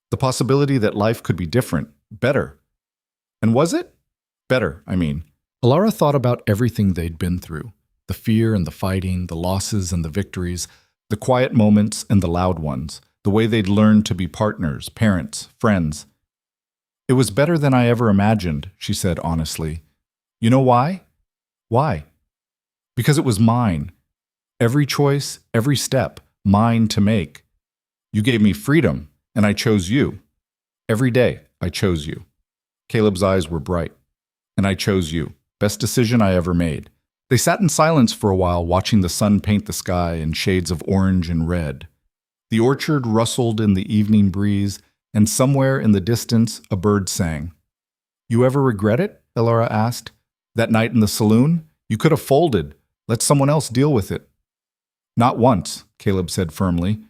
The possibility that life could be different, better." "And was it?" "Better, I mean." Alara thought about everything they'd been through, the fear and the fighting, the losses and the victories, the quiet moments and the loud ones, the way they'd learned to be partners, parents, friends. "It was better than I ever imagined," she said honestly. "You know why?" "Why?" "Because it was mine. Every choice, every step, mine to make. You gave me freedom, and I chose you. Every day, I chose you." Caleb's eyes were bright. "And I chose you. Best decision I ever made." They sat in silence for a while, watching the sun paint the sky in shades of orange and red. The orchard rustled in the evening breeze, and somewhere in the distance, a bird sang. "You ever regret it?" Alara asked. "That night in the saloon? You could have folded. Let someone else deal with it." "Not once," Caleb said firmly.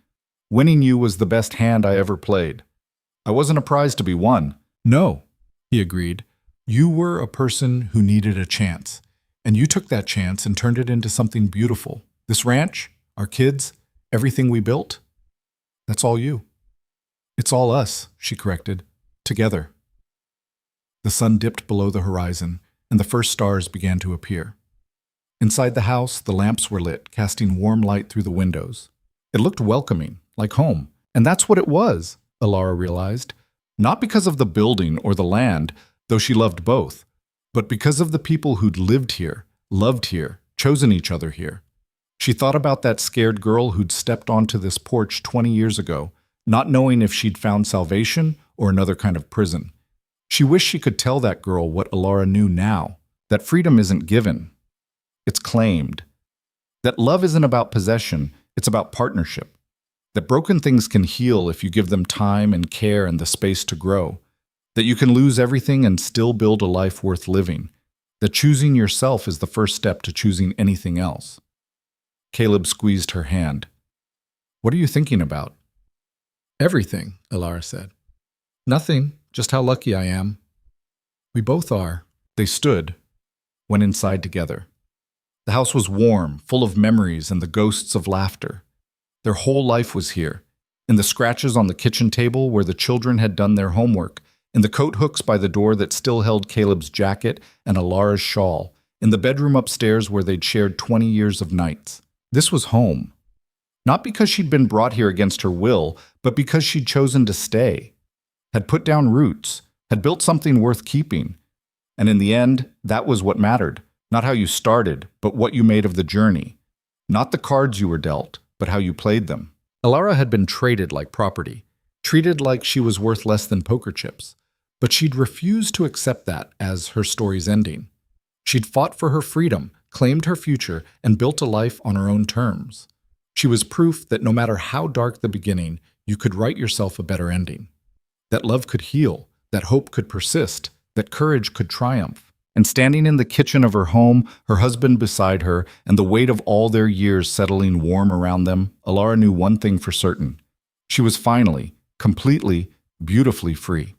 "Winning you was the best hand I ever played. I wasn't a prize to be won." "No," he agreed. "You were a person who needed a chance, and you took that chance and turned it into something beautiful. This ranch, our kids, everything we built, that's all you." "It's all us," she corrected. "Together." The sun dipped below the horizon, and the first stars began to appear. Inside the house, the lamps were lit, casting warm light through the windows. It looked welcoming, like home, and that's what it was, Alara realized. Not because of the building or the land, though she loved both, but because of the people who'd lived here, loved here, chosen each other here. She thought about that scared girl who'd stepped onto this porch 20 years ago, not knowing if she'd found salvation or another kind of prison. She wished she could tell that girl what Alara knew now, that freedom isn't given, it's claimed. That love isn't about possession, it's about partnership. That broken things can heal if you give them time and care and the space to grow. That you can lose everything and still build a life worth living. That choosing yourself is the first step to choosing anything else. Caleb squeezed her hand. "What are you thinking about?" "Everything," Alara said. "Nothing, just how lucky I am." "We both are." They stood, went inside together. The house was warm, full of memories and the ghosts of laughter. Their whole life was here, in the scratches on the kitchen table where the children had done their homework, in the coat hooks by the door that still held Caleb's jacket and Alara's shawl, in the bedroom upstairs where they'd shared 20 years of nights. This was home. Not because she'd been brought here against her will, but because she'd chosen to stay, had put down roots, had built something worth keeping. And in the end, that was what mattered. Not how you started, but what you made of the journey. Not the cards you were dealt, but how you played them. Alara had been traded like property, treated like she was worth less than poker chips. But she'd refused to accept that as her story's ending. She'd fought for her freedom, claimed her future, and built a life on her own terms. She was proof that no matter how dark the beginning, you could write yourself a better ending. That love could heal, that hope could persist, that courage could triumph. And standing in the kitchen of her home, her husband beside her, and the weight of all their years settling warm around them, Alara knew one thing for certain. She was finally, completely, beautifully free.